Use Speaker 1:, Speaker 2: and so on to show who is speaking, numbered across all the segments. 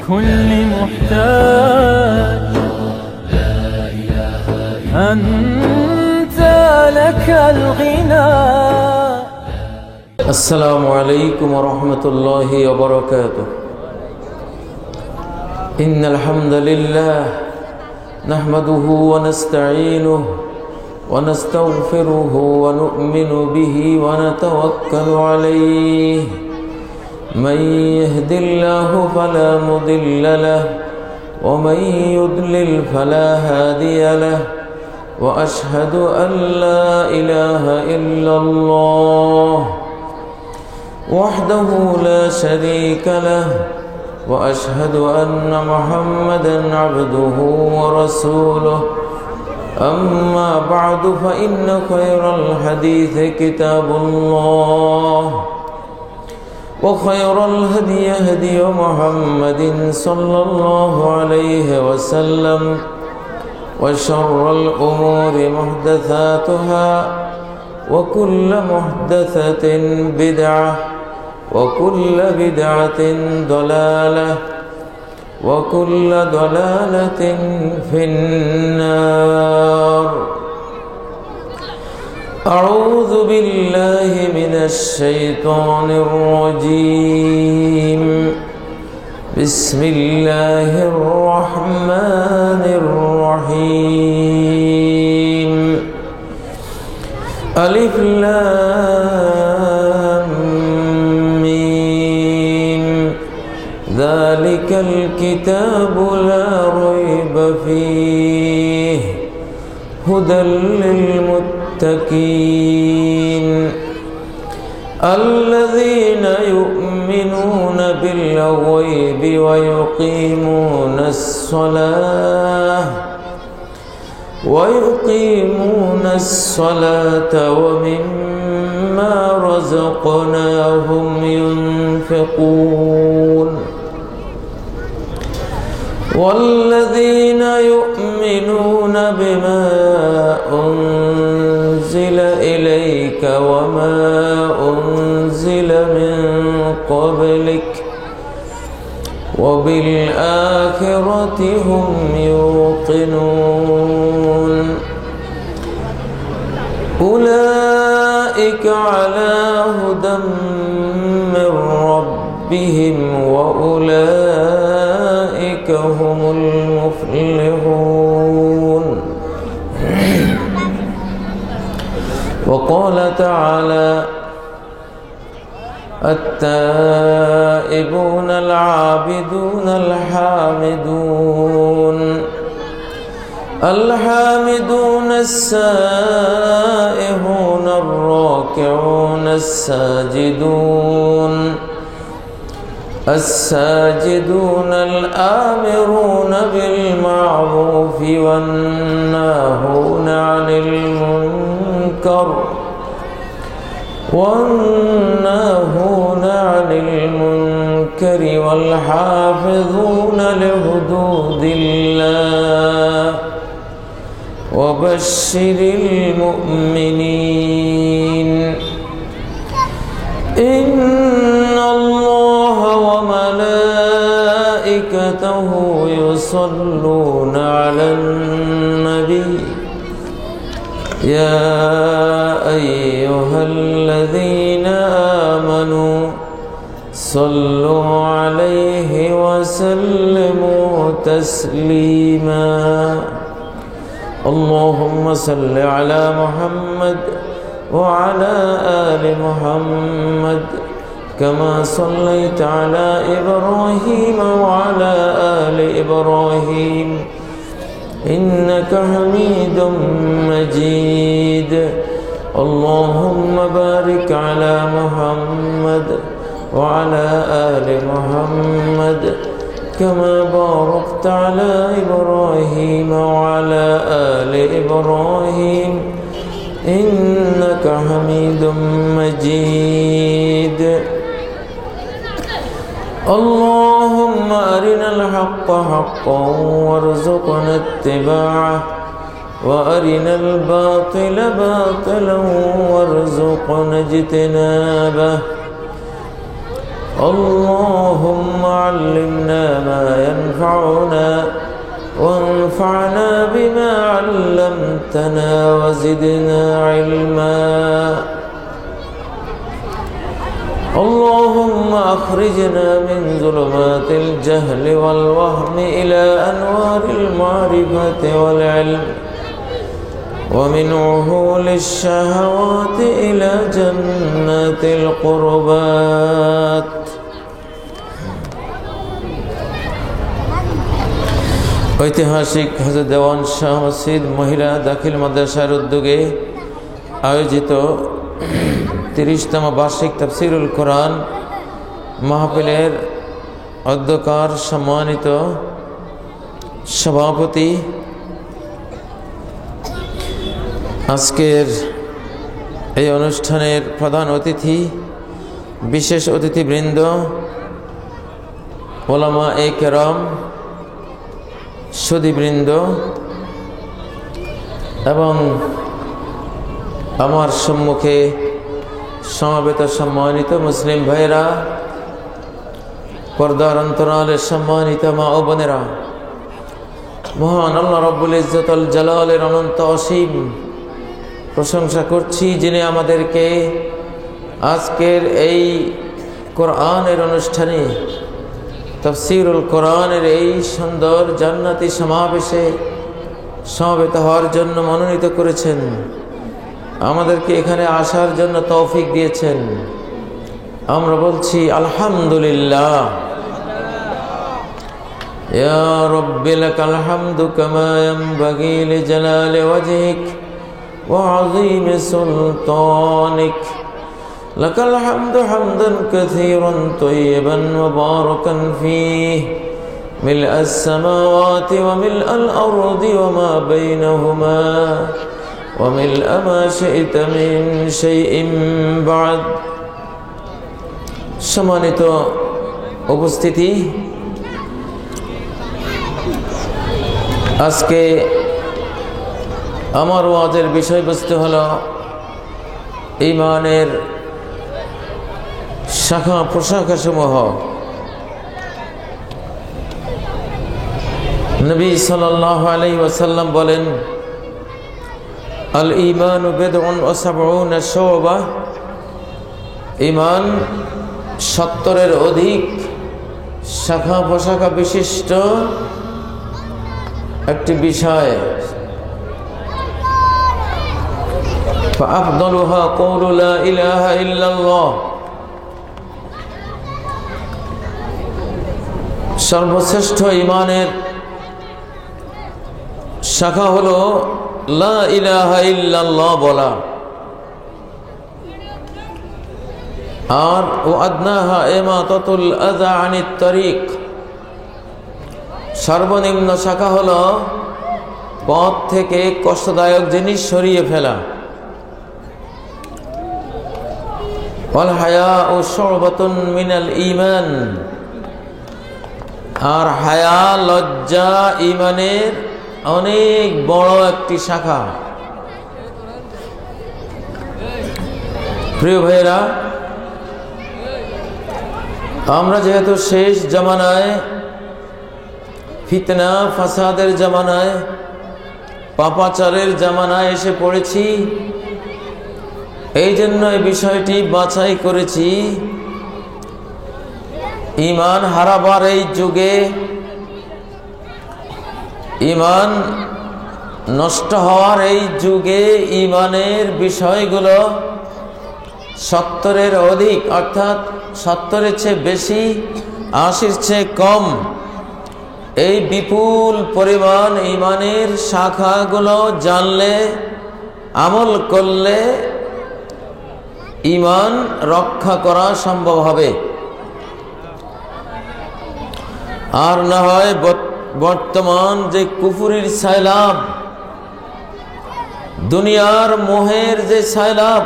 Speaker 1: لكل محتاج. أنت لك الغنى.
Speaker 2: السلام عليكم ورحمة الله وبركاته. إن الحمد لله نحمده ونستعينه ونستغفره ونؤمن به ونتوكل عليه. من يهد الله فلا مضل له ومن يضلل فلا هادي له. وأشهد أن لا إله إلا الله وحده لا شريك له. وأشهد أن محمدا عبده ورسوله. أما بعد فإن خير الحديث كتاب الله وخير الهدي هدي محمد صلى الله عليه وسلم. وشر الأمور محدثاتها وكل محدثة بدعة وكل بدعة ضلالة وكل ضلالة في النار. أعوذ بالله من الشيطان الرجيم. بسم الله الرحمن الرحيم. ألف لام ميم. ذلك الكتاب لا ريب فيه هدى للمتقين الذين يؤمنون بالغيب ويقيمون الصلاة ومما رزقناهم ينفقون. والذين يؤمنون بما أنزل إليك وما أنزل من قبلك وبالآخرة هم يوقنون. أولئك على هدى من ربهم وأولئك هم المفلحون. وقال تعالى: التائبون العابدون الحامدون السائحون الراكعون الساجدون الآمرون بالمعروف والناهون عن المنكر والحافظون لحدود الله. وبشر المؤمنين. إن الله وملائكته يصلون على النبي يا أيها الذين آمنوا صلوا عليه وسلموا تسليما. اللهم صل على محمد وعلى آل محمد كما صليت على إبراهيم وعلى آل إبراهيم إنك حميد مجيد. اللهم بارك على محمد وعلى آل محمد كما باركت على إبراهيم وعلى آل إبراهيم إنك حميد مجيد. اللهم أرنا الحق حقا وارزقنا اتباعه وأرنا الباطل باطلا وارزقنا اجتنابه. اللهم علمنا ما ينفعنا وانفعنا بما علمتنا وزدنا علما اللهم أخرجنا من ظلمات الجهل والوهم إلى أنوار المعرفة والعلم ومن وهول الشهوات إلى جنات القربات ঐতিহাসিক হযরত দেওয়ান শাহ মসজিদ মহিলা দাখিল মাদ্রাসার উদ্যোগে আয়োজিত 30তম বার্ষিক তাফসীরুল কোরআন মাহফিলের অধ্যক্ষর সম্মানিত সভাপতি, আজকের এই অনুষ্ঠানের প্রধান অতিথি, বিশেষ অতিথিবৃন্দ, ওলামা-এ কেরাম, সুধীবৃন্দ এবং আমার সম্মুখে সমবেত সম্মানিত মুসলিম ভাইরা, পর্দার অন্তরালের সম্মানিত মা ও বোনেরা, মহান আল্লাহ রাব্বুল ইজ্জতুল জালালের অনন্ত অসীম প্রশংসা করছি, যিনি আমাদেরকে আজকের এই কোরআনের অনুষ্ঠানে, তাফসীরুল কোরআনের এই সুন্দর জান্নাতি সমাবেশে সমবেত হওয়ার জন্য মনোনীত করেছেন, আমাদেরকে এখানে আসার জন্য তৌফিক দিয়েছেন। আমরা বলছি আলহামদুলিল্লাহ। ইয়া রাব্বি লাকাল হামদু কামা ইয়ানবাগি লিজালালি ওয়াজহিক ওয়া আযীমি সুলতানিক। লাকাল হামদু হামদান কাসীরান তাইয়িবান মুবারাকান ফীহি মিলআস সামাওয়াতি ওয়া মিলআল আরদি ওয়া মা বাইনাহুমা وملء ما شئت من شيء بعد। সম্মানিত উপস্থিতি, আজকে আমার ওয়াজের বিষয়বস্তু হলো ঈমানের শাখা প্রশাখাসমূহ। নবী সাল্লাল্লাহু আলাইহি ওয়াসাল্লাম বলেন, আল ঈমানু বিদউন ওয়া সাবউনা শুবা। ঈমান 70-এর অধিক শাখা প্রশাখা বিশিষ্ট একটি বিষয়। ফাআফদালুহা কওলু লা ইলাহা ইল্লাল্লাহ। সর্বশ্রেষ্ঠ ঈমানের শাখা হলো লা ইলাহা ইল্লাল্লাহ বলা। আর ওয়াদনাহা ইমাতাতুল আযা আনিত তারিক। সর্বনিম্ন শাখা হলো পথ থেকে কষ্টদায়ক জিনিস সরিয়ে ফেলা। ওয়াল হায়াউ শু'বাতুন মিনাল ঈমান। আর হায়া, লজ্জা ঈমানের অনেক বড় একটি শাখা। প্রিয় ভাইরা, আমরা যেহেতু শেষ জামানায়, ফিতনা ফাসাদের জামানায়, পাপাচারের জামানায় এসে পড়েছি, এই জন্য এই বিষয়টি বাছাই করেছি। ঈমান হারাবার এই যুগে, ঈমান নষ্ট হওয়ার এই যুগে ঈমানের বিষয়গুলো 70-এর অধিক, অর্থাৎ 70-এর চেয়ে বেশি, 80-র চেয়ে কম, এই বিপুল পরিমাণ ঈমানের শাখাগুলো জানলে, আমল করলে ঈমান রক্ষা করা সম্ভব হবে। আর না হয় বর্তমান যে কুফুরির সাইলাব, দুনিয়ার মোহের যে সাইলাব,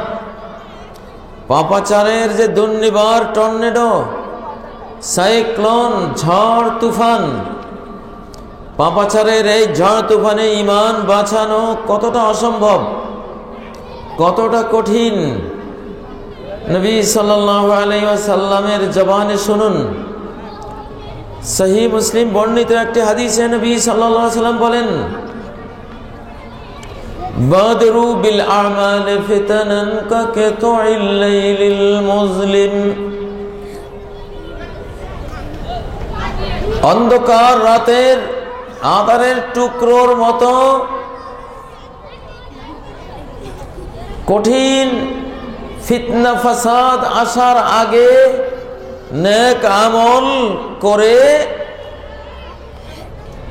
Speaker 2: পাপাচারের যে দুর্নিবার টর্নেডো, সাইক্লোন, ঝড় তুফান, পাপাচারের এই ঝড় তুফানে ঈমান বাঁচানো কতটা অসম্ভব, কতটা কঠিন। নবী সাল্লাল্লাহু আলাইহি ওয়াসাল্লামের জবানে শুনুন। সহিহ মুসলিম বর্ণিত একটি হাদিসে নবী সাল্লাল্লাহু আলাইহি ওয়াসাল্লাম বলেন, বাদরু বিল আমাল ফিতানান কাকিতুইল লাইলিল মুজলিম। অন্ধকার রাতের আঁধারের টুকরোর মতো কঠিন ফিতনা ফাসাদ আসার আগে নেক আমল করে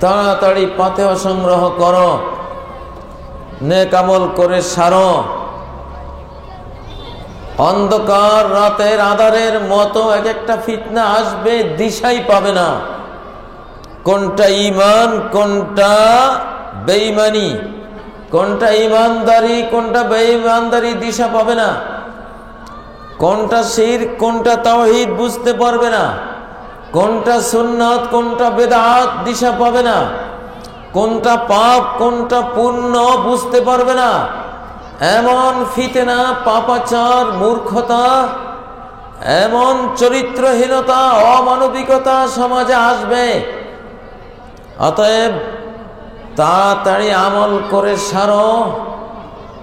Speaker 2: তাড়াতাড়ি পাতেয়া সংগ্রহ করো, নেক আমল করে সারো। অন্ধকার রাতের আঁধারের মতো এক একটা ফিতনা আসবে, দিশাই পাবে না কোনটা ঈমান কোনটা বেঈমানি, কোনটা ঈমানদারি কোনটা বেঈমানদারি দিশা পাবে না, কোনটা শিরক কোনটা তাওহীদ বুঝতে পারবে না, কোনটা সুন্নাত কোনটা বেদাত দিশা পাবে না, কোনটা পাপ কোনটা পুণ্য বুঝতে পারবে না। এমন ফিতনা, পাপাচার, মূর্খতা, এমন চরিত্রহীনতা, অমানবিকতা সমাজে আসবে। অতএব তাড়াতাড়ি আমল করে সারো,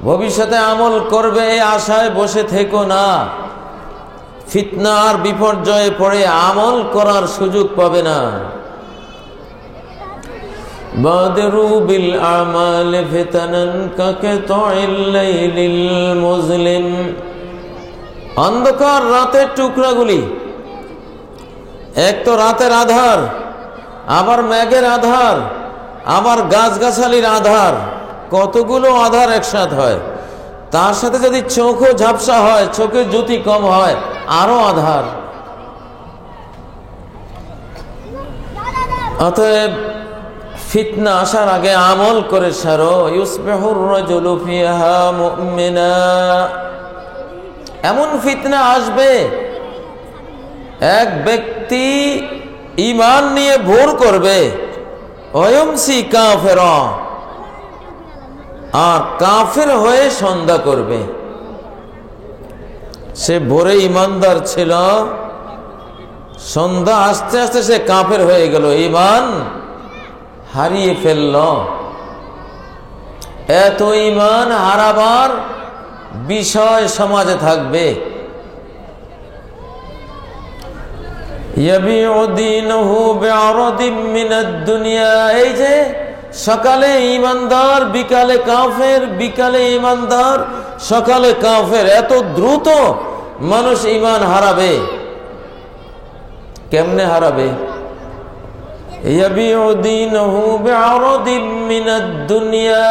Speaker 2: ভবিষ্যতে আমল করবে এই আশায় বসে থেকো না। ফিতনার বিপর্যয়ে পড়ে আমল করার সুযোগ পাবে না। বাদরু বিল আমাল ফিতানান কাকিতুইল লাইলিল মুজলিম। অন্ধকার রাতের টুকরাগুলি, এক তো রাতের আধার, আবার মেঘের আধার, আবার গাছগাছালির আধার, কতগুলো আধার একসাথ হয়। তার সাথে যদি চোখও ঝাপসা হয়, চোখের জ্যোতি কম হয়, আরো আধার। অতএব ফিতনা আসার আগে আমল করে সারো। ইউসবিহুর রাজুলু ফিহা মুমিনা। এমন ফিতনা আসবে, এক ব্যক্তি ঈমান নিয়ে ভোর করবে, ওয়ায়ুমসি কাফিরা, আর কাফের হয়ে সন্ধ্যা করবে। সে ভোরে ঈমানদার ছিল, সন্ধ্যা আস্তে আস্তে সে কাফের হয়ে গেল, ঈমান হারিয়ে ফেলল। এত ঈমান হারাবার বিষয় সমাজে থাকবে। ইয়াবিউ দীনহু বিআরাদিম মিনাদ দুনিয়া। এই যে সকালে ঈমানদার, বিকালে কাফের, বিকালে ঈমানদার, সকালে কাফের, এত দ্রুত মানুষ ঈমান হারাবে। কেমনে হারাবে? ইয়াবিউ দীনহু বিআরাদিম মিনাদ দুনিয়া।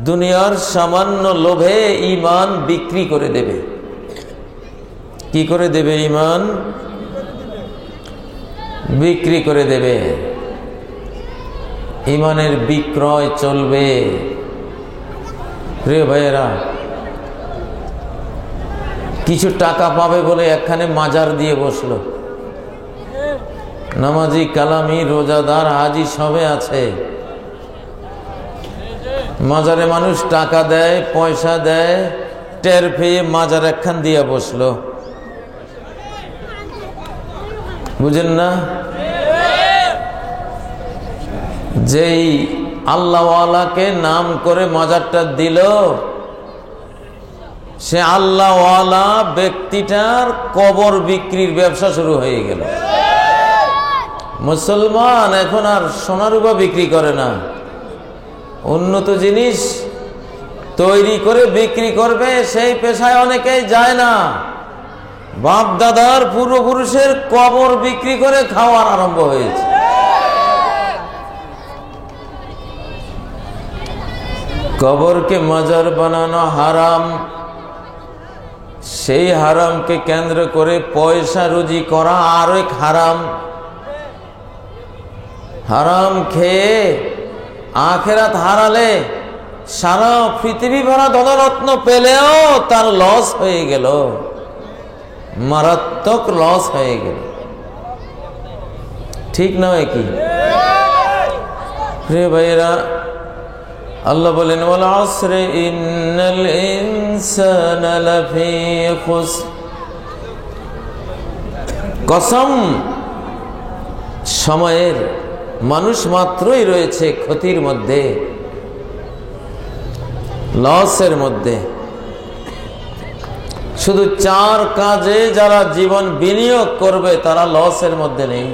Speaker 2: দুনিয়ার সামান্য লোভে ঈমান বিক্রি করে দেবে। কি করে দেবে? ঈমান বিক্রি করে দেবে। ঈমানের বিক্রয় চলবে। প্রিয় ভাইয়েরা, কিছু টাকা পাবে বলে একখানে মাজার দিয়ে বসলো। নামাজি, কালামি, রোজাদার, হাজি সবে আছে। মাজারে মানুষ টাকা দেয়, পয়সা দেয়, টের পেয়ে মাজার একখান দিয়ে বসলো। বুঝেন না? যেই আল্লাহওয়ালাকে নাম করে মাজারটা দিল, সে আল্লাহওয়ালা ব্যক্তিটার কবর বিক্রির ব্যবসা শুরু হয়ে গেল। মুসলমান এখন আর সোনা রূপা বিক্রি করে না, উন্নত জিনিস তৈরি করে বিক্রি করবে, সেই পেশায় অনেকেই যায় না। বাপ দাদার পূর্বপুরুষের কবর বিক্রি করে খাওয়ার আরম্ভ হয়েছে। কবরকে মাজার বানানো হারাম। সেই হারামকে কেন্দ্র করে পয়সা রুজি করা আর এক হারাম। হারাম খেয়ে আখেরাত হারালে সারা পৃথিবী ভরা ধনরত্ন পেলেও তার লস হয়ে গেল, মারাত্মক লস হয়ে গেল। ঠিক নয় কি? প্রিয় ভাইয়েরা, আল্লাহ বলেন ওয়াল আসরি ইন্নাল ইনসানা লাফি খুসর, কসম সময়ের, মানুষ মাত্রই রয়েছে ক্ষতির মধ্যে, লসের মধ্যে। শুধু 4 কাজে যারা জীবন বিনিয়োগ করবে তারা লসের মধ্যে নেই।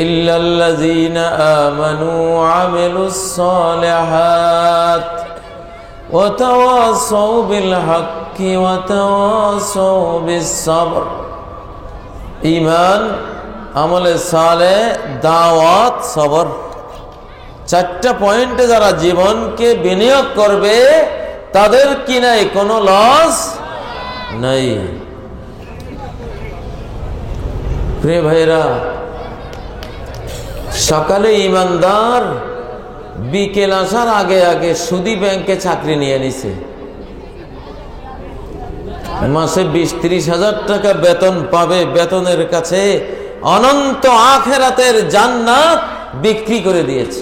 Speaker 2: ইল্লাল্লাযীনা আমানু ওয়া আমিলুস সালিহাত ওয়া তাওয়াসাউ বিল হাক্কি ওয়া তাওয়াসাউ বিস সাবর। ঈমান, আমলে সালেহ, দাওয়াত, সবর, 4টা পয়েন্টে যারা জীবনকে বিনিয়োগ করবে তাদের কি নাই কোনো লস নাই। প্রিয় ভাইরা, সকালে ইমানদার বিকেল আসার আগে আগে সুদী ব্যাংকে চাকরি নিয়ে নিছে, মাসে 20-30 হাজার টাকা বেতন পাবে, বেতনের কাছে অনন্ত আখিরাতের জান্নাত বিক্রি করে দিয়েছে,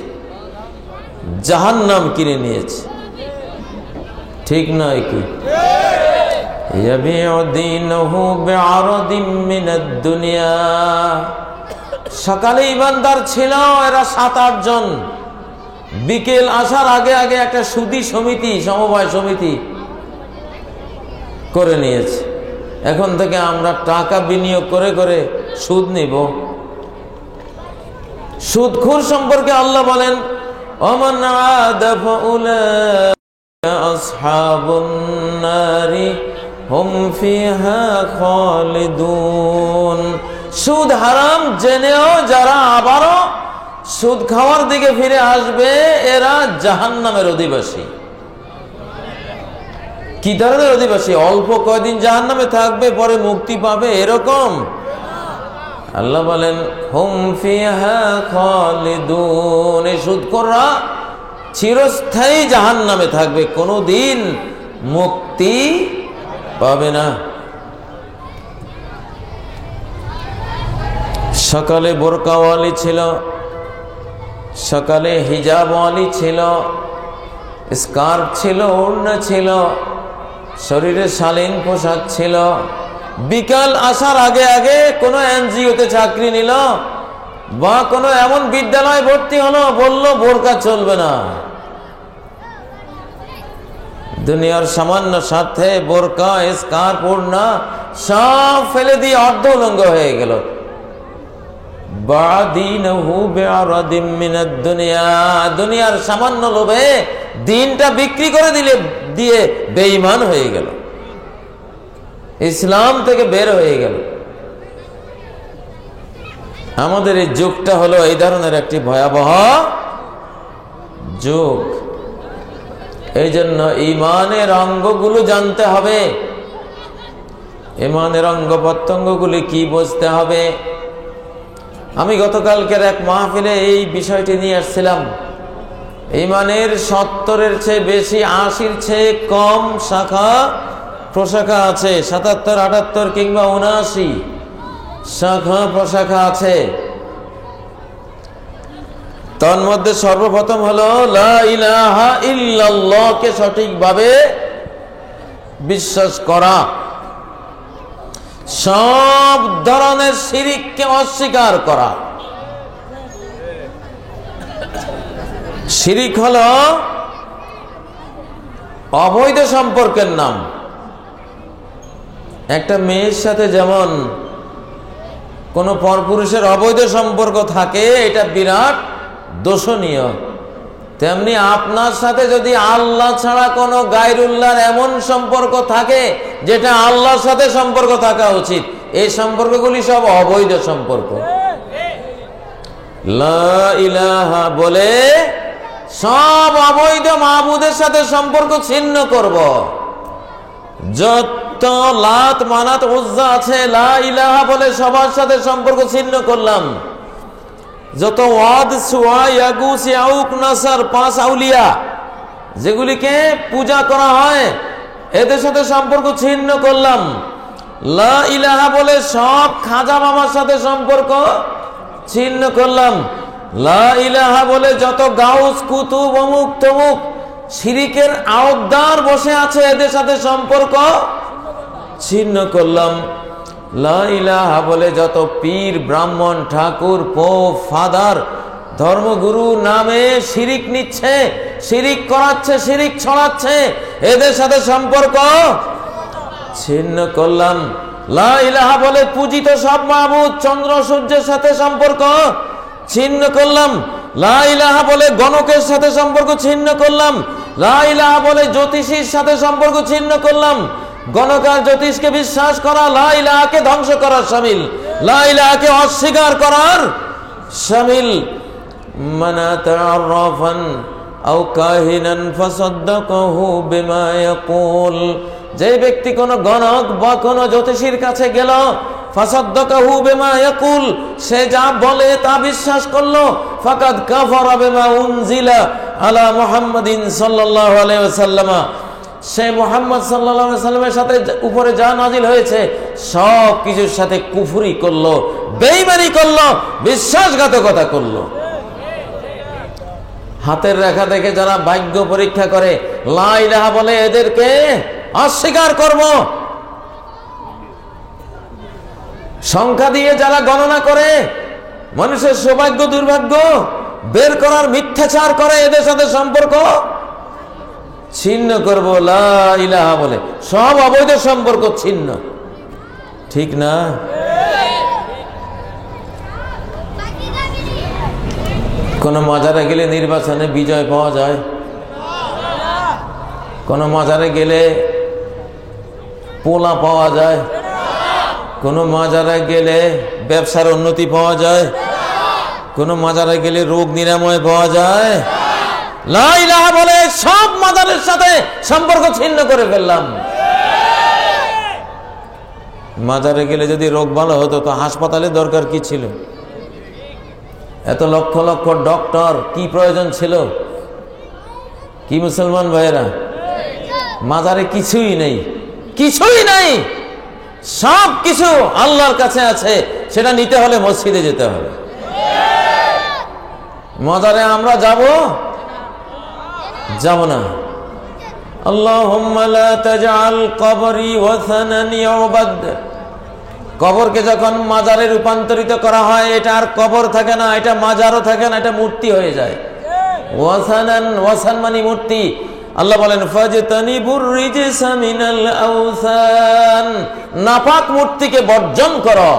Speaker 2: জাহান্নাম কিনে নিয়েছে। ঠিক নয় কি? ইয়াবিউ দীনহু বিআরাদিন মিনাদ দুনিয়া। সকালে ইমানদার ছিল এরা 7-8 জন, বিকেল আসার আগে আগে একটা সুদী সমিতি, সমবায় সমিতি করে নিয়েছে। এখন থেকে আমরা টাকা বিনিয়োগ করে করে সুদ নিব। সুদখোর সম্পর্কে আল্লাহ বলেন ওমান আদা ফাউলাইকা আসহাবুন নারি হুম ফিহা খালিদুন। সুদ হারাম জেনেও যারা আবারও সুদ খাওয়ার দিকে ফিরে আসবে এরা জাহান্নামের অধিবাসী। কি ধরনের অধিবাসী? অল্প কয়দিন জাহান্নামে থাকবে, পরে মুক্তি পাবে, এরকম? আল্লাহ বলেন হুম ফিহা খালিদুন। এই সুদখোররা চিরস্থায়ী জাহান্নামে থাকবে, কোনোদিন মুক্তি পাবে না। সকালে বোরকাওয়ালি ছিল, সকালে হিজাবওয়ালি ছিল, স্কার্ফ ছিল, ওড়না ছিল, শরীরে শালীন পোশাক ছিল। বিকাল আসার আগে আগে কোনো এনজিওতে চাকরি নিল বা কোনো এমন বিদ্যালয়ে ভর্তি হলো, বলল বোরকা চলবে না। দুনিয়ার সামান্য স্বার্থে বোরকা, স্কার্ফ, ওড়না সব ফেলে দিয়ে অর্ধ উলঙ্গ হয়ে গেল। দুনিয়ার সামান্য লোভে দিনটা বিক্রি করে দিয়ে বেঈমান হয়ে গেল, ইসলাম থেকে বের হয়ে গেল। আমাদের এই যুগটা হলো এই ধরনের একটি ভয়াবহ যুগ। এই জন্য ঈমানের অঙ্গগুলো জানতে হবে, ঈমানের অঙ্গ প্রত্যঙ্গগুলি কি বুঝতে হবে। আমি গতকালকের এক মাহফিলে এই বিষয়টি নিয়ে আসছিলাম। ঈমানের 70-এর চেয়ে বেশি, 80-র চেয়ে কম শাখা প্রশাখা আছে, 77, 78 কিংবা 79 শাখা প্রশাখা আছে। তন্মধ্যে সর্বপ্রথম হলো লা ইলাহা ইল্লাল্লাহকে সঠিকভাবে বিশ্বাস করা, সব ধরনের শিরককে অস্বীকার করা। শিরিক হলো অবৈধ সম্পর্কের নাম। একটা মেয়ের সাথে যেমন কোন পরপুরুষের অবৈধ সম্পর্ক থাকে, এটা বিরাট দোষণীয়, তেমনি আপনার সাথে যদি আল্লাহ ছাড়া কোনো গায়রুল্লাহর এমন সম্পর্ক থাকে যেটা আল্লাহর সাথে সম্পর্ক থাকা উচিত, এই সম্পর্কগুলি সব অবৈধ সম্পর্ক। লা ইলাহা বলে সব অবৈধ মাবুদের সাথে সম্পর্ক ছিন্ন করব। যত লাত মানাত উজ্জা আছে, লা ইলাহা বলে সবার সাথে সম্পর্ক ছিন্ন করলাম। যত ওয়াদ, সুয়া, ইয়াগুস, ইয়াউক, নাসার 5 আউলিয়া যেগুলিকে পূজা করা হয়, এদের সাথে সম্পর্ক ছিন্ন করলাম। লা ইলাহা বলে সব খাজা মামার সাথে সম্পর্ক ছিন্ন করলাম। লা ইলাহা বলে যত গাউস কুতুব অমুক তমুক শিরিকের আওতার বসে আছে এদের সাথে সম্পর্ক ছিন্ন করলাম। লা ইলাহা বলে যত পীর ব্রাহ্মণ ঠাকুর পোপ ফাদার ধর্মগুরু নামে শিরিক নিচ্ছে, শিরিক করাচ্ছে, শিরিক ছড়াচ্ছে, এদের সাথে সম্পর্ক ছিন্ন করলাম। লা ইলাহা বলে পূজিত সব মাবুদ চন্দ্র সূর্যের সাথে সম্পর্ক ছিন্ন করলাম। লা ইলাহা বলে গণকের সাথে সম্পর্ক ছিন্ন করলাম। লা ইলাহা বলে জ্যোতিষীর সাথে সম্পর্ক ছিন্ন করলাম। গণক আর জ্যোতিষকে বিশ্বাস করা লা ইলাহাকে ধ্বংস করার শামিল, লা ইলাহাকে অস্বীকার করার শামিল। মান আতা'আরাফান আও কাহিনান ফাসাদ্দাকাহু বিমা ইয়াকুল, যে ব্যক্তি কোন গণক বা কোন জ্যোতিষীর কাছে গেল, ফাসাদ্দাকাহু বিমা ইয়াকুল, সে যা বলে তা বিশ্বাস করলো, ফাকাদ কাফারা বিমা উনজিলা আলা মুহাম্মাদিন সাল্লাল্লাহু আলাইহি ওয়াসাল্লাম, সে মুহাম্মদ সাল্লাল্লাহু আলাইহি ওয়াসাল্লামের সাথে উপরে যা নাজিল হয়েছে সব কিছুর সাথে কুফরি করলো, বেঈমানি করলো, বিশ্বাসঘাতকতা করলো। হাতের রেখা দেখে যারা ভাগ্য পরীক্ষা করে লা ইলাহা বলে এদেরকে অস্বীকার করব। সংখ্যা দিয়ে যারা গণনা করে মানুষের সৌভাগ্য দুর্ভাগ্য বের করার মিথ্যাচার করে এদের সাথে সম্পর্ক ছিন্ন করব লা ইলাহা বলে, সব অবৈধ সম্পর্ক ছিন্ন, ঠিক না? কোন মাজারে গেলে নির্বাচনে বিজয় পাওয়া যায়, কোন মাজারে গেলে পোলা পাওয়া যায়, কোন মাজারে গেলে ব্যবসার উন্নতি পাওয়া যায়, কোন মাজারে গেলে রোগ নিরাময় পাওয়া যায়। লা ইলাহা বলে সব মাজারের সাথে সম্পর্ক ছিন্ন করে ফেললাম। মাজারে গেলে যদি রোগ ভালো হতো তো হাসপাতালে দরকার কি ছিল? এত লক্ষ লক্ষ ডক্টর কি প্রয়োজন ছিল? কি মুসলমান ভাইয়েরা, মাজারে কিছুই নেই, কিছুই নাই, সব কিছু আল্লাহর কাছে আছে, সেটা নিতে হলে মসজিদে যেতে হবে। মাজারে আমরা যাব না। আল্লাহুম্মা লা তাজআল কবরি ওয়াসানান ইউবাদ, কবরকে যখন মাজারে রূপান্তরিত করা হয় এটা আর কবর থাকে না, এটা মাজারও থাকে না, এটা মূর্তি হয়ে যায়। ওয়াসানান, ওয়াসান মানে মূর্তি। আল্লাহ বলেন ফাজতানিবুর রিজসা মিনাল আওসান, নাপাক মূর্তিকে বর্জন করো।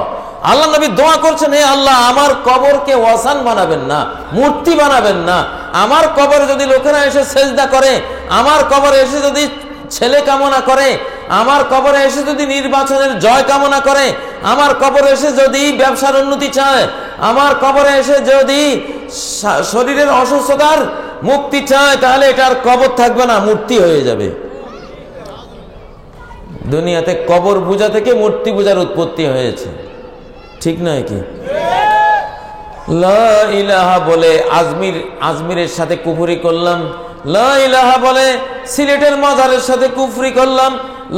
Speaker 2: আল্লাহ নবী দোয়া করছেন, হে আল্লাহ আমার কবরকে ওয়াসান বানাবেন না, মূর্তি বানাবেন না। আমার কবরে যদি লোকেরা এসে সেজদা করে, আমার কবরে এসে যদি ছেলে কামনা করে, আমার কবরে এসে যদি নির্বাচনের জয় কামনা করে, আমার কবরে এসে যদি ব্যবসার উন্নতি চায়, আমার কবরে এসে যদি শরীরের অসুস্থতার মুক্তি চায়, তাহলে এটার কবর থাকবে না, মূর্তি হয়ে যাবে। দুনিয়াতে কবর পূজা থেকে মূর্তি পূজার উৎপত্তি হয়েছে, ঠিক নয় কি? লা ইলাহা বলে আজমিরের সাথে কুফরি করলাম, লা ইলাহা বলে সিলেটের মাজারের সাথে কুফরি করলাম,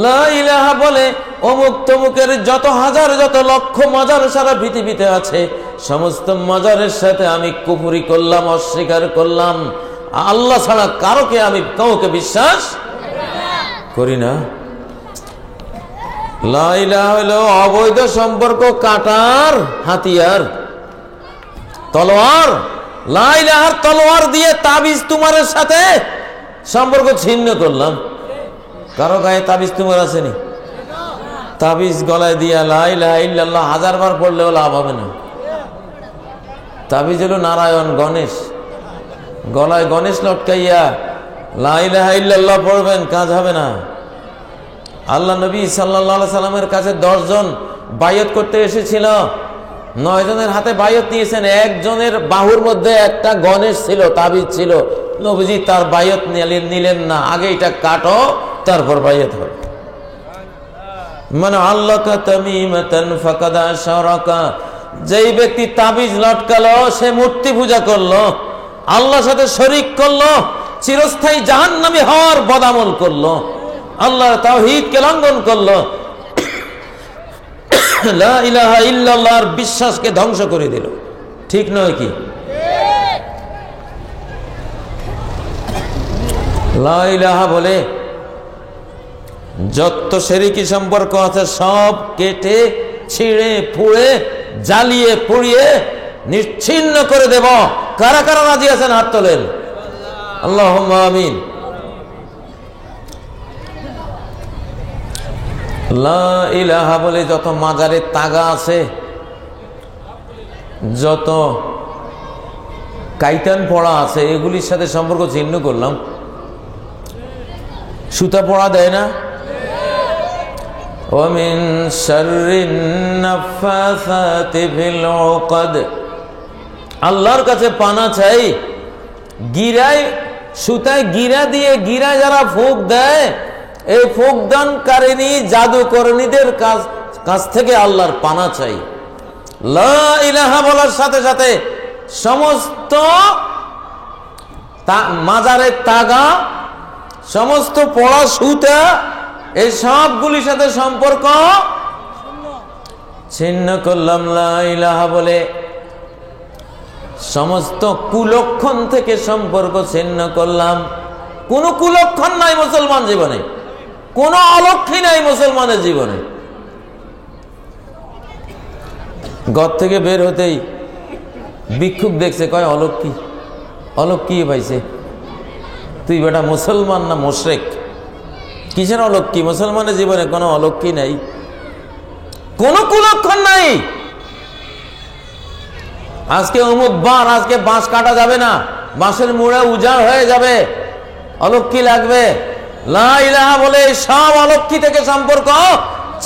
Speaker 2: লা ইলাহা বলে অমুক তমুকের যত হাজার যত লক্ষ মাজার সারা পৃথিবীতে আছে সমস্ত মাজারের সাথে আমি কুফরি করলাম, অস্বীকার করলাম। আল্লাহ ছাড়া কাউকে বিশ্বাস করি না। লা ইলাহা হলো অবৈধ সম্পর্ক কাটার হাতিয়ার, তলোয়ার। লা ইলাহার তলোয়ার দিয়ে তাবিজ তুমারের সাথে সম্পর্ক ছিন্ন করলাম। কারো গায়ে তাবিজ তুমার আসেনি? তাবিজ গলায় দিয়া লা ইলাহা ইল্লাল্লাহ 1000 বার পড়লেও লাভ হবে না। তাবিজ হলো নারায়ণ গণেশ, গলায় গণেশ লটকাইয়া লা ইলাহা ইল্লাল্লাহ পড়বেন, কাজ হবে না। আল্লাহ নবী সাল্লাল্লাহু আলাইহি সাল্লামের কাছে 10 জন বায়াত করতে এসেছিল, 9 জনের হাতে বায়াত নিয়েছেন, একজনের বাহুর মধ্যে একটা গণেশ ছিল, তাবিজ ছিল। নবীজি তার বায়াত নিলেন না, আগে এটা কাটো তারপর বায়াত হবে। মানে আল্লাকা তামিমাতান ফাকাদ আশরাকা, যেই ব্যক্তি তাবিজ লটকালো সে মূর্তি পূজা করলো, আল্লাহর সাথে শরীক করলো, চিরস্থায়ী জাহান্নামী হওয়ার বদামল করলো, আল্লাহর তাওহীদকে লঙ্ঘন করলো, লা ইলাহা ইল্লাল্লাহর বিশ্বাসকে ধ্বংস করে দিল, ঠিক নয় কি? লা ইলাহা বলে যত শিরকি সম্পর্ক আছে সব কেটে ছিঁড়ে ফুঁড়ে জ্বালিয়ে পুড়িয়ে নিশ্চিহ্ন করে দেব। কারা কারা রাজি আছেন হাত তোলেন। আল্লাহুম্মা আমিন। লা ইলাহা বলে যত মাজারের তাগা আছে, যত কাইটান পড়া আছে, এগুলির সাথে সম্পর্ক ছিন্ন করলাম। সুতা পড়া দেয় না? ওমিন শাররিন নাফাসাতি ফিল উকাদ, আল্লাহর কাছে পানা চাই গিরায়, সুতায় গিরা দিয়ে গিরা যারা ফুঁক দেয়, এই ফুঁকদানকারিনী জাদুকরণীদের কাছ থেকে আল্লাহর পানা চাই। লা ইলাহা বলার সাথে সাথে সমস্ত মাজারের তাগা, সমস্ত পড়া সুতা, এই সবগুলির সাথে সম্পর্ক ছিন্ন করলাম। লা ইলাহা বলে সমস্ত কুলক্ষণ থেকে সম্পর্ক ছিন্ন করলাম। কোন কুলক্ষণ নাই মুসলমান জীবনে, কোন অলক্ষী নাই মুসলমানের জীবনে। ঘর থেকে বের হতেই ভিক্ষুক দেখছে, কয় অলক্ষী। অলক্ষী পাইছে? তুই বেটা মুসলমান না মুশরিক? কিসের অলক্ষী? মুসলমানের জীবনে কোনো অলক্ষী নাই, কোনো কুলক্ষণ নাই। আজকে অমুক বার, আজকে বাঁশ কাটা যাবে না, বাঁশের মুড়ে উজাড় হয়ে যাবে, অলক্ষী লাগবে। লা ইলাহা বলে সব অলক্ষী থেকে সম্পর্ক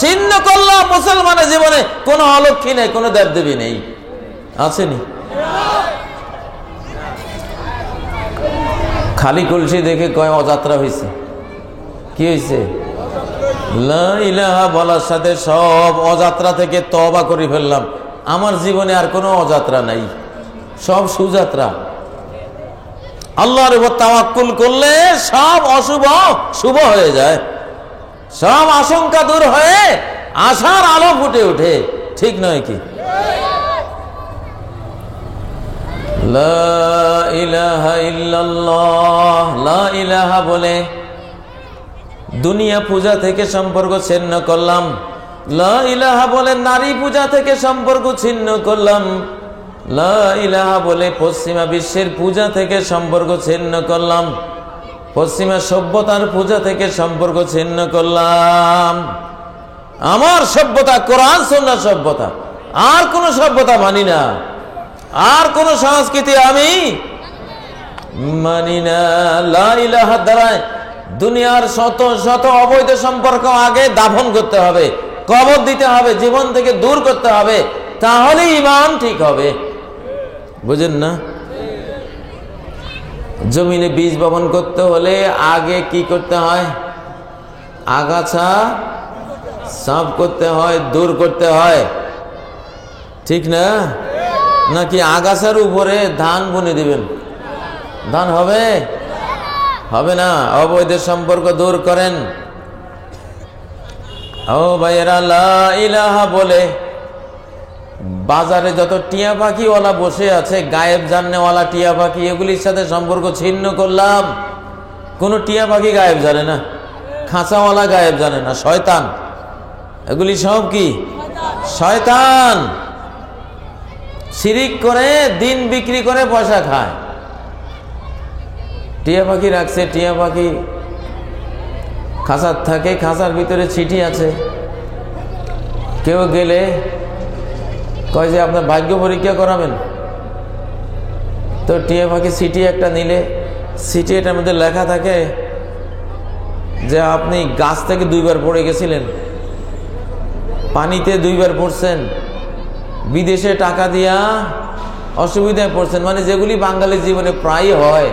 Speaker 2: ছিন্ন করলাম। মুসলমানের জীবনে কোনো অলক্ষী নেই, কোনো দেবদেবী নেই, আসেনি। খালি কলসি দেখে কয় অযাত্রা হয়েছে। কি হয়েছে? লা ইলাহা বলার সাথে সব অযাত্রা থেকে তওবা করে ফেললাম। আমার জীবনে আর কোনো অযাত্রা নাই, সব সুযাত্রা। আল্লাহর উপর তাওয়াক্কুল করলে সব অশুভ শুভ হয়ে যায়, সব আশঙ্কা দূর হয়ে আশার আলো ফুটে ওঠে। ঠিক নয় কি? লা ইলাহা ইল্লাল্লাহ, লা ইলাহা বলে দুনিয়া পূজা থেকে সম্পর্ক ছিন্ন করলাম। লা ইলাহা বলে নারী পূজা থেকে সম্পর্ক ছিন্ন করলাম। লা ইলাহা বলে পশ্চিমা বিশ্বের পূজা থেকে সম্পর্ক ছিন্ন করলাম। পশ্চিমা সভ্যতার পূজা থেকে সম্পর্ক ছিন্ন করলাম। আমার সভ্যতা কোরআন সুন্নাহ সভ্যতা, আর কোন সভ্যতা মানি না, আর কোন সংস্কৃতি আমি মানি না। লা ইলাহা দ্বারা দুনিয়ার শত শত অবৈধ সম্পর্ক আগে দাফন করতে হবে, কবর দিতে হবে, জীবন থেকে দূর করতে হবে, তাহলে ঈমান ঠিক হবে। বুঝেন না? জমিনে বীজ বপন করতে হলে আগে কি করতে হয়? আগাছা সাফ করতে হয়, দূর করতে হয়, ঠিক না? নাকি আগাছার উপরে ধান বুনে দিবেন? ধান হবে? হবে না। অবৈধ সম্পর্ক দূর করেন। ও ভাইয়েরা, লা ইলাহা বলে বাজারে যত টিয়া পাখিওয়ালা বসে আছে, গায়েব জাননেওয়ালা টিয়া পাখি, এগুলির সাথে সম্পর্ক ছিন্ন করলাম। কোনো টিয়া পাখি গায়েব জানে না, খাঁচাওয়ালা গায়েব জানে না, শয়তান। এগুলি সব কি? শয়তান। শিরিক করে দিন বিক্রি করে পয়সা খায়। টিয়া পাখি রাখছে, টিয়া পাখি খাঁচার থাকে, খাঁচার ভিতরে চিঠি আছে। কেউ গেলে কয় যে আপনার ভাগ্য পরীক্ষা করাবেন, তো টিয়া পাখি চিঠি একটা নিলে, চিঠি এটার মধ্যে লেখা থাকে যে আপনি গাছ থেকে 2 বার পড়ে গেছিলেন, পানিতে 2 বার পড়ছেন, বিদেশে টাকা দিয়া অসুবিধায় পড়ছেন, মানে যেগুলি বাঙালির জীবনে প্রায় হয়।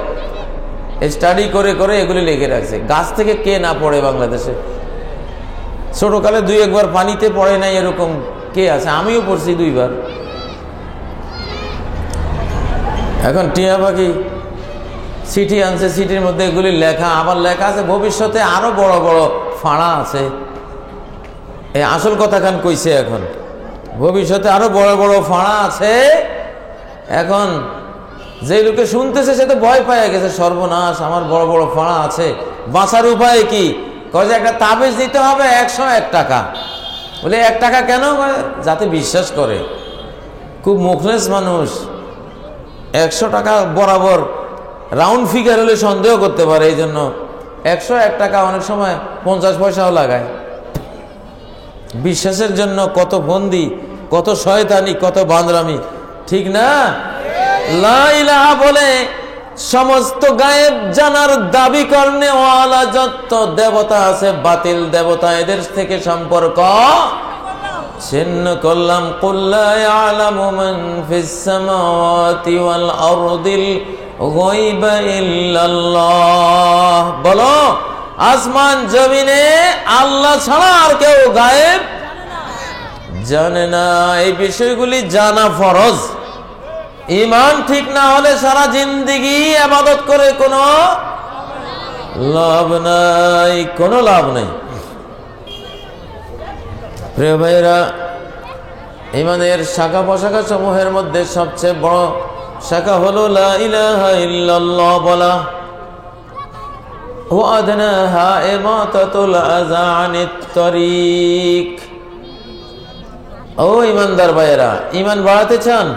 Speaker 2: স্টাডি করে করে এগুলি লিখে রাখছে। গাছ থেকে কে না পড়ে বাংলাদেশে? ছোটকালে 2-1 বার পানিতে পড়ে নাই এরকম কে আছে? আমিও পড়ছি 2 বার। এখন টিয়া পাখি চিঠি আনছে, চিঠির মধ্যে এগুলি লেখা, আবার লেখা আছে ভবিষ্যতে আরো বড় বড় ফাঁড়া আছে। এই আসল কথা খান কইছে, এখন ভবিষ্যতে আরো বড় বড় ফাঁড়া আছে। এখন যে লোকে শুনতেছে সে তো ভয় পেয়ে গেছে, সর্বনাশ, আমার বড় বড় ফাঁড়া আছে, বাঁচার উপায় কি? কয় যে একটা তাবিজ দিতে হবে 101 টাকা। বলে 1 টাকা কেন? যাতে বিশ্বাস করে, খুব মুখলেস মানুষ, 100 টাকা বরাবর রাউন্ড ফিগার হলে সন্দেহ করতে পারে, এই জন্য 101 টাকা অনেক সময় 50 পয়সাও লাগায়। বিশ্বাসের জন্য কত ফন্দি, কত শয়তানি, কত বান্দরামি, ঠিক না? লা ইলাহা বলে সমস্ত গায়েব জানার দাবি করনে ওয়ালা যত দেবতা আছে, বাতিল দেবতা, এদের থেকে সম্পর্ক ছিন্ন করলাম। কুল লা ইয়ালামু মান ফিস সামাওয়াতি ওয়াল আরদিল গায়বা ইল্লাল্লাহ। বলো, আসমান জমিনে আল্লাহ ছাড়া আর কেউ গায়েব জানে না। এই বিষয়গুলি জানা ফরজ। ঈমান ঠিক না হলে সারা জিন্দেগি ইবাদত করে কোনো লাভ নাই, কোনো লাভ নাই। প্রিয় ভাইরা, ঈমানের শাখা প্রশাখা সমূহের মধ্যে সবচেয়ে বড় শাখা হলো লা ইলাহা ইল্লাল্লাহ বলা। ওয়া আদনাহা ইমাতাতুল আযা আনিত তরিক। ও ঈমানদার ভাইরা, ঈমান বাড়াতে চান?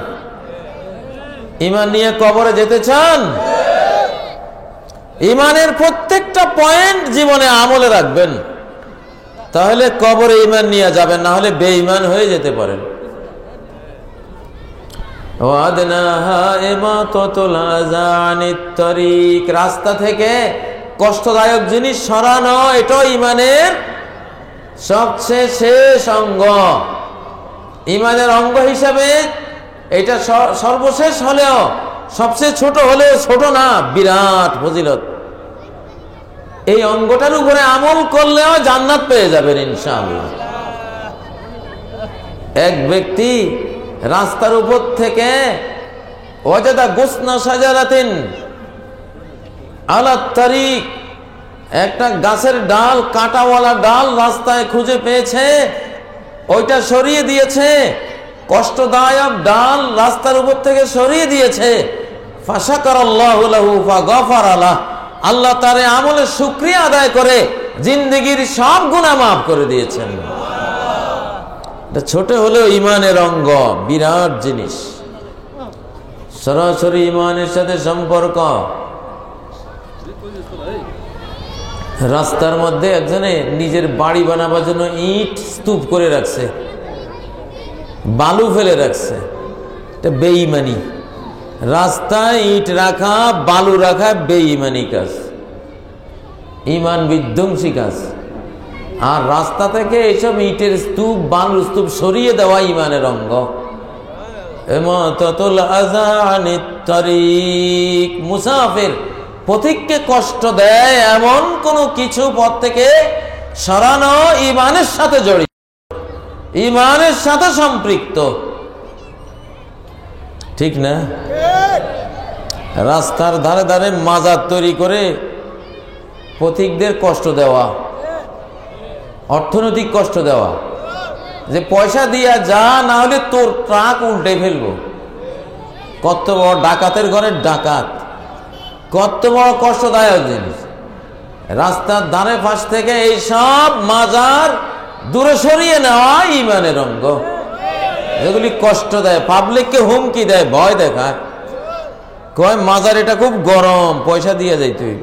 Speaker 2: ঈমান নিয়ে কবরে যেতে চান? ঈমানের প্রত্যেকটা পয়েন্ট জীবনে আমলে রাখবেন, তাহলে কবরে ঈমান নিয়ে যাবেন, না হলে বেঈমান হয়ে যেতে পারেন। রাস্তা থেকে কষ্টদায়ক জিনিস সরানো, এটা ঈমানের সবচেয়ে শেষ অঙ্গ। ঈমানের অঙ্গ হিসাবে এটা সর্বশেষ হলেও, সবচেয়ে ছোট হলেও ছোট না, বিরাট ফজিলত। এই অঙ্গটার উপরে আমল করলেও জান্নাত পেয়ে যাবেন ইনশাআল্লাহ। এক ব্যক্তি রাস্তার উপর থেকে ওয়াজাদা গুসনা শাজারাতিন আলা তারিক, একটা গাছের ডাল, কাঁটাওয়ালা ডাল রাস্তায় খুঁজে পেয়েছে, ওইটা সরিয়ে দিয়েছে। কষ্টদায়ক ডাল রাস্তার উপর থেকে সরিয়ে দিয়েছে। ফাশাকারাল্লাহু লাহু ফাগাফারা লাহ, আল্লাহ তার আমলের শুকরিয়া আদায় করে জিন্দেগির সব গুনাহ মাফ করে দিয়েছেন। এটা ছোট হলেও ঈমানের অঙ্গ, বিরাট জিনিস। সরাসরি ঈমানের সাথে সম্পর্ক। রাস্তার মধ্যে একজনে নিজের বাড়ি বানাবার জন্য ইট স্তূপ করে রাখছে, বালু ফেলে রাখছে। এটা বেঈমানি। রাস্তায় ইট রাখা, বালু রাখা বেঈমানি কাজ, ঈমান বিধ্বংসী কাজ। আর রাস্তা থেকে এইসব ইটের স্তূপ, বালুর স্তূপ সরিয়ে দেওয়া ঈমানের অঙ্গ। মুসাফির, পথিককে কষ্ট দেয় এমন কোন কিছু পথ থেকে সরানো ঈমানের সাথে জড়িত, ঈমানের সাথে সম্পৃক্ত, ঠিক না? রাস্তার ধারে ধারে মাজার তৈরি করে পথিকদের কষ্ট দেওয়া, অর্থনৈতিক কষ্ট দেওয়া, যে পয়সা দিয়া যা, না হলে তোর ট্রাক উল্টে ফেলবো। কত বড় ডাকাতের ঘরের ডাকাত, কত বড় কষ্টদায়ক জিনিস। রাস্তার ধারে পাশ থেকে এই সব মাজার দূরে সরিয়ে নেওয়া ঈমানের অঙ্গ। এগুলি কষ্ট দেয়, পাবলিককে হুমকি দেয়, ভয় দেখায়, কয় মাজার এটা খুব গরম, পয়সা দিয়ে যাই। তুই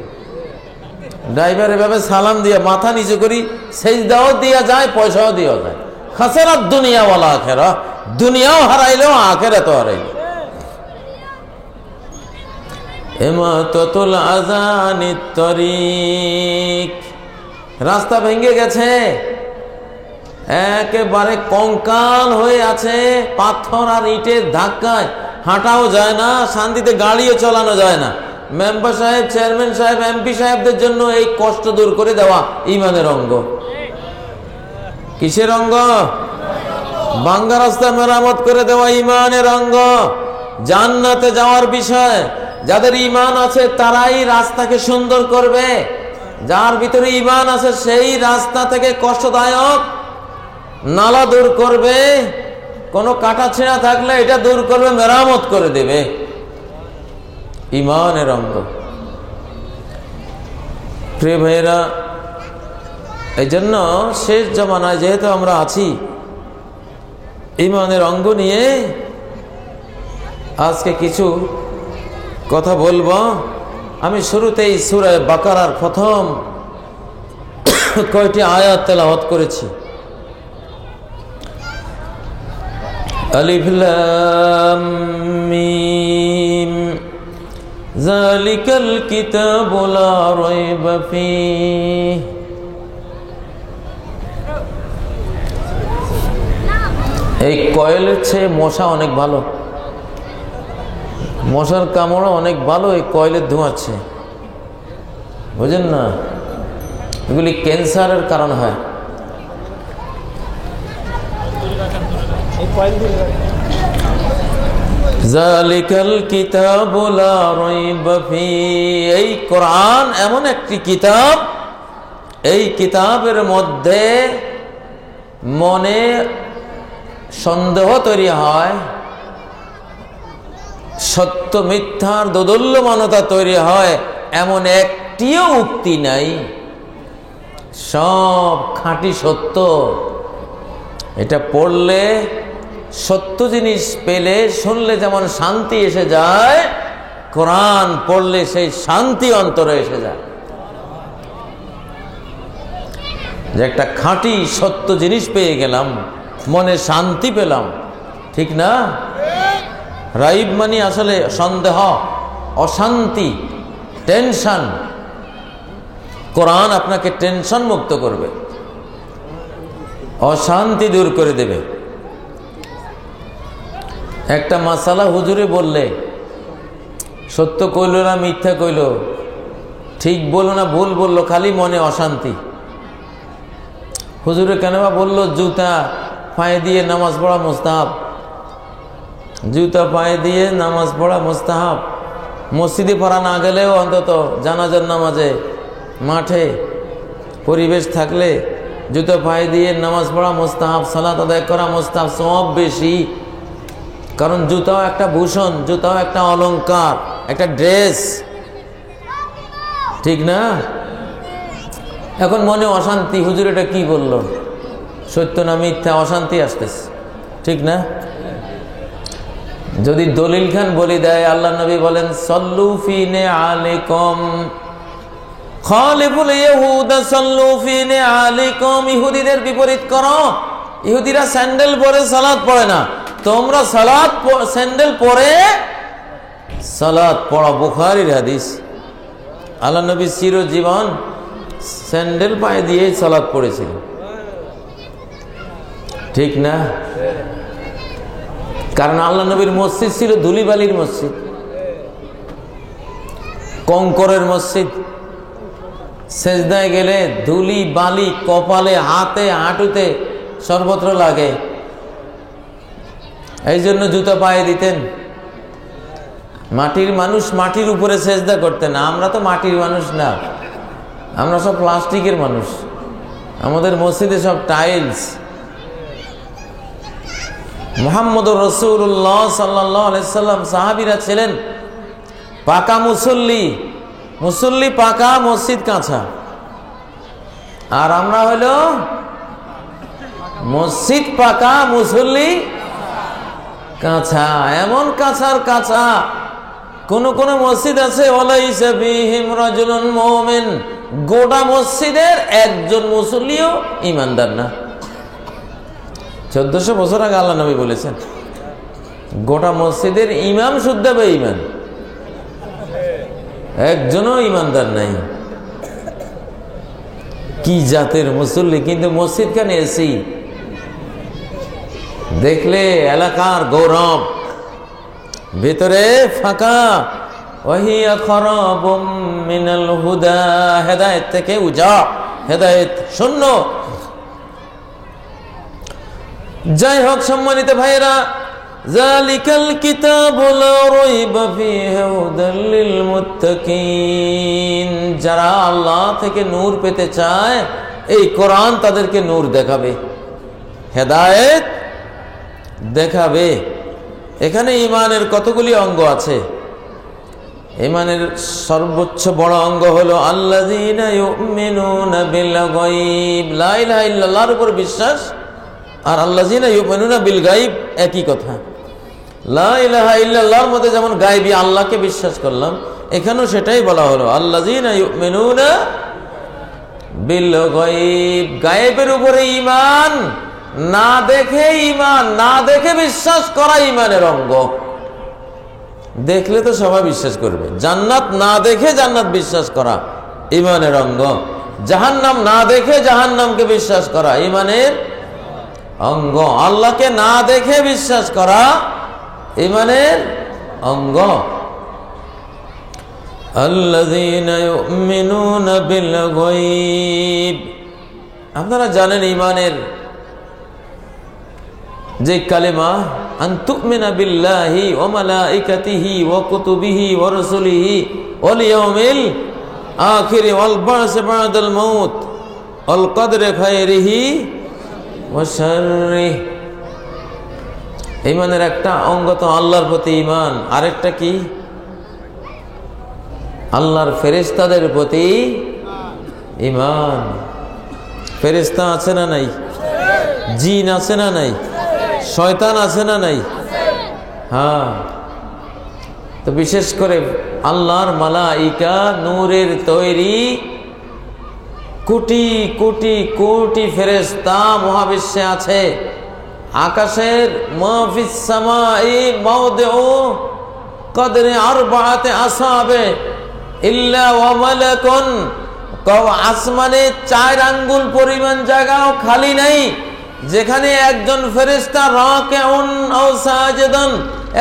Speaker 2: ড্রাইভার এভাবে সালাম দিয়ে মাথা নিচু করি, সেজদাও দিয়া যায়, পয়সাও দেওয়া যায়। খাসারাত দুনিয়া ওয়াল আখিরা, দুনিয়াও হারাইলেও আখিরাত হারাইল। ইমাতাতুল আযা আনিত তরিক, রাস্তা ভেঙে গেছে, একেবারে কঙ্কাল হয়ে আছে, পাথর আর ইটের ধাক্কায় হাঁটাও যায় না, শান্তিতে গাড়িও চালানো যায় না। মেম্বার সাহেব, চেয়ারম্যান সাহেব, এমপি সাহেবদের জন্য এই কষ্ট দূর করে দেওয়া ঈমানের অঙ্গ। কিসের অঙ্গ? ভাঙ্গা রাস্তা মেরামত করে দেওয়া ঈমানের অঙ্গ। জান্নাতে যাওয়ার বিষয়, যাদের ঈমান আছে তারাই রাস্তাকে সুন্দর করবে। যার ভিতরে ঈমান আছে সেই রাস্তা থেকে কষ্টদায়ক নালা দূর করবে, কোনো কাটা ছেঁড়া থাকলে এটা দূর করবে, মেরামত করে দেবে। ইমানের অঙ্গ। প্রিয় ভাইয়েরা, এই জন্য শেষ জামানায় যেহেতু আমরা আছি, ইমানের অঙ্গ নিয়ে আজকে কিছু কথা বলবো। আমি শুরুতেই সূরা বাকারার প্রথম কয়টি আয়াত তেলাওয়াত করেছি। আলিফ লাম মিম যালিকাল কিতাবু লা রাইবা ফীহ। এই কয়েলের চেয়ে মশা অনেক ভালো, মশার কামড় অনেক ভালো এই কয়েলের ধোঁয়ার চেয়ে, বুঝেন না? এগুলি ক্যান্সারের কারণ হয়। জালিকাল কিতাবু লা রাইবা ফীহ। এই কোরআন এমন একটি কিতাব, এই কিতাবের মধ্যে মনে সন্দেহ তৈরি হয়, সত্য মিথ্যার দোদুল্যমানতা তৈরি হয়, এমন একটিও উক্তি নাই। সব খাঁটি সত্য। এটা পড়লে, সত্য জিনিস পেলে, শুনলে যেমন শান্তি এসে যায়, কোরআন পড়লে সেই শান্তি অন্তরে এসে যায়। যে একটা খাঁটি সত্য জিনিস পেয়ে গেলাম, মনে শান্তি পেলাম, ঠিক না? রাইব মানে আসলে সন্দেহ, অশান্তি, টেনশন। কোরআন আপনাকে টেনশন মুক্ত করবে, অশান্তি দূর করে দেবে। একটা মাসালা হুজুরে বললে, সত্য কইল না মিথ্যা কইল, ঠিক বললো না ভুল বললো, খালি মনে অশান্তি। হুজুরে কেন বা বললো জুতা পায়ে দিয়ে নামাজ পড়া মুস্তাহাব, জুতা পায়ে দিয়ে নামাজ পড়া মুস্তাহাব। মসজিদে পড়া না গেলেও অন্তত জানাজার নামাজে মাঠে পরিবেশ থাকলে জুতা পায়ে দিয়ে নামাজ পড়া মুস্তাহাব, সালাত আদায় করা মুস্তাহাব, সব বেশি। কারণ জুতাও একটা ভূষণ, জুতাও একটা অলংকার, একটা ড্রেস, ঠিক না? এখন মনে অশান্তি, হুজুর এটা কি বললো, সত্য না মিথ্যা, অশান্তি আসতেছে, ঠিক না? যদি দলিল খান বলি দেয়, আল্লাহ নবী বলেন সল্লু ফি নিআলিকুম খালিফুল ইয়াহুদা সল্লু ফি নিআলিকুম। ইহুদিদের বিপরীত করো। ইহুদিরা স্যান্ডেল পরে সালাত পড়ে না, তোমরা সালাত স্যান্ডেল পরে সালাত পড়া। বুখারীর হাদিস। আল্লাহ নবী চিরজীবন স্যান্ডেল পায়ে দিয়ে সালাত পড়েছিল, ঠিক না? কারণ আল্লাহ নবীর মসজিদ ছিল ধুলিবালির মসজিদ, কঙ্করের মসজিদ। সেজদায় গেলে ধুলি বালি কপালে, হাতে, হাঁটুতে সর্বত্র লাগে। এই জন্য জুতা পায়ে দিতেন। মাটির মানুষ মাটির উপরে সেজদা করতেন। আমরা তো মাটির মানুষ না, আমরা সব প্লাস্টিকের মানুষ। আমাদের মসজিদে সব টাইলস। মুহাম্মদুর রাসূলুল্লাহ সাল্লাল্লাহু আলাইহি সাল্লাম, সাহাবীরা ছিলেন পাকা মুসল্লি, মুসল্লি পাকা, মসজিদ কাঁচা। আর আমরা হইল মসজিদ পাকা, মুসল্লি কাঁচা। এমন কাঁচার কাঁচা, কোন কোন মসজিদ আছে ওয়ালাইসা ফীহিম রাজুলুন মুমিন, গোটা মসজিদের একজন মুসল্লিও ইমানদার না। 1400 বছর আগে আল্লাহ নবী বলেছেন, গোটা মসজিদের ইমাম শুদ্ধ বেঈমান, একজনও ইমানদার নাই। কি জাতের মুসল্লি! কিন্তু মসজিদ খানে এসি দেখলে এলাকার গৌরব, ভেতরে ফাঁকা। ওয়াহিয়া খারাবুম মিনাল হুদা, হেদায়েত থেকে উজা, হেদায়েত শূন্য। যাই হোক সম্মানিত ভাইরা, যালিকাল কিতাবু লা রাইবা ফীহি হুদাল লিল মুত্তাকিন। যারা আল্লাহ থেকে নূর পেতে চায়, এই কোরআন তাদেরকে নূর দেখাবে, হেদায়েত দেখাবে। এখানে ঈমানের কতগুলি অঙ্গ আছে। ঈমানের সর্বোচ্চ বড় অঙ্গ হলো আল্লাযীনা ইউমিনুনা বিল গায়ব, লা ইলাহা ইল্লাল্লাহর উপর বিশ্বাস আর আল্লাযীনা ইউমিনুনা বিল গায়ব একই কথা। লা ইলাহা ইল্লাল্লাহর মধ্যে যেমন গায়বী আল্লাহকে বিশ্বাস করলাম, এখানেও সেটাই বলা হলো আল্লাযীনা ইউমিনুনা বিল গায়ব, গায়েবের উপরে ঈমান, না দেখে ঈমান, না দেখে বিশ্বাস করা ঈমানের অঙ্গ। দেখলে তো সবাই বিশ্বাস করবে। জান্নাত না দেখে জান্নাত বিশ্বাস করা ঈমানের অঙ্গ। জাহান্নাম না দেখে জাহান্নামকে বিশ্বাস করা ঈমানের অঙ্গ। আল্লাহকে না দেখে বিশ্বাস করা ঈমানের অঙ্গ। আল্লাযীনা ইউমিনুনা বিল গায়ব, আপনারা জানেন ঈমানের যে কালেমা আন তুমিনা বিল্লাহি ওয়া মালাইকাতিহি ওয়া কুতুবিহি ওয়া রাসূলিহি ওয়াল ইয়াউমিল আখির ওয়াল বা'স বা'দাল মাউত ওয়াল কদরি খায়রিহি ওয়া শাররিহি। ঈমানের একটা অঙ্গ তো আল্লাহর প্রতি ঈমান, আরেকটা কি? আল্লাহর ফেরেশতাদের প্রতি ঈমান। ফেরেশতা আছে না নাই? জিন আছে না নাই? শয়তান আছে না নাই? হ্যাঁ। তো বিশেষ করে আল্লাহর মালাইকা নূরের তৈরি কোটি কোটি কোটি ফেরেশতা মহাবিশ্বে আছে। আকাশের মাফিস সামাই মাওদিউ কদরে আরবাআতি আসহাবে ইল্লা ওয়া মালাকুন, আসমানে 4 আঙ্গুল পরিমাণ জায়গাও খালি নাই যেখানে একজন ফেরেশতা রাকিউন আও সাজিদান,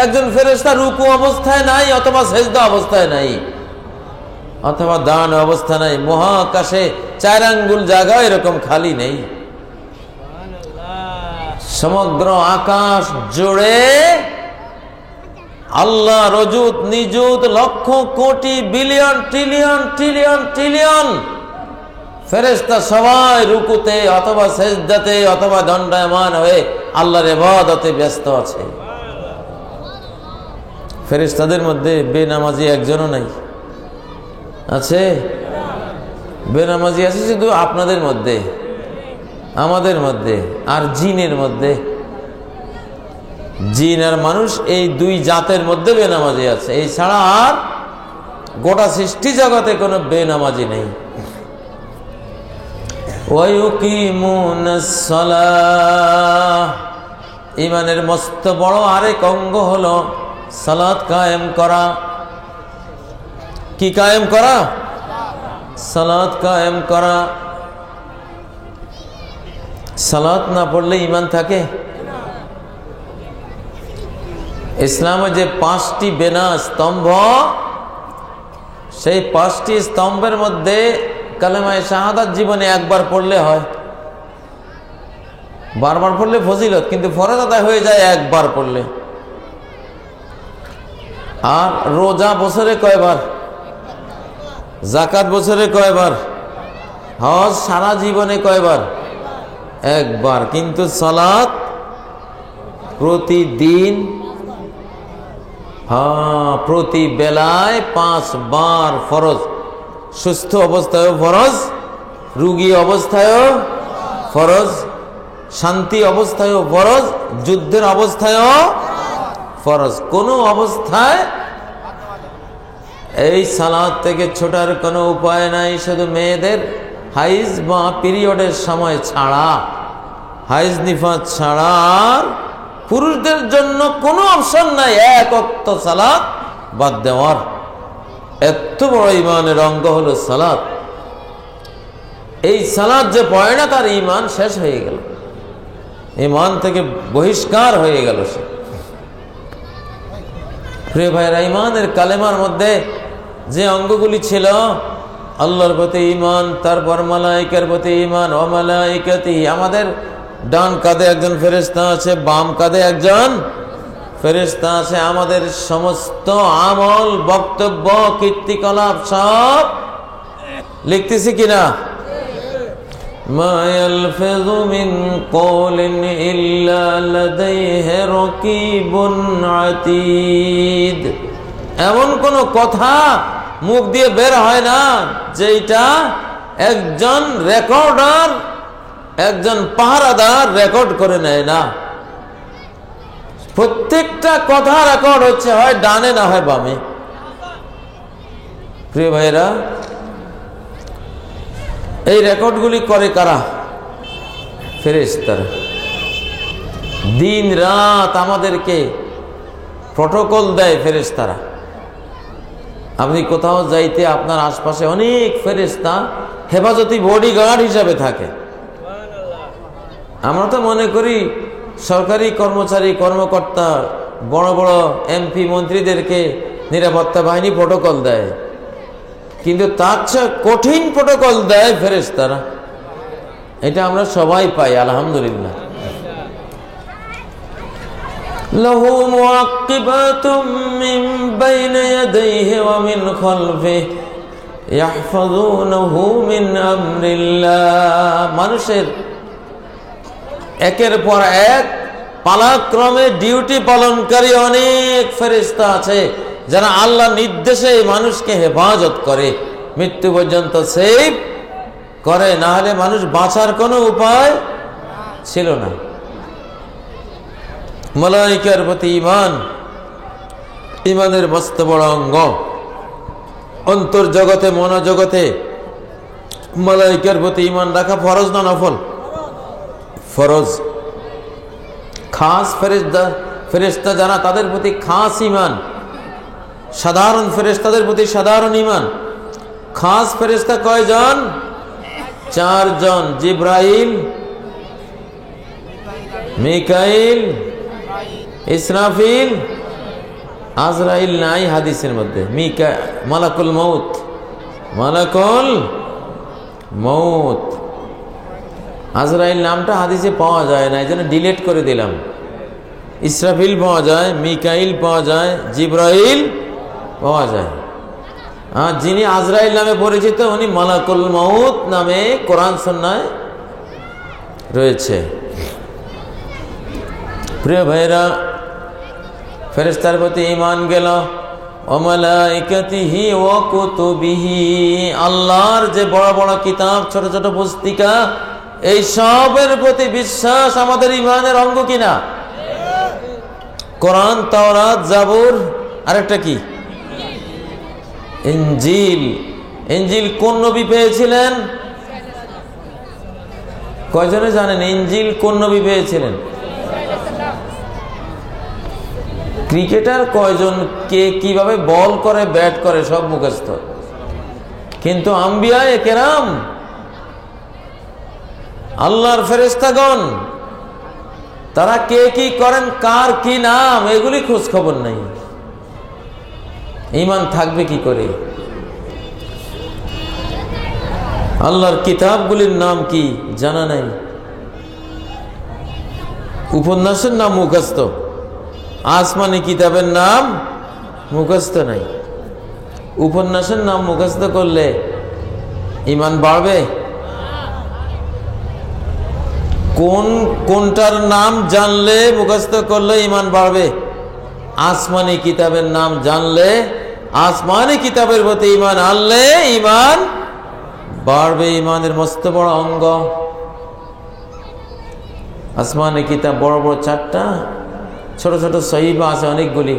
Speaker 2: একজন ফেরেশতা রুকু অবস্থায় নাই অথবা সিজদা অবস্থায় নাই অথবা দান অবস্থায় নাই। মহাকাশে 4 আঙ্গুল জায়গা এরকম খালি নেই। সমগ্র আকাশ জুড়ে আল্লাহ রজুত নিযুত lakh crore billion trillion trillion trillion ফেরেশতা সবাই রুকুতে অথবা সিজদাতে অথবা দণ্ডায়মান হয়ে আল্লাহর ইবাদতে ব্যস্ত আছে। ফেরেশতাদের মধ্যে বেনামাজি একজনও নাই। আছে? বেনামাজি আছে শুধু আপনাদের মধ্যে, আমাদের মধ্যে, আর জিনের মধ্যে। জিন আর মানুষ এই 2 জাতের মধ্যে বেনামাজি আছে, এই ছাড়া আর গোটা সৃষ্টি জগতে কোনো বেনামাজি নেই। ওয়ায়ুকিমুনাস সালাহ, ঈমানের মস্ত বড় আরেক অঙ্গ হলো সালাত কায়েম করা। কি কায়েম করা? সালাত কায়েম করা। সালাত না পড়লে ঈমান থাকে? ইসলামে যে 5টি বেনা স্তম্ভ, সেই 5টি স্তম্ভের মধ্যে কালেমায়ে শাহাদাত জীবনে একবার পড়লে হয়, বারবার পড়লে ফজিলত, কিন্তু ফরজ আদায় হয়ে যায় একবার পড়লে। আর রোজা বছরে কয়বার? যাকাত বছরে কয়বার? হজ সারা জীবনে কয়বার? একবার। কিন্তু সালাত প্রতিদিন, প্রতি বেলায় 5 বার ফরজ। সুস্থ অবস্থায়ও ফরজ, রোগী অবস্থায়ও ফরজ, শান্তি অবস্থায়ও ফরজ, যুদ্ধের অবস্থায়ও ফরজ। কোনো অবস্থায় এই সালাত থেকে ছোটার কোনো উপায় নাই, শুধু মেয়েদের হাইজ বা পিরিয়ডের সময় ছাড়া, হাইজ নিফাত ছাড়া আর পুরুষদের জন্য কোনো অপশন নাই এক ওয়াক্ত সালাত বাদ দেওয়ার। এত বড় ঈমানের অঙ্গ হলো সালাত। এই সালাত যে পড়ে না তার ঈমান শেষ হয়ে গেল, ঈমান থেকে বহিষ্কার হয়ে গেল সে। প্রিয় ভাইরা, ঈমানের কালেমার মধ্যে যে অঙ্গগুলি ছিল, আল্লাহর প্রতি ঈমান, তারপর মালাইকার প্রতি ঈমান, ওয়া মালাইকাতিহি, আমাদের ডান কাঁধে একজন ফেরেশতা আছে, বাম কাঁধে একজন ফেরেশতা আছে। আমাদের সমস্ত আমল, বক্তব্য, কীর্তিকলাপ সব লিখতেছি কিনা? মা ইয়ালফিযু মিন কওলিন ইল্লা লাদাইহি রাকিবুন আতীদ। এমন কোনো কথা মুখ দিয়ে বের হয় না যেটা একজন রেকর্ডার, একজন পাহারাদার রেকর্ড করে নেয় না। প্রত্যেকটা কথা রেকর্ড হচ্ছে, হয় ডানে না হয় বামে। প্রিয় ভাইরা, এই রেকর্ডগুলি করে কারা? ফেরেশতারা। দিন রাত আমাদেরকে প্রটোকল দেয় ফেরেশতারা। আপনি কোথাও যাইতে আপনার আশপাশে অনেক ফেরেশতা হেফাজতি বডিগার্ড হিসাবে থাকে। আমরা তো মনে করি সরকারি কর্মচারী কর্মকর্তা বড় বড় এমপি মন্ত্রীদেরকে নিরাপত্তা বাহিনী প্রটোকল দেয়, কিন্তু তার চেয়ে কঠিন প্রটোকল দেয় ফেরেশতারা। এটা আমরা সবাই পাই, আলহামদুলিল্লাহ। লাহু মুআক্কিবাতুম মিন বাইনি ইয়াদাইহি ওয়া মিন খালফিহি ইয়াহফাযুনাহু মিন আমরিল্লাহ। মানুষের একের পর এক পালাক্রমে ডিউটি পালনকারী অনেক ফেরেশতা আছে যারা আল্লাহর নির্দেশে মানুষকে হেফাজত করে, মৃত্যু পর্যন্ত সেভ করে, না হলে মানুষ বাঁচার কোনো উপায় ছিল না। মালায়েকার প্রতি ঈমান ঈমানের মস্ত বড় অঙ্গ। অন্তর্জগতে মনোজগতে মালায়েকার প্রতি ঈমান রাখা ফরজ না নফল? ফরজ। খাস ফেরেশতা যারা, তাদের প্রতি খাস ঈমান। সাধারণ ফেরেশতাদের প্রতি সাধারণ ঈমান। খাস ফেরেশতা কয়জন? 4 জন। জিব্রাইল, মিকাইল, ইসরাফিল, আজরাইল নাই হাদিসের মধ্যে। মালাকুল মউত, মালাকুল মউত। আজরাইল নামটা হাদিসে পাওয়া যায় না, এই জন্য ডিলিট করে দিলাম। ইসরাফিল পাওয়া যায়, মিকাইল পাওয়া যায়, জিব্রাইল পাওয়া যায়। আর যিনি আজরাইল নামে পরিচিত উনি মালাকুল মউত নামে কোরআন সুন্নাহয় রয়েছে। প্রিয় ভাইরা, ফেরেশতার প্রতি ঈমান গেল। ওয়া মালাইকাতিহি ওয়া কুতুবিহি, আল্লাহর যে বড় বড় কিতাব, ছোট ছোট পুস্তিকা, এই সবের প্রতি বিশ্বাস আমাদের ঈমানের অঙ্গ কিনা? কোরআন, তাওরাত, জাবুর, আরেকটা কি? ইনজিল। ইনজিল কোন নবী পেয়েছিলেন? কয়জনে জানেন ইনজিল কোন নবী পেয়েছিলেন? ক্রিকেটার কয়জন কে কিভাবে বল করে, ব্যাট করে, সব মুখস্থ। কিন্তু আম্বিয়ায়ে কেরাম, আল্লাহর ফেরেশতাগণ, তারা কে কি করেন, কার কি নাম, এগুলি খোঁজ খবর নাই। ঈমান থাকবে কি করে? আল্লাহর কিতাবগুলির নাম কি জানা নাই। উপন্যাসের নাম মুখস্থ, আসমানি কিতাবের নাম মুখস্থ নাই। উপন্যাসের নাম মুখস্থ করলে ঈমান বাড়বে? কোনটার নাম জানলে, মুখস্থ করলে ঈমান বাড়বে? আসমানি কিতাবের নাম জানলে, আসমানি কিতাবের প্রতি ঈমান আনলে ঈমান বাড়বে। ঈমানের মস্ত বড় অঙ্গ। আসমানি কিতাব বড় বড় 4টা, ছোট ছোট সহিফা আছে অনেকগুলি,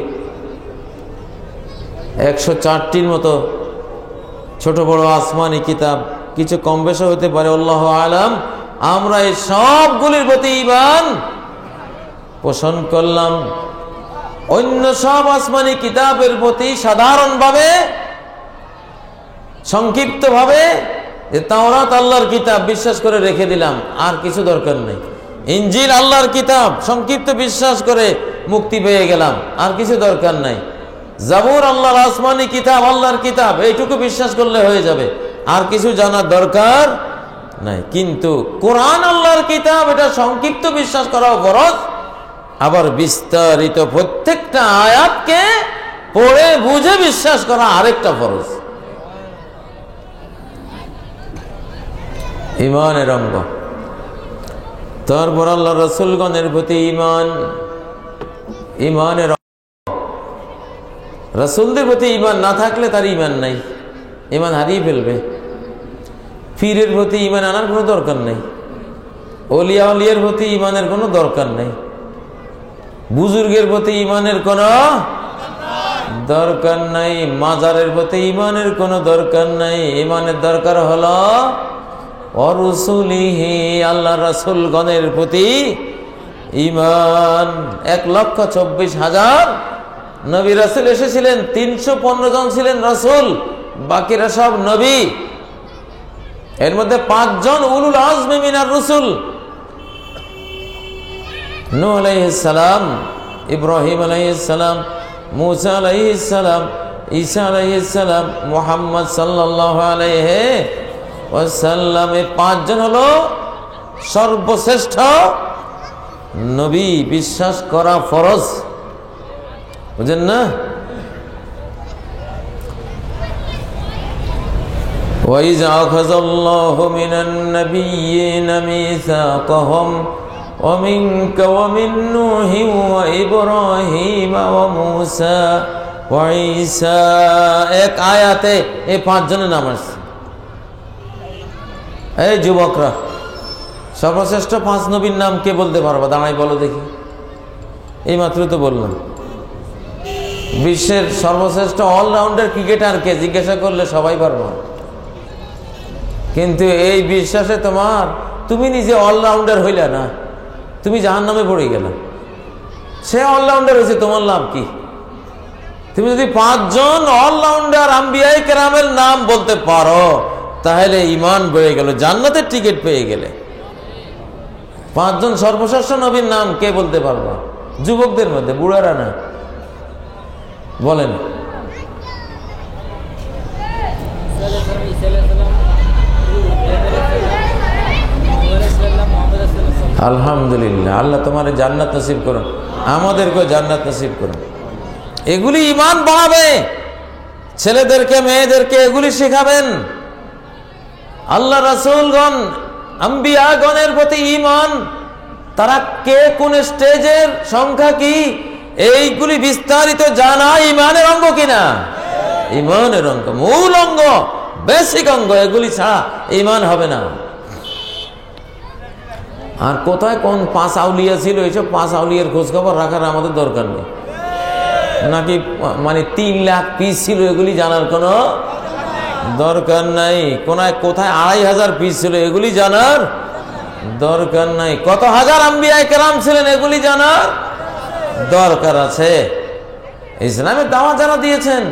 Speaker 2: 104টির মতো ছোট বড় আসমানি কিতাব। কিছু কম বেশি হতে পারে, আল্লাহু আলাম। আমরা এই সবগুলির প্রতি ঈমান পোষণ করলাম। অন্য সব আসমানি কিতাবের প্রতি সাধারণভাবে, সংক্ষিপ্তভাবে, যে তাওরাত আল্লাহর কিতাব বিশ্বাস করে রেখে দিলাম, আর কিছু দরকার নেই। ইনজিল আল্লাহর কিতাব, সংক্ষিপ্ত বিশ্বাস করে মুক্তি পেয়ে গেলাম, আর কিছু দরকার নাই। জাবুর আল্লাহর আসমানি কিতাব, আল্লাহর কিতাব, এইটুকু বিশ্বাস করলে হয়ে যাবে, আর কিছু জানার দরকার নাই। কিন্তু কোরআন আল্লাহর কিতাব, এটা সংক্ষিপ্ত বিশ্বাস করাও ফরজ, আবার বিস্তারিত প্রত্যেকটা আয়াতকে পড়ে বুঝে বিশ্বাস করা আরেকটা ফরজ। ঈমানের অঙ্গ। তারপর আল্লাহ রাসূলগণের প্রতি ঈমান, ঈমানের রাসূলদের প্রতি ঈমান না থাকলে তার ঈমান নাই, ঈমান হারিয়ে ফেলবে। পীরের প্রতি ঈমান আনার কোনো দরকার নেই, ওলিয়া ওলিয়ার প্রতি ঈমানের কোনো দরকার নেই, বুজুর্গের প্রতি ঈমানের কোনো দরকার নাই, মাজারের প্রতি ঈমানের কোনো দরকার নাই। ঈমানের দরকার হলো অরুসুলিহি, আল্লাহ রাসূলগণের প্রতি ঈমান। 1,24,000 নবী রাসূল এসেছিলেন, 315 জন ছিলেন রাসূল, বাকিরা সব নবী। এর মধ্যে 5 জন উলুল আজমি মিনার রাসূল, নূহ আলাইহিস সালাম, ইব্রাহিম আলাইহিস সালাম, মুসা আলাইহিস সালাম, ঈসা আলাইহিস সালাম, মুহাম্মদ সাল্লাল্লাহু আলাইহি ওয়াসাল্লাম। এই 5 জন হলো সর্বশ্রেষ্ঠ নবী, বিশ্বাস করা ফরজ, বুঝেন না? وَإِذْ أَخَذَ اللَّهُ مِنَ النَّبِيِّينَ مِيثَاقَهُمْ وَمِنكَ وَمِن نُّوحٍ وَإِبْرَاهِيمَ وَمُوسَى وَعِيسَى। এক আয়াতে এই 5 জনের নাম আসছে। এই যুবকরা, সর্বশ্রেষ্ঠ 5 নবীর নাম কে বলতে পারবা? দাঁড়াই বলো দেখি। এই মাত্র তো বললাম। বিশ্বের সর্বশ্রেষ্ঠ অলরাউন্ডার ক্রিকেটার কে জিজ্ঞাসা করলে সবাই পারবো, কিন্তু এই বিশ্বাসে তুমি নিজে অলরাউন্ডার হইলা না, তুমি জাহান্নামে পড়ে গেলা। সে অলরাউন্ডার হয়েছে, তোমার লাভ কি? তুমি যদি 5 জন অলরাউন্ডার আম্বিয়ায়ে কেরামের নাম বলতে পারো, তাহলে ঈমান বেড়ে গেল, জান্নাতের টিকিট পেয়ে গেলে। 5 জন সর্বশ্রেষ্ঠ নবীর নাম কে বলতে পারবা? যুবকদের মধ্যে, বুড়ারা না, বলেন। আলহামদুলিল্লাহ, আল্লাহ তোমার জান্নাত নসিব করুন, আমাদেরকেও জান্নাত নসিব করুন। এগুলি ঈমান বাড়াবে, ছেলেদেরকে মেয়েদেরকে এগুলি শেখাবেন। আল্লাহ রাসূলগণ, আম্বিয়াগণের প্রতি ঈমান, তারা কে কোন স্টেজের, সংখ্যা কি, এইগুলি বিস্তারিত জানা ঈমানের অঙ্গ কিনা? ঈমানের অঙ্গ, মূল অঙ্গ, বেসিক অঙ্গ। এগুলি ছাড়া ঈমান হবে না। আর কোথায় কোন 5 আউলিয়া ছিল, এইসব 5 আউলিয়ার খোঁজ খবর রাখার আমাদের দরকার নেই। নাকি 3 লাখ পিস ছিল, এগুলি জানার কোনো দরকার নাই। কোথায় 2,500 পিস ছিল, এগুলি জানার দরকার নাই। কত হাজার আম্বিয়ায়ে কেরাম ছিলেন, এগুলি জানার দরকার আছে। ইসলামের দাওয়াত যারা দিয়েছেন,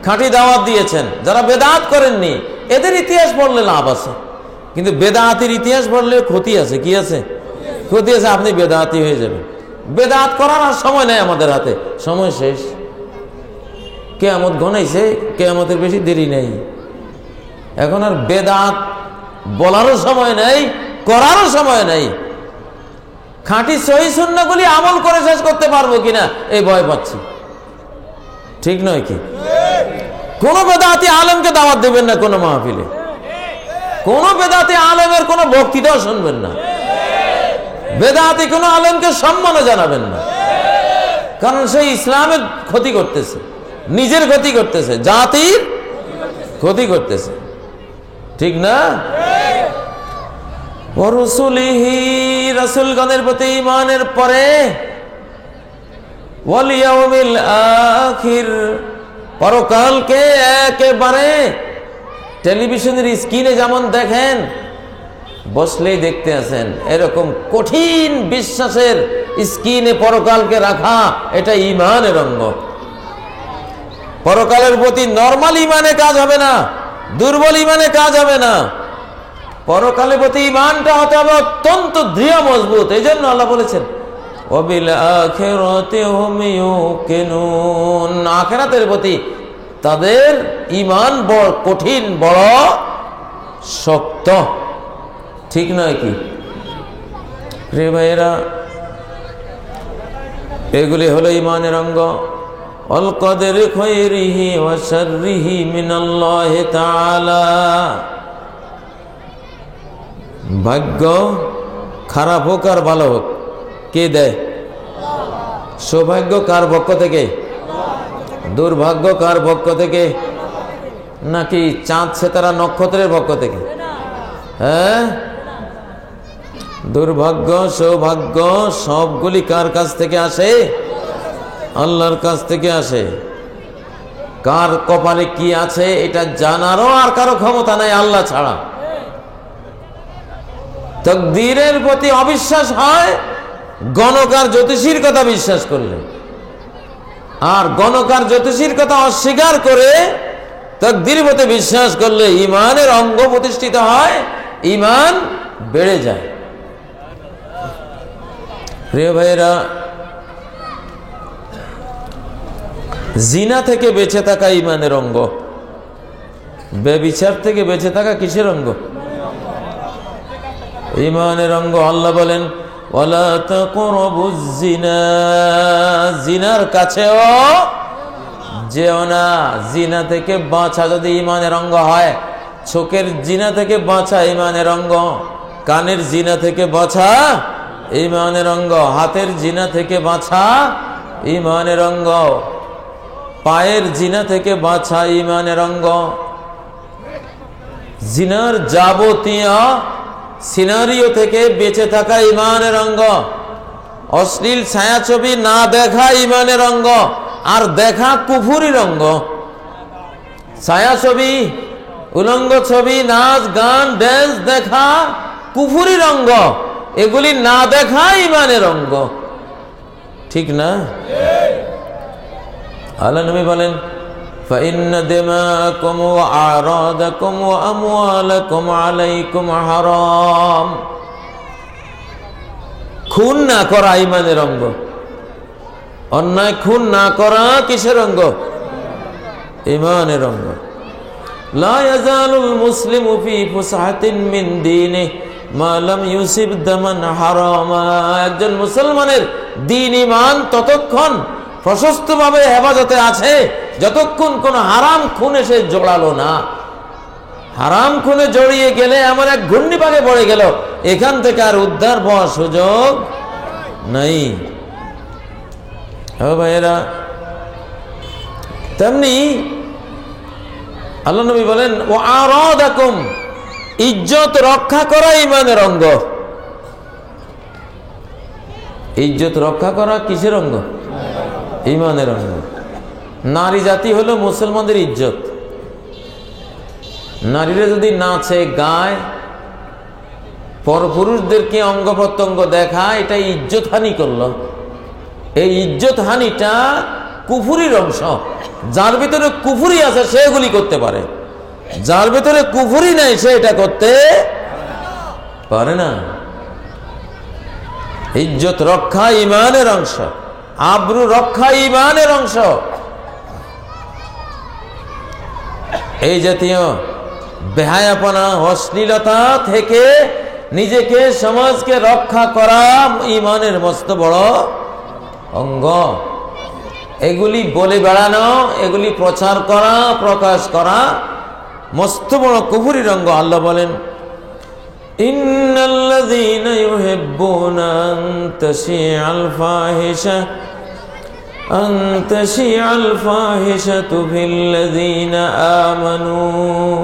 Speaker 2: খাঁটি দাওয়াত দিয়েছেন, যারা বেদাত করেননি, এদের ইতিহাস পড়লে লাভ আছে, কিন্তু বেদাতের ইতিহাস পড়লে ক্ষতি আছে। কি আছে? ক্ষতি আছে, আপনি বেদাতি হয়ে যাবেন। বেদাত করার আর সময় নেই আমাদের হাতে, সময় শেষ। কিয়ামত ঘনাইছে, কিয়ামতের বেশি দেরি নেই। এখন আর বেদাত বলারও সময় নেই, করারও সময় নেই। খাঁটি সহিহ সুন্নাহগুলি আমল করে শেষ করতে পারবো কিনা এই ভয় পাচ্ছি। ঠিক নয় কি? কোন বেদাতি আলেমকে দাওয়াত দেবেন না কোন মাহফিলে, কোন বেদাতি আলেমের কোন বক্তৃতাও শুনবেন না, বেদাতি কোন আলেমকে সম্মানও জানাবেন না, কারণ সেই ইসলামের ক্ষতি করতেছে, নিজের ক্ষতি করতেছে, জাতির ক্ষতি করতেছে। ঠিক না? ওয়ারুসুলিহি, রাসূলগণের প্রতি ঈমানের পরে ওয়াল ইয়াউমিল আখির, পরকালকে একেবারে টেলিভিশনের স্ক্রিনে যেমন দেখেন, বসলেই দেখতে আছেন, এরকম কঠিন বিশ্বাসের স্ক্রিনে পরকালকে রাখা, এটা ঈমানের অঙ্গ। পরকালের প্রতি নরমাল ঈমানে কাজ হবে না, দুর্বল ঈমানে কাজ হবে না। পরকালের প্রতি ঈমানটা হতে হবে অত্যন্ত দৃঢ়, মজবুত। এই জন্য আল্লাহ বলেছেন ওয়াবিল আখিরাতি হুম ইউকিনুন, আখিরাতের প্রতি তাদের ঈমান বড় কঠিন, বড় শক্ত। ঠিক নয় কি? প্রিয় ভাইয়েরা, এগুলি হলো ঈমানের অঙ্গ। আল কদরি খায়রিহি ওয়া শাররিহি মিনাল্লাহি তাআলা, ভাগ্য খারাপ হোক আর ভালো হোক, কে দেয়? সৌভাগ্য কার পক্ষ থেকে? দুর্ভাগ্য কার পক্ষ থেকে? নাকি চাঁদ সেতারা নক্ষত্রের পক্ষ থেকে? হ্যাঁ, দুর্ভাগ্য সৌভাগ্য সবগুলি কার কাছ থেকে আসে? আল্লাহর কাছ থেকে আসে। কার কপালে কি আছে এটা জানারও আর কারো ক্ষমতা নাই আল্লাহ ছাড়া। তাকদীরের প্রতি অবিশ্বাস হয় গণকার জ্যোতিষীর কথা বিশ্বাস করলে, আর গণকার জ্যোতিষীর কথা অস্বীকার করে তাকদীরের প্রতি বিশ্বাস করলে ঈমানের অঙ্গ প্রতিষ্ঠিত হয়, ঈমান বেড়ে যায়। প্রিয় ভাইয়েরা, জিনা থেকে বেঁচে থাকা ঈমানের অঙ্গ, ব্যভিচার থেকে বেঁচে থাকা কিসের অঙ্গ? ঈমানের অঙ্গ। আল্লাহ বলেন ওয়ালা তাকরাবুজ জিনা, জিনার কাছেও যেও না। জিনা থেকে বাঁচা যদি ঈমানের অঙ্গ হয়, চোখের জিনা থেকে বাঁচা ঈমানের অঙ্গ, কানের জিনা থেকে বাঁচা ঈমানের অঙ্গ, হাতের জিনা থেকে বাঁচা ঈমানের অঙ্গ, পায়ের জিনা থেকে বাঁচা ঈমানের অঙ্গ। জিনার যাবতীয় সিনারিও থেকে বেঁচে থাকা ঈমানের অঙ্গ। অশ্লীল ছায়াছবি না দেখা ঈমানের অঙ্গ, আর দেখা কুফুরির অঙ্গ। ছায়াছবি, উলঙ্গ ছবি, নাচ গান ড্যান্স দেখা কুফুরির অঙ্গ, এগুলি না দেখা ঈমানের অঙ্গ। ঠিক না? আল্লাহ নবী বলেন فإن دماءكم وأعراضكم وأموالكم عليكم حرام। খুন না করা ঈমানের অঙ্গ। অন্যায় খুন না করা কিসের অঙ্গ? ঈমানের অঙ্গ। লা ইয়াজালুল মুসলিমু ফি ফুসহাতিন মিন দীনিহি মা লাম ইউসিব দামান হারামা। একজন মুসলমানের দ্বীন ঈমান ততক্ষণ প্রশস্তভাবে হেফাজতে আছে যতক্ষণ কোন হারাম খুনে সে জড়ালো না। হারাম খুনে জড়িয়ে গেলে আমার এক ঘূর্ণিপাকে পড়ে গেল, এখান থেকে আর উদ্ধার পাওয়ার সুযোগ নাই। ভাইয়েরা, তেমনি আল্লাহ নবী বলেন ও আরাদাকুম, ইজ্জত রক্ষা করা ঈমানের অঙ্গ। ইজ্জত রক্ষা করা কিসের অঙ্গ? ঈমানের অঙ্গ। নারী জাতি হলো মুসলমানদের ইজ্জত। নারীরা যদি নাচে গায়, পরপুরুষদেরকে অঙ্গ প্রত্যঙ্গ দেখায়, এটা ইজ্জত হানি করলো। এই ইজ্জত হানিটা কুফুরির অংশ। যার ভিতরে কুফুরি আছে সে এগুলি করতে পারে, যার ভিতরে কুফুরি নাই সে এটা করতে পারে না। ইজ্জত রক্ষা ঈমানের অংশ, আব্রু রক্ষা ঈমানের অংশ। এই জাতীয় বেহায়াপনা অশ্লীলতা থেকে নিজেকে সমাজকে রক্ষা করা ঈমানের মস্ত বড় অঙ্গ। এগুলি বলে বেড়ানো, এগুলি প্রচার করা, প্রকাশ করা মস্ত বড় কুফুরির অঙ্গ। আল্লাহ বলেন ইন্নাল্লাযীনা ইউহিব্বুনা আন তাশিআল ফাহিশা أن تشيع الفاحشة في الذين آمنوا।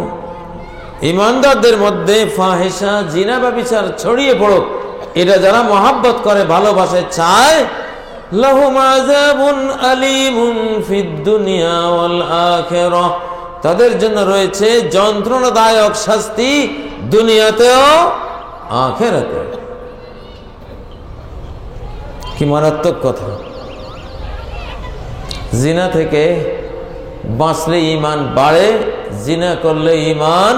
Speaker 2: ঈমানদারদের মধ্যে ফাহিশা, জিনা ব্যভিচার ছড়িয়ে পড়ুক, এটা যারা মহব্বত করে, ভালোবাসে, চায়, লাহুম আযাবুন আলীমুন ফিদ দুনিয়া ওয়াল আখিরাহ, তাদের জন্য রয়েছে যন্ত্রণাদায়ক শাস্তি দুনিয়াতেও আখিরাতেও। কি মারাত্মক কথা! জিনা থেকে বাঁচলে ঈমান বাড়ে, জিনা করলে ঈমান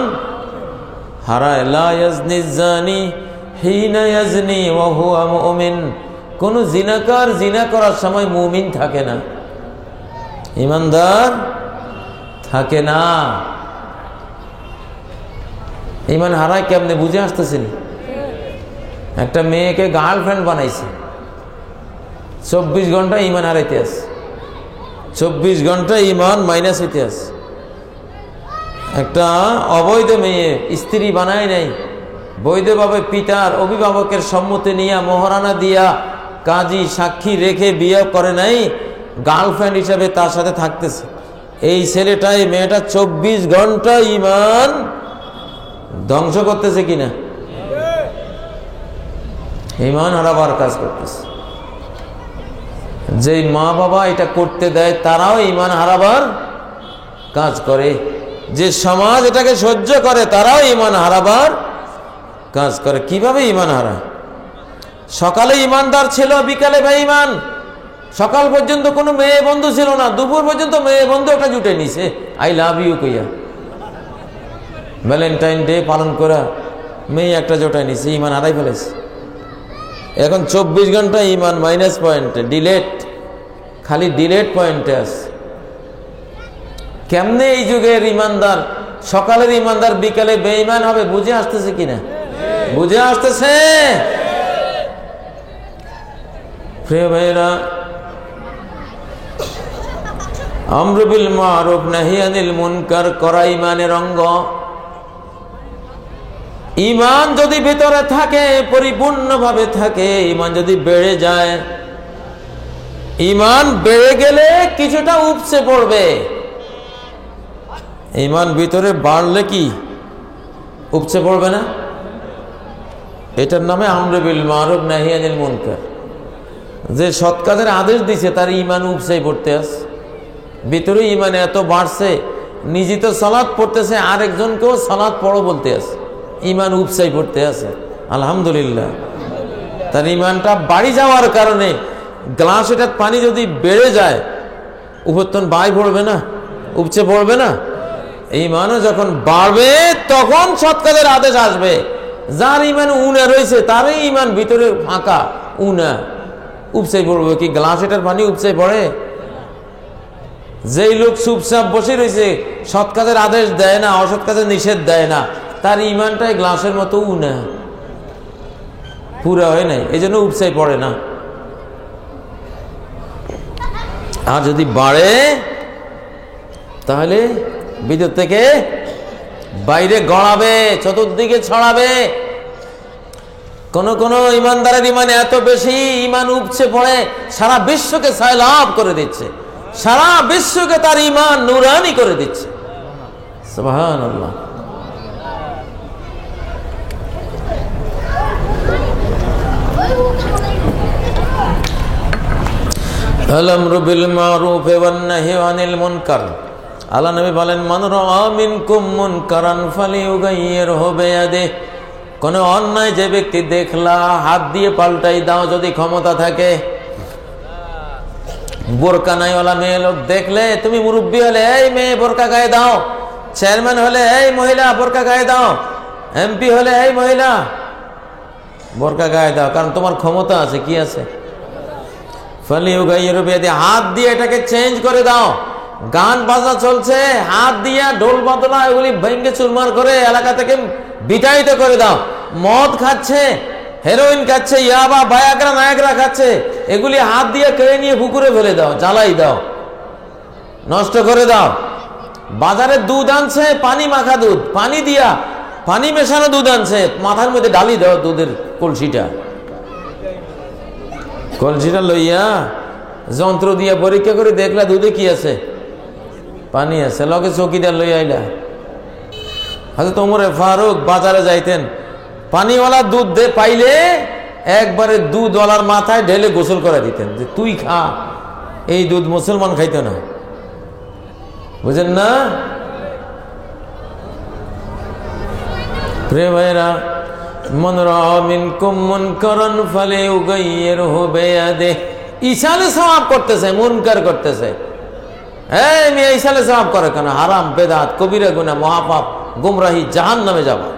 Speaker 2: হারায়। লা ইয়াজনি জানি হিনা ইয়াজনি ওয়া হুয়া মুমিন। কোন জিনাকার জিনা করার সময় মুমিন থাকে না, ঈমানদার থাকে না। ঈমান হারায় কেমনে বুঝে আসতেছেন? একটা মেয়েকে গার্লফ্রেন্ড বানাইছে, 24 ঘন্টা ঈমান হারাইতে আছে, 24 ঘন্টা ঈমান মাইনাস হইতে আছে। একটা অবৈধ মেয়ে স্ত্রী বানায় নাই, বৈধভাবে পিতার অভিভাবকের সম্মতি নিয়ে মোহরানা দিয়া কাজী সাক্ষী রেখে বিয়ে করে নাই, গার্লফ্রেন্ড হিসাবে তার সাথে থাকতেছে, এই ছেলেটাই মেয়েটা 24 ঘন্টা ইমান ধ্বংস করতেছে কিনা, ইমান হারাবার কাজ করতেছে। যে মা বাবা এটা করতে দেয় তারাও ইমান হারাবার কাজ করে, যে সমাজ এটাকে সহ্য করে তারাও ইমান হারাবার কাজ করে। কিভাবে ইমান হারায়? সকালে ইমানদার ছিল, বিকালে বেঈমান। সকাল পর্যন্ত কোনো মেয়ে বন্ধু ছিল না, দুপুর পর্যন্ত মেয়ে বন্ধু একটা জুটে নিছে, আই লাভ ইউ কইয়া। ভ্যালেন্টাইন ডে পালন করা মেয়ে একটা জোটায় নিছে, ইমান হারাই ফেলেছে। এখন 24 ঘন্টা ইমান মাইনাস পয়েন্টে, ডিলেট, খালি ডিলেট পয়েন্টে আছে। কেমনে এই যুগের ইমানদার, সকালের ইমানদার বিকালে বেঈমান হবে? বুঝে আসতেছে কিনা? বুঝে আসতেছে? প্রিয় ভাইরা, আমর বিল মারুফ নাহি আনিল মুনকার করা ইমানের অঙ্গ। ইমান যদি ভিতরে থাকে, পরিপূর্ণভাবে থাকে, ইমান যদি বেড়ে যায়, ইমান বেড়ে গেলে কিছুটা উপচে পড়বে। ইমান ভিতরে বাড়লে কি উপচে পড়বে না? এটার নামে আমর বিল মারুফ নাহি আনিল মুনকার। যে সৎ কাজের আদেশ দিছে তার ইমান উপচে পড়তে আছে, ভিতরে ইমান এত বাড়ছে, নিজে তো সালাত পড়তেছে, আরেকজনকেও সালাত পড়ো বলতে আছে, ইমান উপচাই পড়তে আছে। আলহামদুলিল্লাহ, তার ইমানটা বাড়ি যাওয়ার কারণে গ্লাস এটার পানি যদি বেড়ে যায়, উপরতন বাই পড়বে না, উপচে পড়বে না? ইমানও যখন বাড়বে তখন সৎ কাজের আদেশ আসবে। যার ইমান উনা রয়েছে তারই ইমান ভিতরে ফাঁকা, উনা, উপচাই পড়বে কি? গ্লাস এটার পানি উপচাই পড়ে? যেই লোক চুপচাপ বসে রয়েছে, সৎ কাজের আদেশ দেয় না, অসৎ কাজের নিষেধ দেয় না, তার ইমানটাই গ্লাসের মতো উনা, পুরা হয় নাই, এই জন্য উপচাই পড়ে না। আর যদি বাড়ে তাহলে ভিতর থেকে বাইরে গড়াবে, চতুর্দিকে ছড়াবে। কোন কোন ইমানদারের ইমান এত বেশি, ইমান উপচে পড়ে সারা বিশ্বকে সয়লাব করে দিচ্ছে, সারা বিশ্বকে তার ইমান নূরানি করে দিচ্ছে। সুবহানাল্লাহ। আল-আমরু বিল মারুফ ওয়ান নাহয়ু আনিল মুনকার। আল্লাহ নবী বলেন, মান রাআ মিনকুম মুনকারান ফালিয়ুগাইয়িরহু বিয়াদিহি। কোন অন্যায় যে ব্যক্তি দেখলা, হাত দিয়ে পাল্টাই দাও যদি ক্ষমতা থাকে। বোরকা নাইওয়ালা মেয়ে লোক দেখলে, তুমি মুরব্বী হলে এই মেয়ে বোরকা গায়ে দাও, চেয়ারম্যান হলে এই মহিলা বোরকা গায়ে দাও, এমপি হলে এই মহিলা বোরকা গায়ে দাও, কারণ তোমার ক্ষমতা আছে। কি আছে? ফালিয়ুগাইয়িরহু বিয়াদিহি, হাত দিয়ে এটাকে চেঞ্জ করে দাও। গান বাজনা চলছে, হাত দিয়া ঢোল বাদলা এগুলি ভেঙ্গে চুরমার করে এলাকা থেকে বিতাড়িত করে দাও। মদ খাচ্ছে, হেরোইন খাচ্ছে, ইয়াবা, বায়াগ্রা, নায়াগ্রা খাচ্ছে, এগুলি হাত দিয়ে কেড়ে নিয়ে পুকুরে ফেলে দাও, জ্বালাই দাও, নষ্ট করে দাও। বাজারে দুধ আনছে, পানি মাখা দুধ, পানি দিয়া পানি মেশানো দুধ আনছে, মাথার মধ্যে ঢালি দাও দুধের কলসিটা, কলসিটা লইয়া যন্ত্র দিয়া পরীক্ষা করে দেখলা দুধে কি আছে, পানি আছে, লগে চৌকিদার লইয়া আইলা। হযরত ওমর ফারুক বাজারে যাইতেন, পানিওয়ালা দুধ পাইলে একবারে দুধওয়ালার মাথায় ঢেলে গোসল করে দিতেন, যে তুই খা, এই দুধ মুসলমান খাইতো না। বুঝেন না প্রিয় ভাইরা? মান রাআ মিনকুম মুনকারান ফালিয়ুগাইয়িরহু বিয়াদিহি। ইসালে সওয়াব করতেছে, মুনকার করতেছে। এই মেয়ে ইসালে সওয়াব করে কেন? হারাম, বেদাত, কবিরা গুনাহ, মহাপাপ, গুমরাহি, জাহান্নামে যাবা।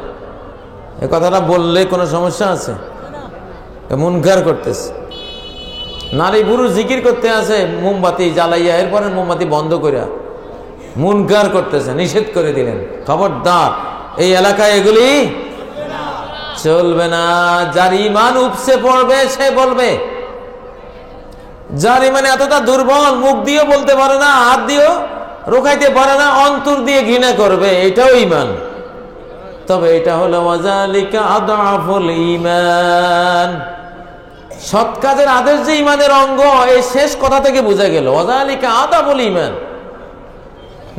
Speaker 2: এই কথাটা বললে কোনো সমস্যা আছে? মুনকার করতেছে। নারী পুরুষ জিকির করতে আছে মোমবাতি জ্বালাইয়া, এরপরে মোমবাতি বন্ধ করিয়া মুনকার করতেছে, নিষেধ করে দিলেন। খবরদার, এই এলাকায় এগুলি চলবে না। যার ইমান উপসে পড়বে সে বলবে। যার ইমান এতটা দুর্বল, মুখ দিয়েও বলতে পারে না, হাত দিয়েও রোখাইতে পারে না, অন্তর দিয়ে ঘৃণা করবে, এটাও ইমান। তবে এটা হলো ওয়াজালিকা আদআফুল ঈমান। সৎ কাজের আদেশ যে ইমানের অঙ্গ, এই শেষ কথা থেকে বোঝা গেল ওয়াযালিকা আদাবুল ঈমান।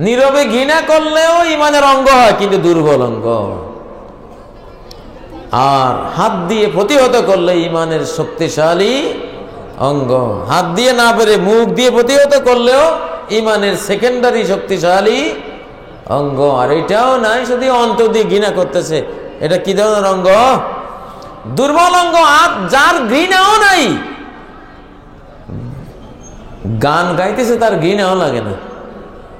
Speaker 2: নীরবে ঘৃণা করলেও ইমানের অঙ্গ হয়, কিন্তু দুর্বল অঙ্গ। আর হাত দিয়ে প্রতিহত করলে ইমানের শক্তিশালী অঙ্গ। হাত দিয়ে না পেরে মুখ দিয়ে প্রতিহত করলেও ইমানের সেকেন্ডারি শক্তিশালী অঙ্গ। আর এটাও নাই শুধু অন্তর দিয়ে ঘৃণা করতেছে, এটা কি ধরনের অঙ্গ? দুর্বল অঙ্গ। আর যার ঘৃণাও নাই, গান গাইতেছে তার ঘৃণাও লাগে না,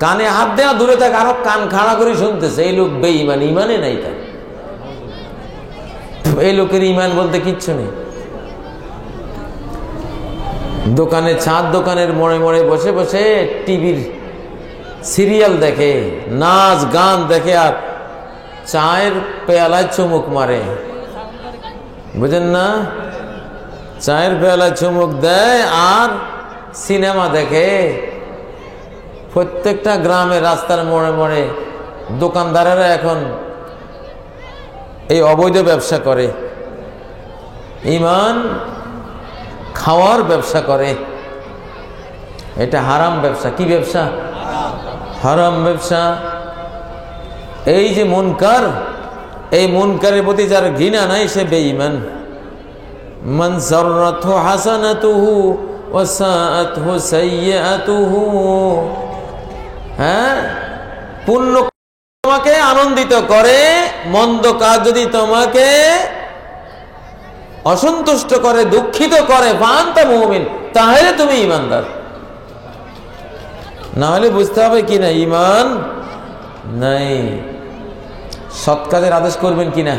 Speaker 2: কানে হাত দেওয়া দূরে থাকে, আরো কান খাড়া করে শুনতেছে, এই লোক বেঈমান, ইমানে নাই তার। এই লোকের ইমান বলতে কিচ্ছু নেই। দোকানে ছাদ দোকানের মোড়ে মোড়ে বসে বসে টিভির সিরিয়াল দেখে, নাচ গান দেখে, আর চায়ের পেয়ালায় চুমুক মারে, বুঝেন না? চায়ের পেয়ালায় চুমুক দেয় আর সিনেমা দেখে। প্রত্যেকটা গ্রামে রাস্তার মোড়ে মোড়ে দোকানদারেরা এখন এই অবৈধ ব্যবসা করে, ইমান খাওয়ার ব্যবসা করে। এটা হারাম ব্যবসা। কি ব্যবসা? হারাম ব্যবসা। এই যে মুনকার, এই মুনকারের প্রতি যার ঘৃণা নাই সে বেঈমান। মান সাররাতহু হাসানাতুহু ওয়া সাআতহু সাইয়্যাতুহু। হ্যাঁ, পুণ্য তোমাকে আনন্দিত করে, মন্দ কাজ যদি তোমাকে অসন্তুষ্ট করে, দুঃখিত করে, ফাআনতা মুমিন, তাহলে তুমি ঈমানদার। না হলে বুঝতে হবে কিনা ঈমান নাই। সৎ কাজের আদেশ করবেন কিনা?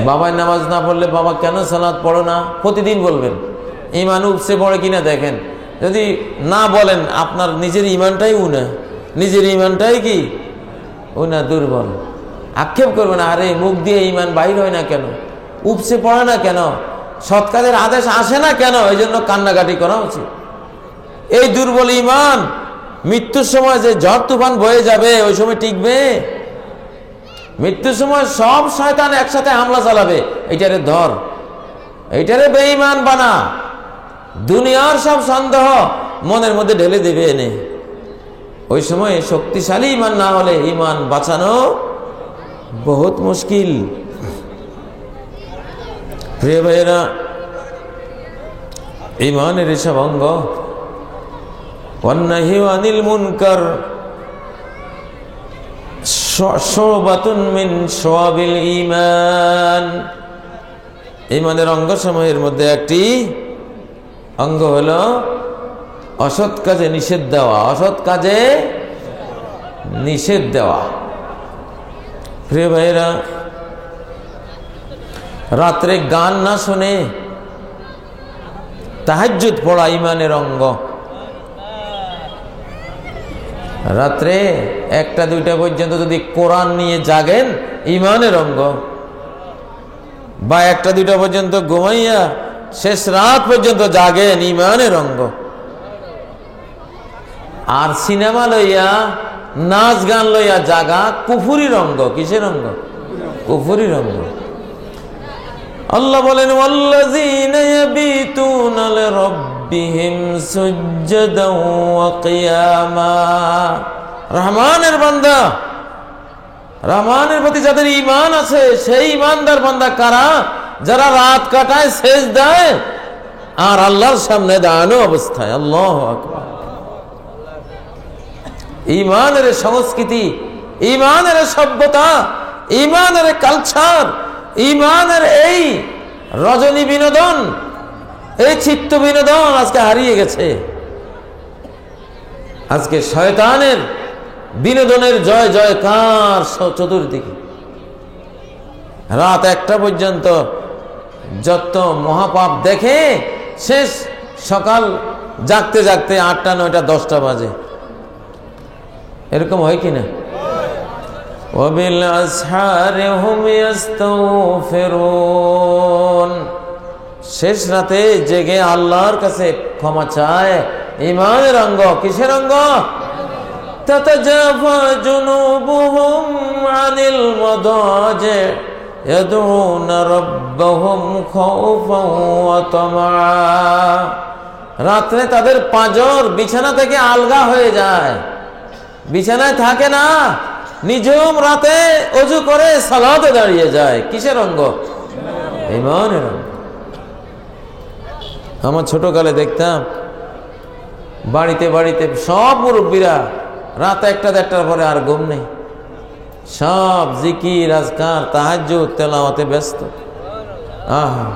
Speaker 2: বাবার নামাজ না পড়লে বাবা কেন সালাত পড়ো না প্রতিদিন বলবেন। ঈমান উপসে পড়ে কিনা দেখেন। যদি না বলেন আপনার নিজের ঈমানটাই উনা, নিজের ঈমানটাই কি উনা, দুর্বল। আক্ষেপ করবেন, আরে মুখ দিয়ে ঈমান বাইর হয় না কেন, উপসে পড়ে না কেন, সৎ কাজের আদেশ আসে না কেন, এই জন্য কান্নাকাটি করা উচিত। এই দুর্বল ঈমান মৃত্যুর সময় যে ঝড় তুফান বয়ে যাবে ওই সময় টিকবে? মৃত্যুর সময় সব শয়তান একসাথে হামলা চালাবে, এইটারে ধর, এইটারে বেঈমান বানা, দুনিয়ার সব সন্দেহ মনের মধ্যে ঢেলে দেবে এনে। ওই সময় শক্তিশালী ঈমান না হলে ঈমান বাঁচানো বহুত মুশকিল। প্রিয় ভাইয়েরা, ঈমানের এসব অঙ্গ, ওয়ান্নাহি আনিল মুনকার শুবাতুন মিন শুআবিল ঈমান। ঈমানের অঙ্গসমূহের মধ্যে একটি অঙ্গ হলো অসৎ কাজে নিষেধ দেওয়া, অসৎ কাজে নিষেধ দেওয়া। প্রিয় ভাইয়েরা, রাত্রে গান না শুনে তাহাজ্জুদ পড়া ঈমানের অঙ্গ। রাত্রে 1টা-2টা পর্যন্ত যদি কোরআন নিয়ে জাগেন ঈমানের অঙ্গ। বা 1টা-2টা পর্যন্ত ঘুমাইয়া শেষ রাত পর্যন্ত জাগেন ঈমানের অঙ্গ। আর সিনেমা লইয়া, নাচ গান লইয়া জাগা কুফুরির অঙ্গ। কিসের অঙ্গ? কুফুরির অঙ্গ। আল্লাহ বলেন, ওয়াল্লাযীনা ইয়াবিতুনা লিরাব্বিহিম সুজদান ওয়া কিয়ামা। রহমানের বান্দা, রহমানের প্রতি যাদের ঈমান আছে সেই ঈমানদার বান্দা কারা? যারা রাত কাটায় সেজদায় আর আল্লাহর সামনে দাঁড়ানো অবস্থায়। আল্লাহু আকবার। ঈমানের সংস্কৃতি, ঈমানের সভ্যতা, ঈমানের কালচার, ঈমানের এই রজনী বিনোদন, এই চিত্ত বিনোদন আজকে হারিয়ে গেছে। আজকে শয়তানের বিনোদনের জয় জয়কার চতুর্দিকে। রাত 1টা পর্যন্ত যত মহাপাপ দেখে শেষ সকাল জাগতে জাগতে 8টা, 9টা, 10টা বাজে। এরকম হয় কিনা? ওয়াবিল আসহারি হুম ইস্তাগফিরুন। শেষ রাতে জেগে আল্লাহর কাছে ক্ষমা চায়। ঈমানের অঙ্গ। কিসের অঙ্গ? তাতাজাফা জুনুবুহুম আনিল মাদাজি ইয়াদউনা রাব্বাহুম খাউফান ওয়া তামআ। রাত্রে তাদের পাঁজর বিছানা থেকে আলগা হয়ে যায়, বিছানায় থাকে না, নিজম রাতে ওযু করে সালাতে দাঁড়িয়ে যায়। কিসের অঙ্গ? ঈমানের অঙ্গ। আমার ছোটকালে দেখতাম বাড়িতে বাড়িতে সব মুরব্বীরা রাত 1টা-1:30টার পরে আর ঘুম নেই, সব জিকির আজকার তাহাজ্জুদ তেলাওয়াতে ব্যস্ত। আহা,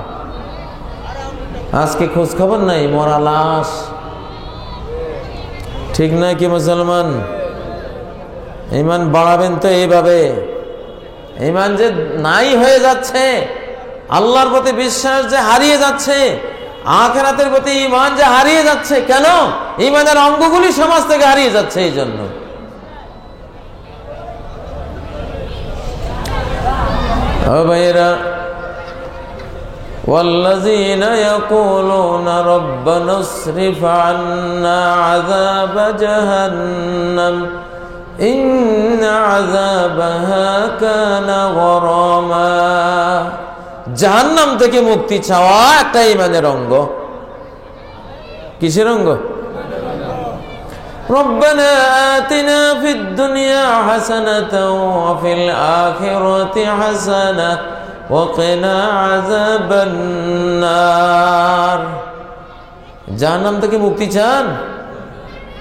Speaker 2: আজকে খোঁজ খবর নাই, মরা লাশ। ঠিক নয় কি মুসলমান? ঈমান বাড়াবেন তো এইভাবে। ঈমান যে নাই হয়ে যাচ্ছে, আল্লাহর প্রতি বিশ্বাস যে হারিয়ে যাচ্ছে, আখিরাতের প্রতি ঈমান যে হারিয়ে যাচ্ছে, কেন? ঈমানের অঙ্গগুলি সমাজ থেকে হারিয়ে যাচ্ছে এই জন্য। ও ভাইয়েরা, والذين يقولون ربنا اصرف عنا عذاب جهنم إن عذابها كان غراما। জাহান্নাম থেকে মুক্তি চাওয়া একটা ঈমানের অঙ্গ। কিসের অঙ্গ? ربنا آتنا في الدنيا حسنة وفي الآخرة حسنة وقنا عذاب النار। জাহান্নাম থেকে মুক্তি চান?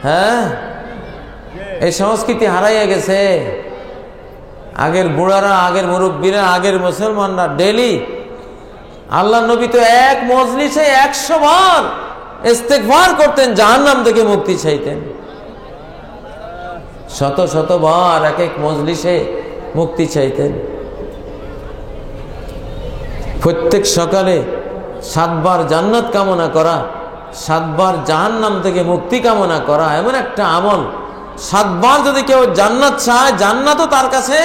Speaker 2: হ্যাঁ, এই সংস্কৃতি হারাইয়া গেছে। আগের বুড়ারা, আগের মুরব্বীরা, আগের মুসলমানরা ডেলি আল্লাহ নবী তো এক মজলিসে 100 বার ইস্তেগফার করতেন, জাহান্নাম থেকে মুক্তি চাইতেন। শত শত বার এক এক মজলিসে মুক্তি চাইতেন। প্রত্যেক সকালে 7 বার জান্নাত কামনা করা, 7 বার জাহান্নাম থেকে মুক্তি কামনা করা এমন একটা আমল। 7 বার যদি কেউ জান্নাত চায়, জান্নাতও তার কাছে,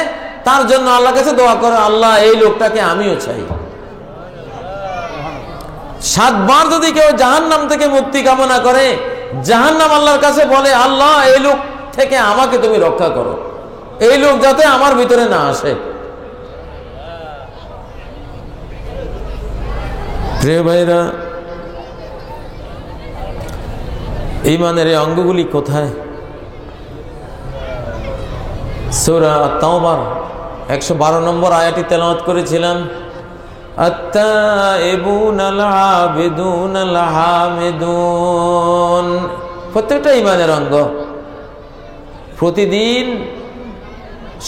Speaker 2: তার জন্য আল্লাহর কাছে দোয়া করে, আল্লাহ এই লোকটাকে আমিও চাই। 7 বার যদি কেউ জাহান্নাম থেকে মুক্তি কামনা করে, জাহান্নাম আল্লাহর কাছে বলে, আল্লাহ এই লোক থেকে আমাকে তুমি রক্ষা করো, এই লোক যাতে আমার ভিতরে না আসে। প্রিয় ভাইরা, ঈমানের এই অঙ্গগুলি কোথায়? সূরা আত-তাওবার 112 নম্বর আয়াতটি তেলাওয়াত করেছিলাম। আত-তাইবুনাল আবিদুনাল হামিদুন, প্রত্যেকটা ঈমানের অঙ্গ। প্রতিদিন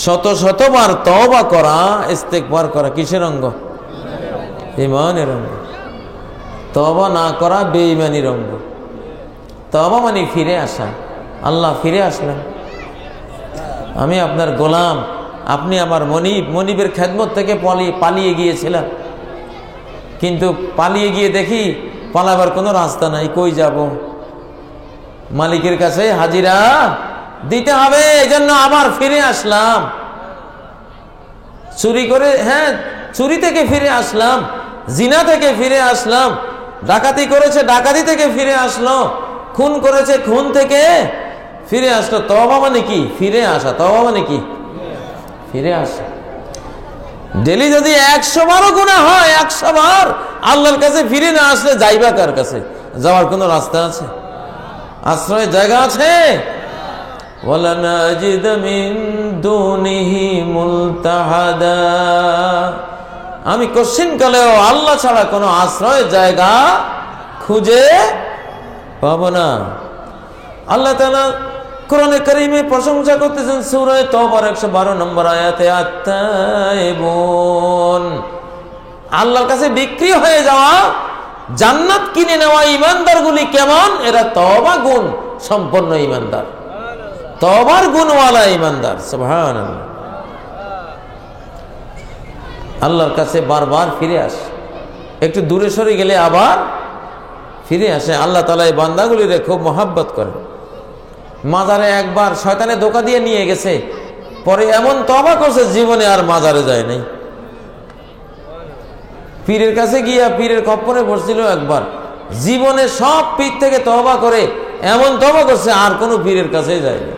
Speaker 2: শত শতবার তওবা করা, ইস্তেগফার করা কিসের অঙ্গ? ঈমানের অঙ্গ। তওবা না করা বেঈমানির অঙ্গ। তওবা মানে ফিরে আসা। আল্লাহ, ফিরে আসলাম, আমি আপনার গোলাম, আপনি আমার মনিবের খেদমত থেকে পালিয়ে গিয়েছিলাম, কিন্তু পালিয়ে গিয়ে দেখি পালাবার কোনো রাস্তা নাই, কই যাব? মালিকের কাছে হাজিরা দিতে হবে, এই জন্য আবার ফিরে আসলাম। চুরি করে, হ্যাঁ চুরি থেকে ফিরে আসলাম, জিনা থেকে ফিরে আসলাম, ডাকাতি করেছে ডাকাতি থেকে ফিরে আসলো, খুন করেছে খুন থেকে ফিরে আসলো। তওবা মানে কি? ফিরে আসা। তওবা মানে কি? ফিরে আসা। ডেলি যদি 100 বারও গুনাহ হয়, 100 বার আল্লাহর কাছে ফিরে না আসলে যাইবা কার কাছে? যাওয়ার কোনো রাস্তা আছে? আশ্রয়ের জায়গা আছে? ওয়ালানাজিদ মিন দুনিহি মুলতাহাদা, আমি কোশ্চিন কালেও আল্লাহ ছাড়া কোনো আশ্রয়ের জায়গা খুঁজে পাবো না। আল্লাহ তাআলা কোরআনে কারীমে প্রশংসা করতেছেন সূরা তাওবার 112 নম্বর আয়াতে, আত-তাইবুন, আল্লাহর কাছে বিক্রি হয়ে যাওয়া, জান্নাত কিনে নেওয়া ঈমানদারগুলি কেমন? এরা তওবা গুণ সম্পন্ন ঈমানদার, তওবার গুণওয়ালা ঈমানদার। সুবহানাল্লাহ। আল্লাহর কাছে বারবার ফিরে আসে, একটু দূরে সরে গেলে আবার ফিরে আসে। আল্লাহ তাআলা এই বান্দাগুলিরে খুব মহব্বত করেন। মাজারে একবার শয়তানে ধোঁকা দিয়ে নিয়ে গেছে, পরে এমন তওবা করছে জীবনে আর মাজারে যায় নাই। পীরের কাছে গিয়া পীরের খপ্পরে পড়ছিল একবার, জীবনে সব পীর থেকে তওবা করে এমন তওবা করছে আর কোনো পীরের কাছে যায়নি।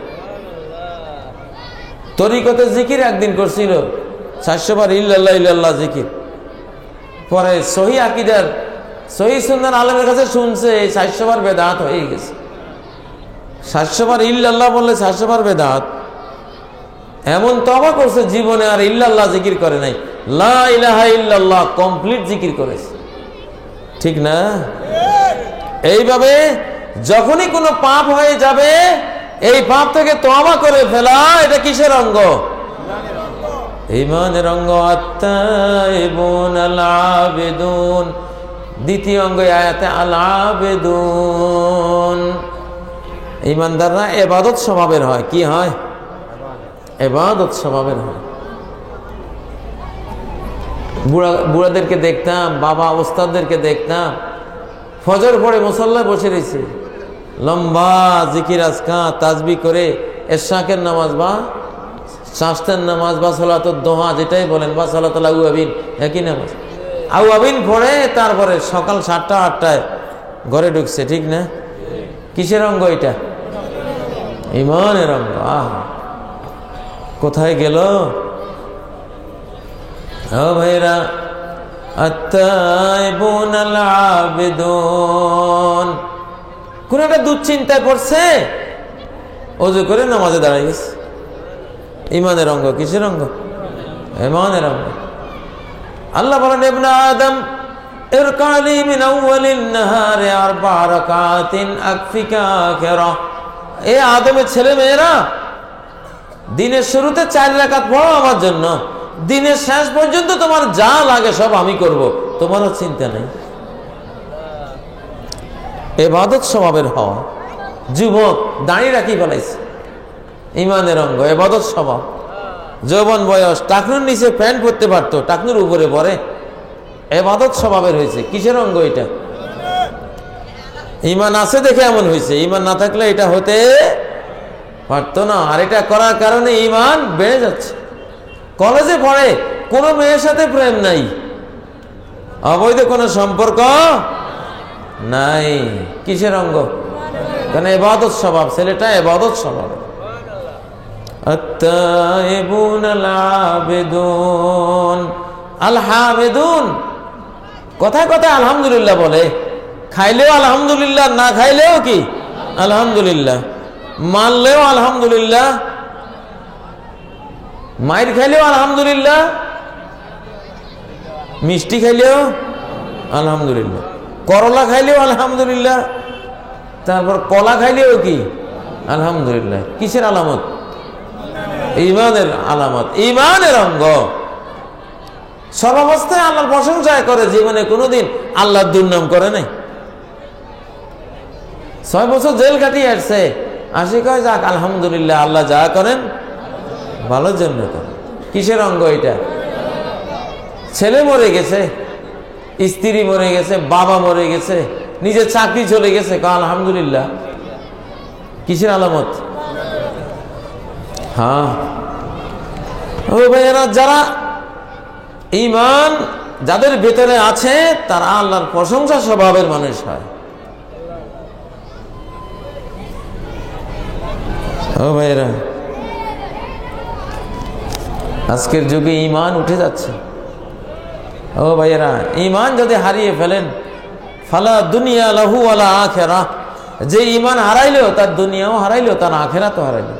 Speaker 2: তরিকতে জিকির একদিন করছিল, 400 বার ইল্লাল্লাহ ইল্লাল্লাহ জিকির। পরে সহি আকীদার সহি সুন্নাহর আলেমের কাছে শুনছে এই 400 বার বেদাত হয়ে গেছে। 400 বার ইল্লাল্লাহ বললে 400 বার বেদাত। এমন তওবা করছে জীবনে আর ইল্লাল্লাহ জিকির করে নাই, লা ইলাহা ইল্লাল্লাহ কমপ্লিট জিকির করেছে। ঠিক না? এইভাবে যখনই কোনো পাপ হয়ে যাবে এই পাপ থেকে তওবা করে ফেলা, এটা কিসের অঙ্গ? ঈমানের অঙ্গ। আত-তাইবুন আল-আবিদুন, দ্বিতীয় অঙ্গ আয়াতে আল-আবিদুন। ঈমানদাররা ইবাদত স্বভাবের হয়। কি হয়? ইবাদত স্বভাবের হয়। বুড়াদেরকে দেখতাম, বাবা ওস্তাদদেরকে দেখতাম, ফজর পড়ে মুসাল্লায় বসে রয়েছে, লম্বা জিকির আজকার তাসবিহ করে এশাকের নামাজ বা শাস্তের নামাজ বা সালাতুদ দোহা যেটাই বলেন, বা সালাতুল আউয়াবিন, একই নামাজ। আউয়াবিন পড়ে তারপরে সকাল 7টা 8টায় ঘরে ঢুকছে। ঠিক না? কিসের অঙ্গ এটা? ঈমানের অঙ্গ। কোথায় গেল? ও ভাইরা, আত-তাইবুন আল-আবিদুন। কোন একটা দুশ্চিন্তায় পড়ছে, ওযু করে নামাজে দাঁড়ায় গেছে। ঈমানের অঙ্গ। কিসের অঙ্গ? ঈমানের অঙ্গ। আল্লাহ বলেন, ইবনে আদম ইরকালি মিন আউয়ালিন নাহারি 4 রাকাতিন আকফিকা আখিরা। এ আদমের ছেলে মেয়েরা, দিনের শুরুতে 4 রাকাত পড়ো আমার জন্য, দিনের শেষ পর্যন্ত তোমার যা লাগে সব আমি করব, তোমারও চিন্তা নেই। ইবাদত স্বভাবের হওয়া। যুবক দাঁড়িয়ে রাখি ফেলাইছে, ঈমানের অঙ্গ, ইবাদত স্বভাব। যৌবন বয়স, টাকনুর নিচে প্যান্ট পরতে পারতো, টাকনুর উপরে পরে, ইবাদত স্বভাবের হয়েছে। কিসের অঙ্গ এটা? ঈমান আছে দেখে এমন হয়েছে, ঈমান না থাকলে এটা হতে পারতো না। আর এটা করার কারণে ঈমান বেড়ে যাচ্ছে। কলেজে পড়ে, কোনো মেয়ের সাথে প্রেম নাই, অবৈধ কোনো সম্পর্ক নাই। কিসের অঙ্গ? কারণ ইবাদত স্বভাব, ছেলেটা ইবাদত স্বভাব। আত-তাইবুন আল-আবিদুন আল-হামিদুন। কথায় কথায় আলহামদুলিল্লাহ বলে, খাইলেও আলহামদুলিল্লাহ, না খাইলেও কি আলহামদুলিল্লাহ, মানলেও আলহামদুলিল্লাহ, মায়ের খাইলেও আলহামদুলিল্লাহ, মিষ্টি খাইলেও আলহামদুলিল্লাহ, করলা খাইলেও আলহামদুলিল্লাহ, তারপর কলা খাইলেও কি আলহামদুলিল্লাহ। কিসের আলামত? ঈমানের আলামত, ঈমানের অঙ্গ। সর্বাবস্থায় আল্লাহর প্রশংসা করে, জীবনে কোনোদিন আল্লাহর দুর্নাম করে নাই। 6 বছর জেল কাটিয়ে আসছে, আসি কয় যাক আলহামদুলিল্লাহ, আল্লাহ যা করেন ভালোর জন্য করেন। কিসের অঙ্গ এটা? ছেলে মরে গেছে, স্ত্রী মরে গেছে, বাবা মরে গেছে, নিজের চাকরি চলে গেছে, আলহামদুলিল্লাহ। কিসের আলামত? হ্যাঁ, ও ভাইয়েরা, যারা ঈমান যাদের ভেতরে আছে তারা আল্লাহর প্রশংসা স্বভাবের মানুষ হয়। ও ভাইয়েরা, আজকের যুগে ঈমান উঠে যাচ্ছে। ও ভাইয়েরা, ঈমান যদি হারিয়ে ফেলেন, ফালা দুনিয়া লাহু ওয়ালা আখিরাহ। যে ঈমান হারাইলো তার দুনিয়াও হারাইলো, তার আখিরাতও হারাইলো।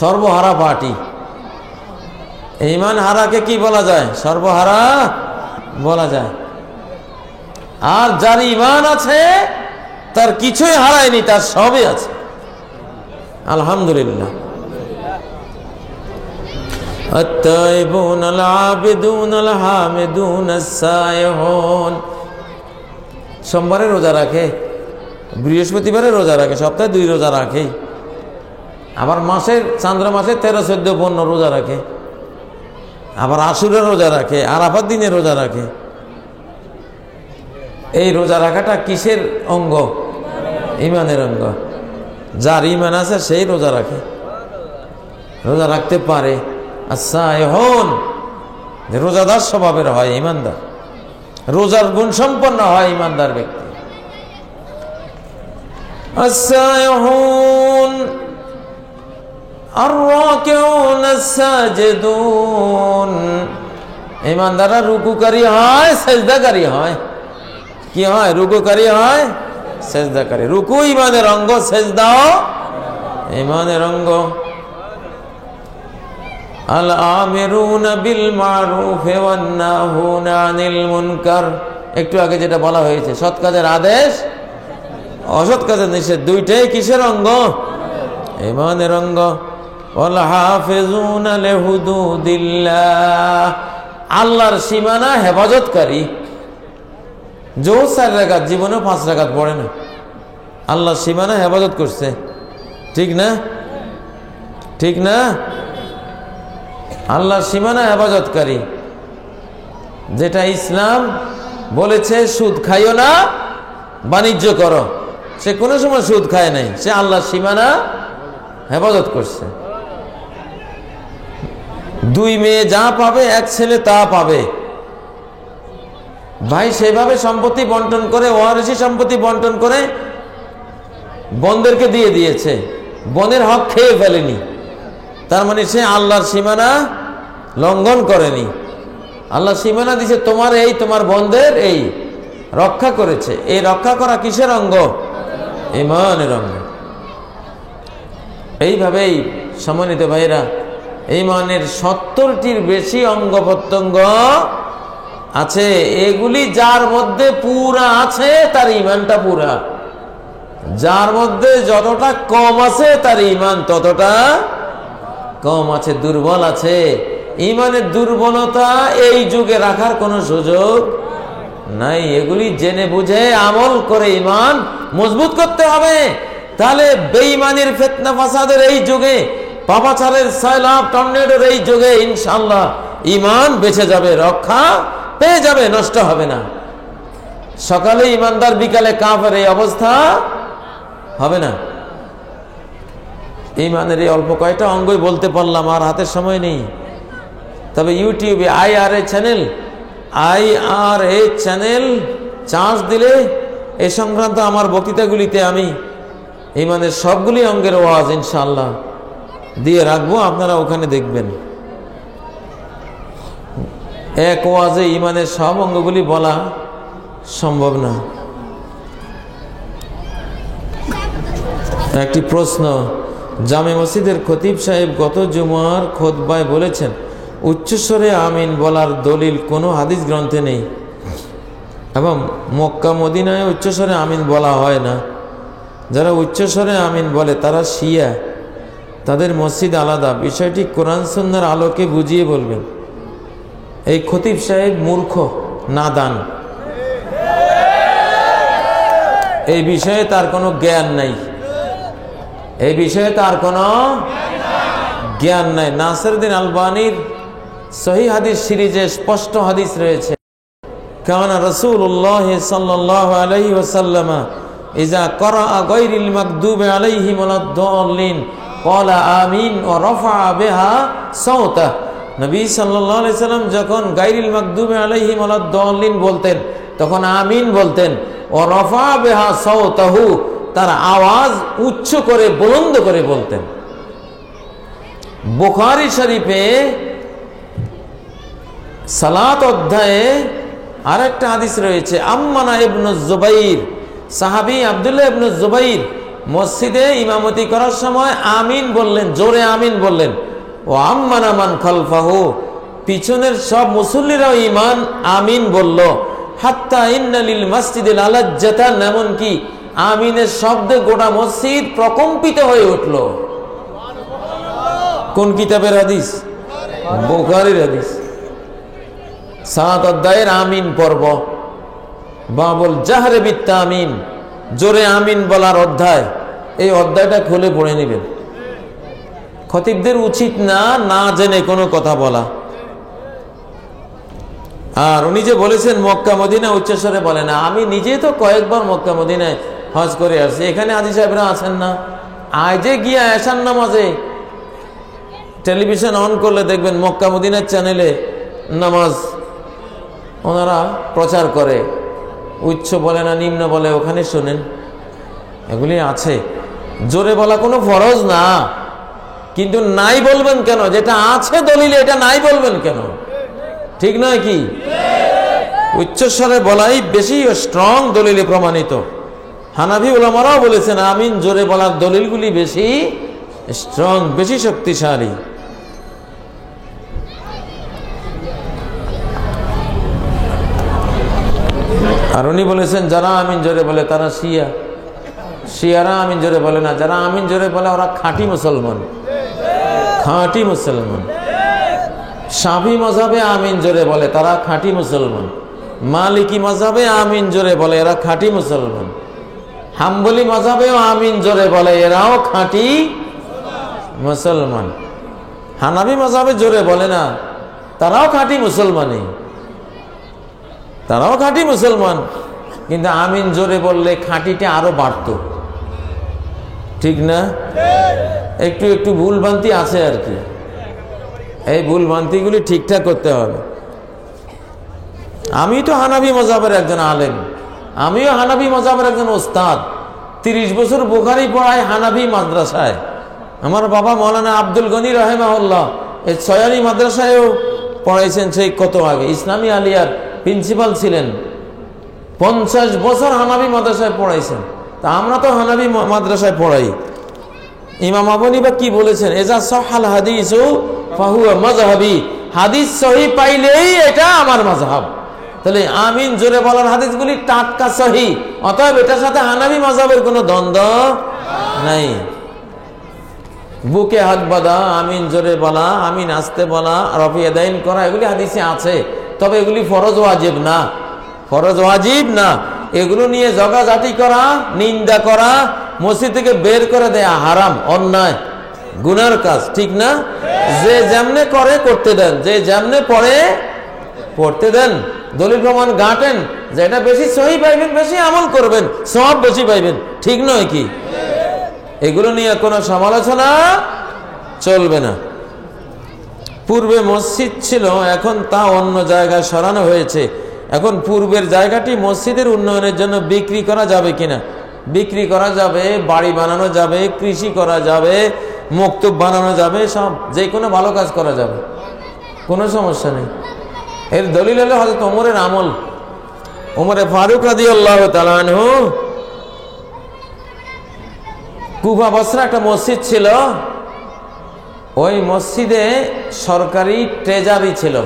Speaker 2: সর্বহারা পার্টি। ঈমান হারাকে কি বলা যায়? সর্বহারা বলা যায়। আর যার ঈমান আছে তার কিছুই হারায়নি, তার সবই আছে, আলহামদুলিল্লাহ। আত-তাইবুন আল-আবিদুন আল-হামিদুন আস-সাইহুন। সোমবারে রোজা রাখে, বৃহস্পতিবারে রোজা রাখে, সপ্তাহে 2 রোজা রাখে, আবার মাসের চান্দ্র মাসে 13, 14, 15 রোজা রাখে, আবার আশুরের রোজা রাখে, আরাফাত দিনে রোজা রাখে। এই রোজা রাখাটা কিসের অঙ্গ? ঈমানের অঙ্গ। যার ঈমান আছে সেই রোজা রাখে, রোজা রাখতে পারে। আস-সাইহুন, রোজাদার স্বভাবের হয় ঈমানদার, রোজার গুণ সম্পন্ন হয় ঈমানদার ব্যক্তি। আস-সাইহুন আর-রাকিউন আস-সাজিদুন। ইমানদাররা রুকুকারী হয়, সেজদাকারী হয়। কি হয়? রুকুকারী হয়, সেজদাকারী। রুকু ইমানের অঙ্গ, সেজদাও ইমানের অঙ্গ। আল আমিরুনা বিল মারুফ ওয়ান নাহুনা আনিল মুনকার, একটু আগে যেটা বলা হয়েছে, সৎ কাজের আদেশ, অসৎ কাজের নিষেধ, দুইটাই কিসের অঙ্গ? ইমানের অঙ্গ। ওয়াল হাফিজুনা লিহুদুদিল্লাহ, আল্লাহর সীমানা হেফাজতকারী। যে 4 রাকাত জীবনে 5 রাকাত পড়ে না, আল্লাহর সীমানা হেফাজত করছে। ঠিক না? ঠিক না? আল্লাহর সীমানা হেফাজতকারী, যেটা ইসলাম বলেছে সুদ খাইও না, বাণিজ্য করো, সে কোনো সময় সুদ খায় নাই, সে আল্লাহর সীমানা হেফাজত করছে। 2 মেয়ে যা পাবে, 1 ছেলে তা পাবে। ভাই সেভাবে সম্পত্তি বন্টন করে, ওয়ারিশি সম্পত্তি বন্টন করে বোনদেরকে দিয়ে দিয়েছে, বোনের হক খেয়ে ফেলেনি, তার মানে সে আল্লাহর সীমানা লঙ্ঘন করেনি। আল্লাহর সীমানা দিছে, তোমার এই, তোমার বোনদের এই রক্ষা করেছে। এই রক্ষা করা কিসের অঙ্গ? ঈমানের অঙ্গ। এইভাবেই সম্মানিত ভাইরা, ঈমানের 70টির বেশি অঙ্গ প্রত্যঙ্গ আছে। এগুলি যার মধ্যে পুরা আছে তার ঈমানটা পুরা, যার মধ্যে যতটা কম আছে তার ঈমান ততটা কম আছে, দুর্বল আছে। ঈমানের দুর্বলতা এই যুগে রাখার কোনো সুযোগ নাই। এগুলি জেনে বুঝে আমল করে ঈমান মজবুত করতে হবে। তাহলে বেঈমানের ফিতনা ফাসাদের এই যুগে, পাপাচারের সয়লাব টর্নেডোর এই যুগে ইনশাআল্লাহ ঈমান বেঁচে যাবে, রক্ষা পেয়ে যাবে, নষ্ট হবে না। সকালে ঈমানদার, বিকালে কাফের, এই অবস্থা হবে না। ঈমানের এই অল্প কয়টা অঙ্গই বলতে পারলাম, আর হাতের সময় নেই। তবে ইউটিউবে IRA চ্যানেল চার্জ দিলে এই সংক্রান্ত আমার বক্তৃতাগুলিতে আমি ঈমানের সবগুলি অঙ্গের ওয়াজ ইনশাআল্লাহ দিয়ে রাখবো, আপনারা ওখানে দেখবেন। এক ওয়াজে ঈমানের সব অঙ্গগুলি বলা সম্ভব না। একটি প্রশ্ন, জামে মসজিদের খতিব সাহেব গত জুমার খুতবায় বলেছেন উচ্চস্বরে আমিন বলার দলিল কোনো হাদিস গ্রন্থে নেই, এবং মক্কা মদিনায় উচ্চস্বরে আমিন বলা হয় না। যারা উচ্চস্বরে আমিন বলে তারা শিয়া, তাদের মসজিদ আলাদা। বিষয়টি কোরআন সুন্নাহর আলোকে বুঝিয়ে বলবেন। এই খতিব সাহেব মূর্খ, নাদান, এই বিষয়ে তার কোনো জ্ঞান নাই, এই বিষয়ে তার কোনো জ্ঞান নাই। নাসিরউদ্দিন আলবানীর সহিহ হাদিস সিরিজে স্পষ্ট হাদিস রয়েছে, কানা রাসূলুল্লাহ সাল্লাল্লাহু আলাইহি ওয়াসাল্লাম ইযা ক্বারা গায়রিল মাগদুবি আলাইহিম ওয়ালাদ-দাল্লিন ক্বালা আমিন ওয়া রাফা বিহা সাওতা। নবী সাল্লাল্লাহু আলাইহি সাল্লাম যখন গায়রিল মাগদুবি আলাইহিম ওয়ালাদ-দাল্লিন বলতেন তখন আমিন বলতেন, ওয়া রাফা বিহা সাওতাহু, তার আওয়াজ উচ্চ করে বুলন্দ করে বলতেন। বুখারী শরীফে সালাত অধ্যায়ে আরেকটা হাদিস রয়েছে, আম্মানা ইবনে জুবাইর, সাহাবী আব্দুল্লাহ ইবনে জুবাইর মসজিদে ইমামতি করার সময় আমিন বললেন, জোরে আমিন বললেন। ও আম্মানা মান খালফাহু, পিছনের সব মুসল্লিরাও ঈমান আমিন বলল। হাত্তা ইন্না লিল মসজিদিল আলাজ্জাতান, এমনকি আমিনের শব্দে গোটা মসজিদ প্রকম্পিত হয়ে উঠল। কোন কিতাবের হাদিস? বুখারীর হাদিস। সালাত অধ্যায়ের আমিন পর্ব, বাবুল জাহরে বিত তামিন, জোরে আমিন বলার অধ্যায়। এই অধ্যায়টা খুলে পড়ে নেবেন। খতিবদের উচিত না না জেনে কোনো কথা বলা। আর উনি যে বলেছেন মক্কা মদিনা উচ্চস্বরে বলে না, আমি নিজে তো কয়েকবার মক্কা মদিনায় হজ করে আসছি, এখানে হাজী সাহেবরা আছেন না? আজে গিয়া এশার নামাজে টেলিভিশন অন করলে দেখবেন মক্কা মদিনার চ্যানেলে নামাজ ওনারা প্রচার করে, উচ্চ বলে না নিম্ন বলে, ওখানে শোনেন। এগুলি আছে। জোরে বলা কোনো ফরজ না, কিন্তু নাই বলবেন কেন? যেটা আছে দলিলে এটা নাই বলবেন কেন? ঠিক নয় কি? উচ্চস্বরে বলাই বেশি স্ট্রং দলিলে প্রমাণিত। হানাফি উলামারাও বলেছেন আমিন জোরে বলার দলিলগুলি বেশি স্ট্রং, বেশি শক্তিশালী। আর উনি বলেছেন যারা আমিন জোরে বলে তারা শিয়ারা আমিন জোরে বলে না, যারা আমিন জোরে বলে ওরা খাঁটি মুসলমান, খাঁটি মুসলমান। শাফি মাযহাবে আমিন জোরে বলে তারা খাঁটি মুসলমান, মালিকি মাযহাবে আমিন জোরে বলে এরা খাঁটি মুসলমান, হাম্বলি মাযহাবেও আমিন জোরে বলে এরাও খাঁটি মুসলমান। হানাফি মাযহাবে জোরে বলে না, তারাও খাঁটি মুসলমানই, তারাও খাঁটি মুসলমান, কিন্তু আমিন জোরে বললে খাঁটিটা আরো বাড়তো, ঠিক না? একটু একটু ভুলভ্রান্তি আছে আর কি, এই ভুলভ্রান্তিগুলি ঠিকঠাক করতে হবে। আমি তো হানাফি মাযহাবের একজন আলেম, আমিও হানাফি মাযহাবের একজন ওস্তাদ, 30 বছর বুখারী পড়াই হানাফি মাদ্রাসায়। আমার বাবা মৌলানা আব্দুল গনি রাহিমাহুল্লাহ এই ছয়ানি মাদ্রাসায়ও পড়াইছেন, সেই কত আগে ইসলামী আলিয়ার প্রিন্সিপাল ছিলেন, 50 বছর হানাফি মাদ্রাসায় পড়াইছেন। তা আমরা তো হানাফি মাদ্রাসায় পড়াই। ইমাম আবু হানিফা কি বলেছেন? এজা সাহাল হাদিসু ফাহুয়া মাযহাবি, হাদিস সহিহ পাইলেই এটা আমার মাযহাব। তাহলে আমিন জোরে বলার হাদিসগুলি টাটকা সহিহ, অতএব এটার সাথে হানাফি মাযহাবের কোনো দ্বন্দ্ব নাই। বুকে হাত বাঁধা, আমিন জোরে বলা, আমিন আস্তে বলা, রফি ইয়াদাইন করা, এগুলি হাদিসে আছে, তবে এগুলি ফরজ ওয়াজিব না, ফরজ ওয়াজিব না। এগুলো নিয়ে জগাজাটি করা, নিন্দা করা, মসজিদ থেকে বের করে দেয়া হারাম, অন্যায়, গুনার কাজ, ঠিক না? যে যেমনে করে করতে দেন, যে যেমনে পড়ে পড়তে দেন, দলিল প্রমাণ ঘাটেন, যে এটা বেশি সহিহ পাইবেন, বেশি আমল করবেন, সওয়াব বেশি পাইবেন, ঠিক নয় কি? এগুলো নিয়ে কোনো সমালোচনা চলবে না। পূর্বে মসজিদ ছিল, এখন তা অন্য জায়গায় সরানো হয়েছে। এখন পূর্বের জায়গাটি মসজিদের উন্নয়নের জন্য বিক্রি করা যাবে কিনা? বিক্রি করা যাবে, বাড়ি বানানো যাবে, কৃষি করা যাবে, মক্তব বানানো যাবে, সব যে কোনো ভালো কাজ করা যাবে, কোনো সমস্যা নেই। এর দলিল হলো হযরত ওমরের আমল। ওমরে ফারুক রাদিয়াল্লাহু তাআলা আনহু, কুফা বসরা একটা মসজিদ ছিল, ওই মসজিদে সরকারি ট্রেজারি ছিল,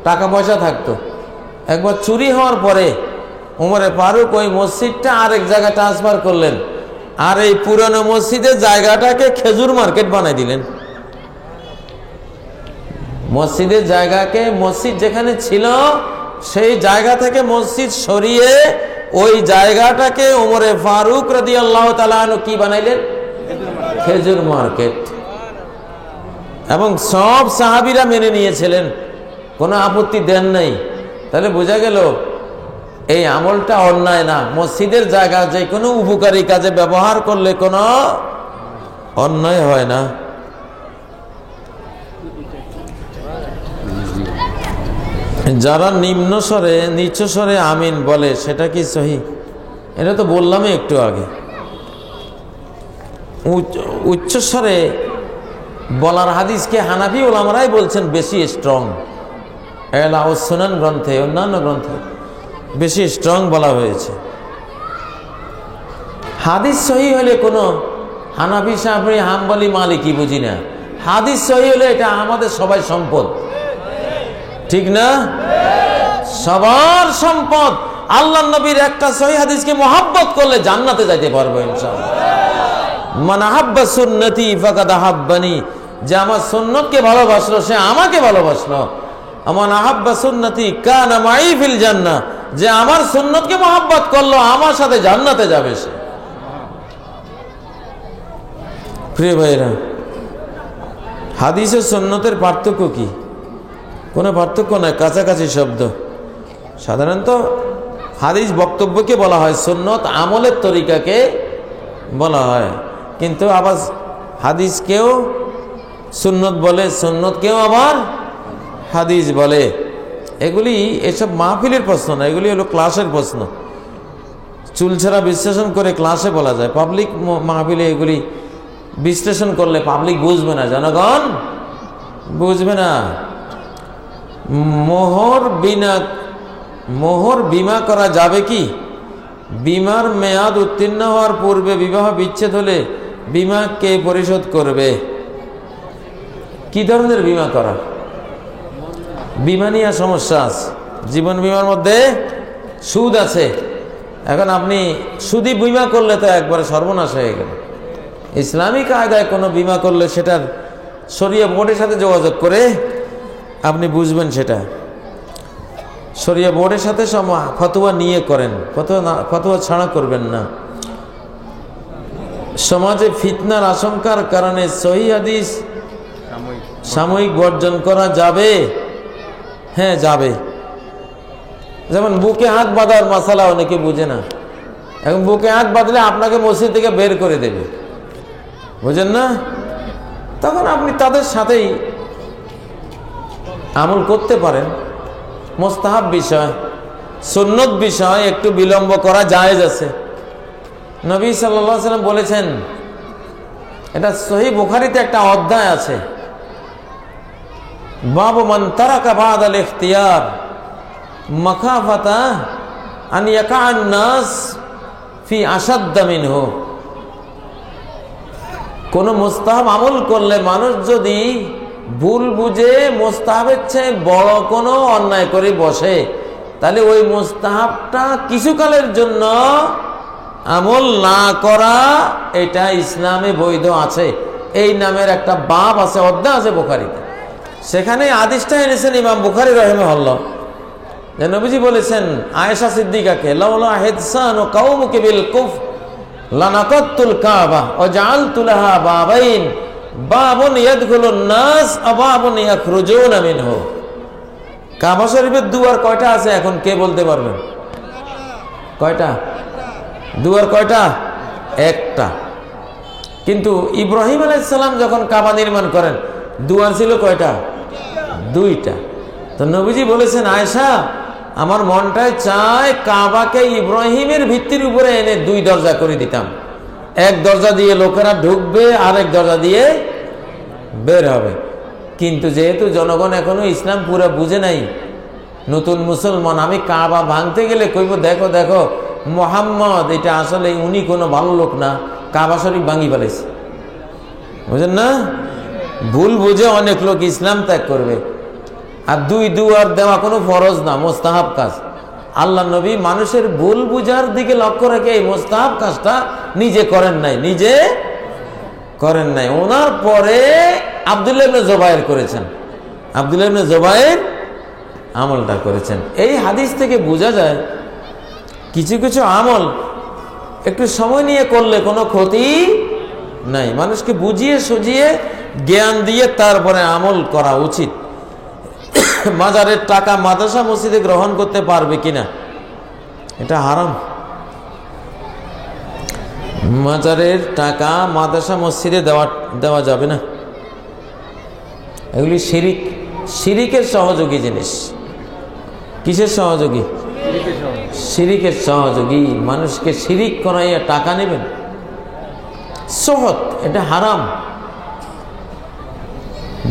Speaker 2: টাকা পয়সা থাকতো। একবার চুরি হওয়ার পরে ওমরে ফারুক ওই মসজিদটা আরেক জায়গায় ট্রান্সফার করলেন, আর এই পুরানো মসজিদের জায়গাটাকে খেজুর মার্কেট বানাই দিলেন। মসজিদের জায়গাকে, মসজিদ যেখানে ছিল সেই জায়গা থেকে মসজিদ সরিয়ে ওই জায়গাটাকে ওমরে ফারুক রাদিয়াল্লাহু তাআলা আনহু কি বানাইলেন? খেজুর মার্কেট। এবং সব সাহাবীরা মেনে নিয়েছিলেন, কোনো আপত্তি দেন নাই। তাহলে বোঝা গেল এই আমলটা অন্যায় না। মসজিদের জায়গা যে কোনো উপকারী কাজে ব্যবহার করলে কোনো অন্যায় হয় না। যারা নিম্ন স্বরে, নিচু স্বরে আমিন বলে সেটা কি সহিহ? এটা তো বললামই একটু আগে। উচ্চ স্বরে বলার হাদিসকে হানাফি ওলামারাই বলছেন বেশি স্ট্রং। এলাউস সুনান গ্রন্থে, অন্যান্য গ্রন্থে বেশি স্ট্রং বলা হয়েছে। হাদিস সহিহ হলে কোনো হানাফি, শাফি, হাম্বলি, মালিকি বুঝি না। হাদিস সহিহ হলে এটা আমাদের সবাই সম্পদ, ঠিক না? সবার সম্পদ। আল্লাহর নবীর একটা সহিহ হাদিসকে মুহাব্বত করলে জান্নাতে যাইতে পারবো ইনশাআল্লাহ। মান আহাব্বা সুন্নতি ফাকাদ আহাব্বানি, যে আমার সুন্নতকে ভালোবাসলো সে আমাকে ভালোবাসলো। মান আহাব্বা সুন্নতি কানা মাই ফিল জান্নাহ, যে আমার সুন্নতকে মুহাব্বত করলো আমার সাথে জান্নাতে যাবে সে। প্রিয় ভাইরা, হাদিস ও সুন্নতের পার্থক্য কি? কোনো পার্থক্য নাই, কাছাকাছি শব্দ। সাধারণত হাদিস বক্তব্যকে বলা হয়, সুন্নত আমলের তরিকাকে বলা হয়। কিন্তু আবার হাদিসকেও সুন্নত বলে, সুন্নতকেও আবার হাদিস বলে। এগুলি এসব মাহফিলের প্রশ্ন না, এগুলি হলো ক্লাসের প্রশ্ন। চুলছাড়া বিশ্লেষণ করে ক্লাসে বলা যায়, পাবলিক মাহফিলে এগুলি বিশ্লেষণ করলে পাবলিক বুঝবে না, জনগণ বুঝবে না। মোহর বিমা করা যাবে কি? বিমার মেয়াদ উত্তীর্ণ হওয়ার পূর্বে বিবাহ বিচ্ছেদ হলে বিমা কে পরিশোধ করবে? কি ধরনের বিমা করা? বিমা নিয়ে সমস্যা আছে। জীবন বিমার মধ্যে সুদ আছে। এখন আপনি সুদি বিমা করলে তো একবারে সর্বনাশ হয়ে গেল। ইসলামিক কায়দায় কোনো বিমা করলে সেটার শরিয়া বোর্ডের সাথে যোগাযোগ করে আপনি বুঝবেন। সেটা শরিয়া বোর্ডের সাথে ফতোয়া নিয়ে করেন, ফতোয়া ছাড়া করবেন না। সমাজে ফিতনার আশঙ্কার কারণে সহিহ হাদিস সাময়িক বর্জন করা যাবে? হ্যাঁ, যাবে। যেমন বুকে হাত বাঁধার মাসালা অনেকে বুঝে না। এখন বুকে হাত বাঁধলে আপনাকে মসজিদ থেকে বের করে দেবে, বুঝেন না? তখন আপনি তাদের সাথেই আমল করতে পারেন। মুস্তাহাব বিষয়, সুন্নত বিষয় একটু বিলম্ব করা জায়েজ আছে। নবী সাল্লাল্লাহু আলাইহি ওয়াসাল্লাম বলেছেন, এটা সহিহ বুখারীতে একটা অধ্যায় আছে, বাবু মান তারাকা বাদাল ইখতিয়ার মাখাফাতা আন ইয়াকা'আন নাস ফি আশাদ্দ মিনহু। কোন মুস্তাহাব আমল করলে মানুষ যদি ভুল বুঝে মুস্তাহাবের চেয়ে বড় কোনো অন্যায় করে বসে, তাহলে ওই মুস্তাহাবটা কিছুকালের জন্য আমল না করা এটা ইসলামে বৈধ আছে। এই নামের একটা বাব আছে, অধ্যায় আছে বুখারীতে। সেখানে হাদিসটা এনেছেন ইমাম বুখারী রাহিমাহুল্লাহ, যে নবীজি বলেছেন আয়েশা সিদ্দিকাকে, লাউলা হিদসানু কাউমুকি বিল কুফ লানাকাতুল কাবা ওয়া জাআলতু লাহা বাবাইন বাবুন ইয়াদখুলুন নাস ওয়া বাবুন ইয়াখরুজুনা মিনহু। কাবা শরীফের দুয়ার কয়টা আছে এখন কে বলতে পারবেন? কয়টা দুয়ার? কয়টা? একটা। কিন্তু ইব্রাহিম আলাইহিস সালাম যখন কাবা নির্মাণ করেন দুয়ার ছিল কয়টা? দুইটা। তো নবীজি বলেছেন, আয়েশা আমার মনটায় চায় কাবাকে ইব্রাহিমের ভিত্তির উপরে এনে দুই দরজা করে দিতাম। এক দরজা দিয়ে লোকেরা ঢুকবে, আরেক দরজা দিয়ে বের হবে। কিন্তু যেহেতু জনগণ এখনো ইসলাম পুরো বুঝে নাই, নতুন মুসলমান, আমি কাবা ভাঙতে গেলে কইব, দেখো দেখো মোহাম্মদ এটা আসলে উনি কোনো ভালো লোক না, কাবা শরীফ ভাঙি ফেলেছে। বুঝেন না? ভুল বুঝে অনেক লোক ইসলাম ত্যাগ করবে। আর দুই দুয়ার দেওয়া কোনো ফরজ না, মুস্তাহাব কাজ। আল্লাহ নবী মানুষের ভুল বুঝার দিকে লক্ষ্য রেখে এই মুস্তাহাব কাজটা নিজে করেন নাই। ওনার পরে আব্দুল্লাহ ইবনে জুবায়ের করেছেন। আব্দুল্লাহ ইবনে জুবায়ের আমলটা করেছেন। এই হাদিস থেকে বোঝা যায় কিছু কিছু আমল একটু সময় নিয়ে করলে কোনো ক্ষতি নাই। মানুষকে বুঝিয়ে সুঝিয়ে জ্ঞান দিয়ে তারপরে আমল করা উচিত। মাজারের টাকা মাদ্রাসা মসজিদে গ্রহণ করতে পারবে কিনা? এটা হারাম। মাজারের টাকা মাদ্রাসা মসজিদে দেওয়া যাবে না। এগুলি শিরিকের সহযোগী জিনিস। কিসের সহযোগী? শিরিকের সহযোগী। মানুষকে শিরিক করাইয়া টাকা নেবেন, সহত, এটা হারাম।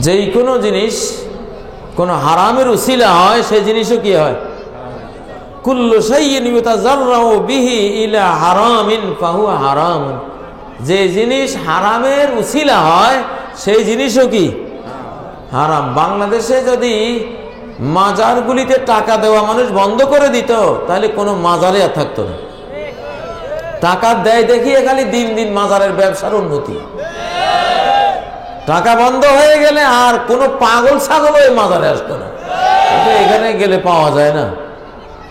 Speaker 2: যেই কোনো জিনিস কোন হারামের উসিলা হয় সেই জিনিসও কি হয়? কুল্লু শাইইন ইউতাজাররাউ বিহি ইলা হারামিন ফাহুয়া হারাম। যে জিনিস হারামের উসিলা হয় সেই জিনিসও কি হারাম। বাংলাদেশে যদি মাজারগুলিতে টাকা দেওয়া মানুষ বন্ধ করে দিত তাহলে কোনো মাজারে আর থাকতো না। টাকা দেয় দেখিয়ে খালি দিন দিন মাজারের ব্যবসার উন্নতি। টাকা বন্ধ হয়ে গেলে আর কোনো পাগল ছাগল ওই মাজারে আসতো না। এখানে গেলে পাওয়া যায় না,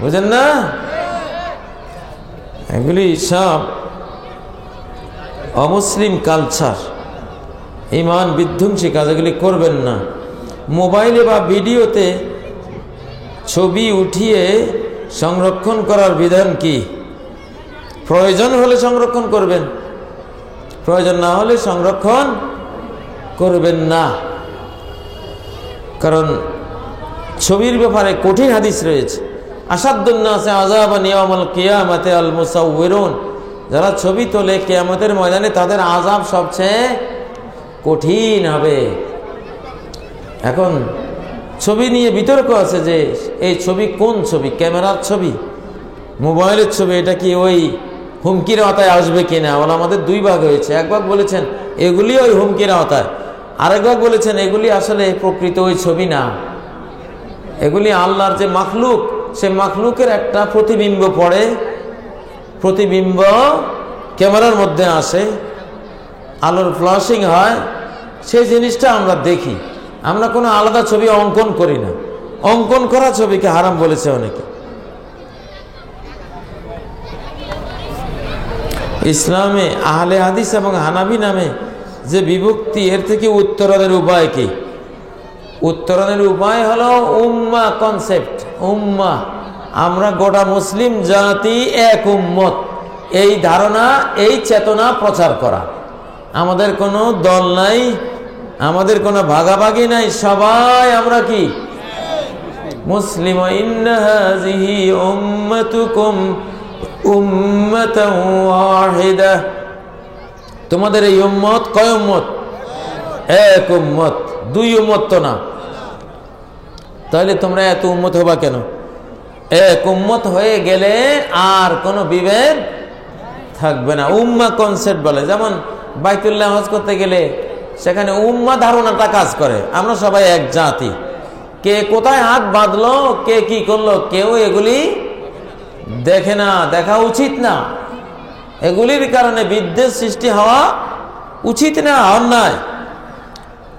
Speaker 2: বুঝেন না? এগুলি সব অমুসলিম কালচার, ঈমান বিধ্বংসী কাজ। এগুলি করবেন না। মোবাইলে বা ভিডিওতে ছবি উঠিয়ে সংরক্ষণ করার বিধান কি? প্রয়োজন হলে সংরক্ষণ করবেন, প্রয়োজন না হলে সংরক্ষণ করবেন না। কারণ ছবির ব্যাপারে কঠিন হাদিস রয়েছে। আসাদুন নাসি আযাবান ইয়াউমাল কিয়ামাতি আল মুসাউউরুন। যারা ছবি তোলে কিয়ামতের ময়দানে তাদের আযাব সবচেয়ে কঠিন হবে। এখন ছবি নিয়ে বিতর্ক আছে যে এই ছবি কোন ছবি, ক্যামেরার ছবি, মোবাইলের ছবি, এটা কি ওই হুমকির আওতায় আসবে কিনা। ওরা আমাদের দুই ভাগ হয়েছে। এক ভাগ বলেছেন এগুলি ওই হুমকির আওতায়, আরেক ভাগ বলেছেন এগুলি আসলে প্রকৃত ওই ছবি না, এগুলি আল্লাহর যে মাখলুক, সে মাখলুকের একটা প্রতিবিম্ব পড়ে, প্রতিবিম্ব ক্যামেরার মধ্যে আসে, আলোর ফ্লাশিং হয়, সেই জিনিসটা আমরা দেখি। আমরা কোনো আলাদা ছবি অঙ্কন করি না। অঙ্কন করা ছবিকে হারাম বলেছে অনেকে। ইসলামে আহলে হাদিস এবং হানাবি নামে যে বিভক্তি, এর থেকে উত্তরণের উপায় কি? উত্তরণের উপায় হলো উম্মাহ কনসেপ্ট। উম্মাহ, আমরা গোটা মুসলিম জাতি এক উম্মত, এই ধারণা, এই চেতনা প্রচার করা। আমাদের কোনো দল নাই, আমাদের কোনো ভাগাভাগি নাই, সবাই আমরা কি মুসলিম। ইন্না হাযিহি উম্মাতুকুম উম্মাতান ওয়াহিদা, তোমাদের এই উম্মত কয় উম্মত? এক উম্মত, দুই উম্মত তো না। তাহলে তোমরা এত উম্মত হবা কেন? এক উম্মত হয়ে গেলে আর কোনো বিভেদ থাকবে না। উম্মাহ কনসেপ্ট বলে, যেমন বাইতুল্লাহ হজ করতে গেলে সেখানে উম্মাহ ধারণাটা কাজ করে, আমরা সবাই এক জাতি। কে কোথায় হাত বাঁধলো, কে কি করলো, কেউ এগুলি দেখে না, দেখা উচিত না। এগুলির কারণে বিদ্বেষ সৃষ্টি হওয়া উচিত না, অন্যায়।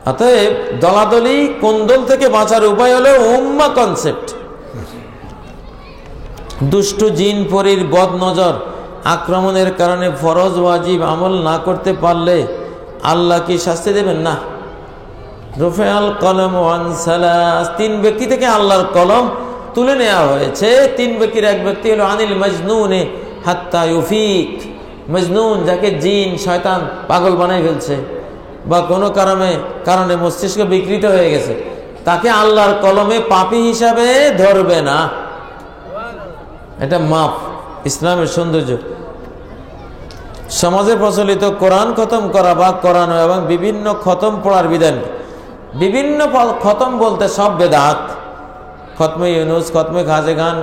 Speaker 2: অতএব দলাদলি কোন্দল থেকে বাঁচার উপায় হলো উম্মাহ কনসেপ্ট। দুষ্টু জিন পরীর বদ নজর আক্রমণের কারণে ফরজ ওয়াজিব আমল না করতে পারলে আল্লাহ কি শাস্তি দেবেন? না। রুফিআল কলম ওয়ান সালাস, তিন ব্যক্তি থেকে আল্লাহর কলম তুলে নেওয়া হয়েছে। তিন ব্যক্তির এক ব্যক্তি হলো আনিল মজনুনে হাত্তা ইউফিক, মজনুন যাকে জিন শয়তান পাগল বানাই ফেলছে বা কোনো কারণে মস্তিষ্ক বিকৃত হয়ে গেছে, তাকে আল্লাহর কলমে পাপী হিসাবে ধরবে না। এটা মাপ, ইসলামের সৌন্দর্য। সমাজে প্রচলিত কোরআন খতম করা বা করানো এবং বিভিন্ন খতম পড়ার বিধান। বিভিন্ন খতম বলতে সব বেদাত, খতমে ইউনুস, খতমে খাজেগান,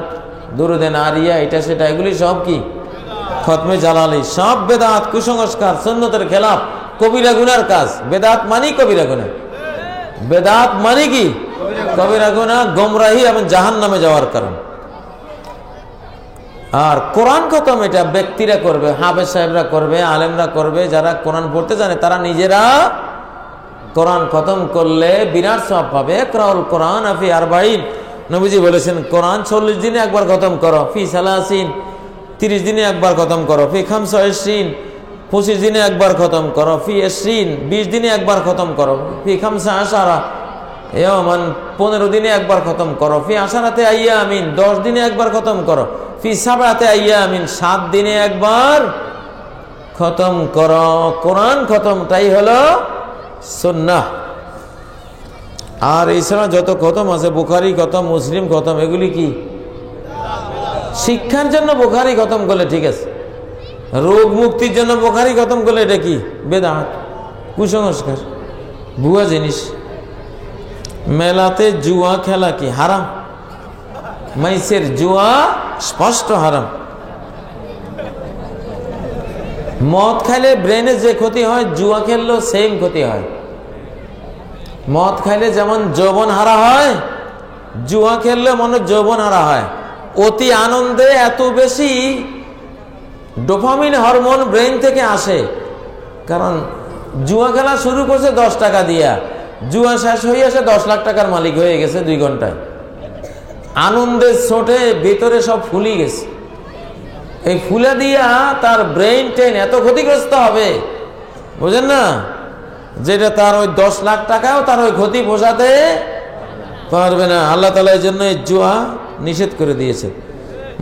Speaker 2: দুরুদে নারিয়া, এটা সেটা, এগুলি সব কি? খতমে জালালি, সব বেদাত, কুসংস্কার, সুন্নতের খেলাফ, কবিরা গুনার কাজ। বেদাত মানি কবিরা গুনাহ, বেদাত মানি কি? কবিরা গুনাহ, গোমরাহি এবং জাহান্নামে যাওয়ার কারণ। আর কোরআন খতম এটা ব্যক্তিরা করবে, হাফেজ সাহেবরা করবে, আলেমরা করবে, যারা কোরআন পড়তে জানে তারা নিজেরা কোরআন খতম করলে বিরাট সওয়াব পাবে। ইকরাউল কোরআন ফি আরবাঈন, নবীজি বলেছেন কোরআন 40 দিনে একবার খতম করো, ফি সালাসিন 30 দিনে একবার খতম করো, ফি খামসা 25 দিনে একবার খতম করো, ফি 20 দিনে একবার খতম করো, ফি খামসা আশারা ইয়ামান 15 দিনে একবার খতম করো, ফি আশারাতে আইয়ামিন 10 দিনে একবার খতম করো, ফি সাবাতে আইয়ামিন 7 দিনে একবার খতম করো। কোরআন খতমটাই হলো সুন্নাহ। আর এছাড়া যত খতম আছে, বুখারী খতম, মুসলিম খতম, এগুলি কি? শিক্ষার জন্য বুখারী খতম করলে ঠিক আছে, রোগ মুক্তির জন্য বুখারী খতম করলে এটা কি? বেদাত, কুসংস্কার, ভুয়া জিনিস। মেলাতে জুয়া খেলা কি হারাম? মাইসের জুয়া স্পষ্ট হারাম। মদ খাইলে ব্রেনে যে ক্ষতি হয়, জুয়া খেললেও সেম ক্ষতি হয়। মদ খাইলে যেমন যৌবন হারা হয়, জুয়া খেললে মনে যৌবন হারা হয়। অতি আনন্দে এত বেশি ডোপামিন হরমোন ব্রেন থেকে আসে, কারণ জুয়া খেলা শুরু করছে 10 টাকা দিয়া, জুয়া শেষ হয়ে আসে 10 লাখ টাকার মালিক হয়ে গেছে 2 ঘন্টায়। আনন্দের ছোটে ভিতরে সব ফুলি গেছে। এই ফুলে দিয়া তার ব্রেন টেন এত ক্ষতিগ্রস্ত হবে, বুঝেন না, যেটা তার ওই 10 লাখ টাকাও তার ওই ক্ষতি পোষাতে পারবে না। আল্লাহ তাআলা এই জন্য জুয়া নিষেধ করে দিয়েছে।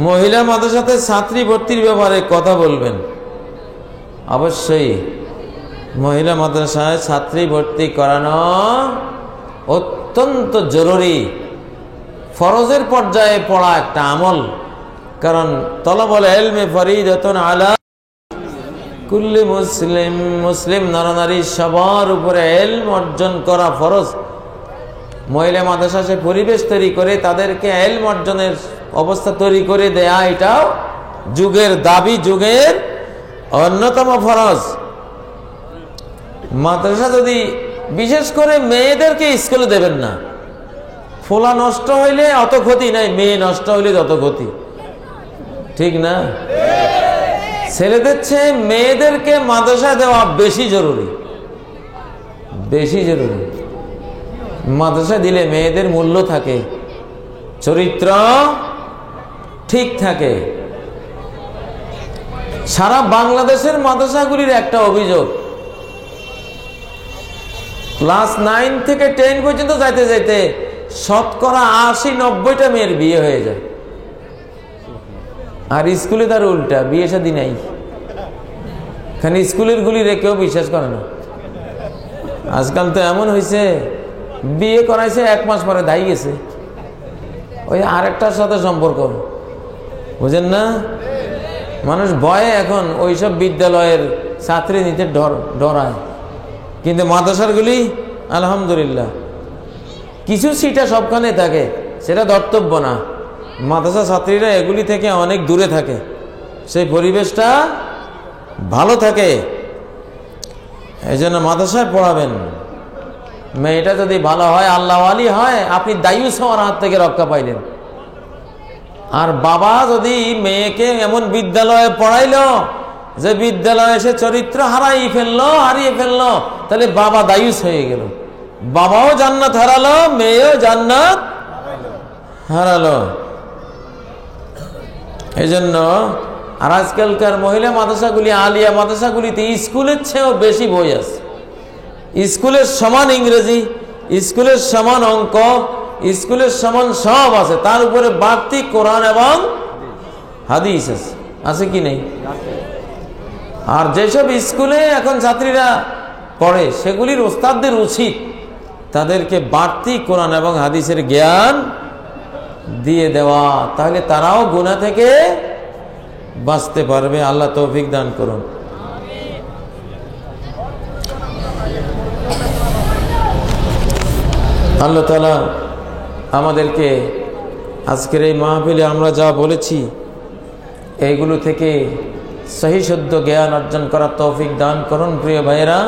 Speaker 2: মহিলা মাদ্রাসাতে ছাত্রী ভর্তির ব্যাপারে কথা বলবেন। অবশ্যই মহিলা মাদ্রাসায় ছাত্রী ভর্তি করানো অত্যন্ত জরুরি, ফরজের পর্যায়ে পড়া একটা আমল। কারণ তলাবুল ইলমি ফরিদাতুন আলা কুল্লি মুসলিম, মুসলিম নরনারী সবার উপরে ইলম অর্জন করা ফরজ। মহিলা মাদ্রাসা সে পরিবেশ তৈরি করে তাদেরকে ইলম অর্জনের অবস্থা তৈরি করে দেয়া, এটাও যুগের দাবি, যুগের অন্যতম ফরজ। মাদ্রাসা যদি, বিশেষ করে মেয়েদেরকে স্কুলে দেবেন না। ফোলা নষ্ট হইলে অত ক্ষতি নাই, মেয়ে নষ্ট হইলে তত ক্ষতি, ঠিক না? ছেলেদের চেয়ে মেয়েদেরকে মাদ্রাসা দেওয়া বেশি জরুরি, বেশি জরুরি। মাদ্রাসা দিলে মেয়েদের মূল্য থাকে, চরিত্র ঠিক থাকে। সারা বাংলাদেশের মাদ্রাসাগুলির একটা অভিযোগ, ক্লাস 9 থেকে 10 পর্যন্ত যাইতে যাইতে শতকরা 80-90টা মেয়ের বিয়ে হয়ে যায়। আর স্কুলে তার উল্টা, বিয়ে শাদী নাই। খালি স্কুলের গুলি কেউ বিশ্বাস করে না। আজকাল তো এমন হয়েছে, বিয়ে করাইছে 1 মাস পরে দাই গেছে, ওই আরেকটার সাথে সম্পর্ক, বুঝেন না? মানুষ ভয়ে এখন ওইসব বিদ্যালয়ের ছাত্রী নিতে ডরায়। কিন্তু মাদ্রাসারগুলি আলহামদুলিল্লাহ কিছু সিটা সবখানে থাকে, সেটা ধর্তব্য না। মাদ্রাসা ছাত্রীরা এগুলি থেকে অনেক দূরে থাকে, সেই পরিবেশটা ভালো থাকে। এই জন্য মাদ্রাসায় পড়াবেন। মেয়েটা যদি ভালো হয়, আল্লাহওয়ালি হয়, আপনি দায়ুস হওয়ার হাত থেকে রক্ষা পাইলেন। আর বাবা যদি মেয়েকে এমন বিদ্যালয়ে পড়াইলো যে বিদ্যালয়ে সে চরিত্র হারিয়ে ফেললো, তাহলে বাবা দায়ুস হয়ে গেল। বাবাও জান্নাত হারালো, মেয়েও জান্নাত হারালো। এই জন্য আর আজকালকার মহিলা মাদ্রাসাগুলি, আলিয়া মাদ্রাসাগুলিতে স্কুলের চেয়েও বেশি বই আছে। স্কুলের সমান ইংরেজি, স্কুলের সমান অঙ্ক, স্কুলের সমান সব আছে, তার উপরে বাড়তি কোরআন এবং হাদিস আছে। আছে কি নেই? আর যেসব স্কুলে এখন ছাত্রীরা পড়ে, সেগুলির ওস্তাদদের উচিত তাদেরকে বাড়তি কোরআন এবং হাদিসের জ্ঞান দিয়ে দেওয়া, তাহলে তারাও গুনাহ থেকে বাঁচতে পারবে। আল্লাহ তৌফিক দান করুন। আল্লাহ তাআলা আমাদেরকে আজকের এই মাহফিলে আমরা যা বলেছি এইগুলো থেকে সহি শুদ্ধ জ্ঞান অর্জন করার তৌফিক দান করুন। প্রিয় ভাইয়েরা,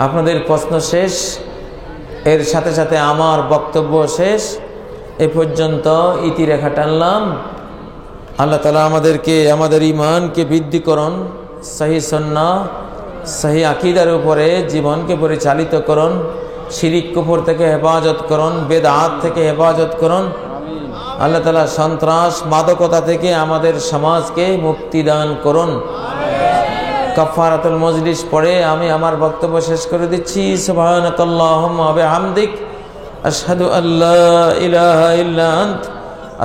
Speaker 2: আপনাদের প্রশ্ন শেষ, এর সাথে সাথে আমার বক্তব্য শেষ। এ পর্যন্ত ইতিরেখা টানলাম। আল্লাহ তাআলা আমাদেরকে, আমাদের ঈমানকে বৃদ্ধি করুন, সহি সুন্নাহ, সহি আকীদার উপরে জীবনকে পরিচালিত করুন, শিরিক কুফর থেকে হেফাজত করুন, বেদাত থেকে হেফাজত করুন। আল্লাহ তাআলা সন্ত্রাস, মাদকতা থেকে আমাদের সমাজকে মুক্তি দান করুন। কাফারাতুল মজলিস পড়ে আমি আমার বক্তব্য শেষ করে দিচ্ছি। সুবহানাকাল্লাহুম্মা ওয়া বিহামদিক, আশহাদু আল্লা ইলাহা ইল্লা আনত,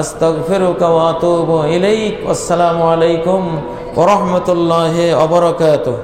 Speaker 2: আস্তাগফিরুকা ওয়া আতুবু ইলাইক। আসসালামু আলাইকুম ওয়া রাহমাতুল্লাহি ওয়া বারাকাতুহু।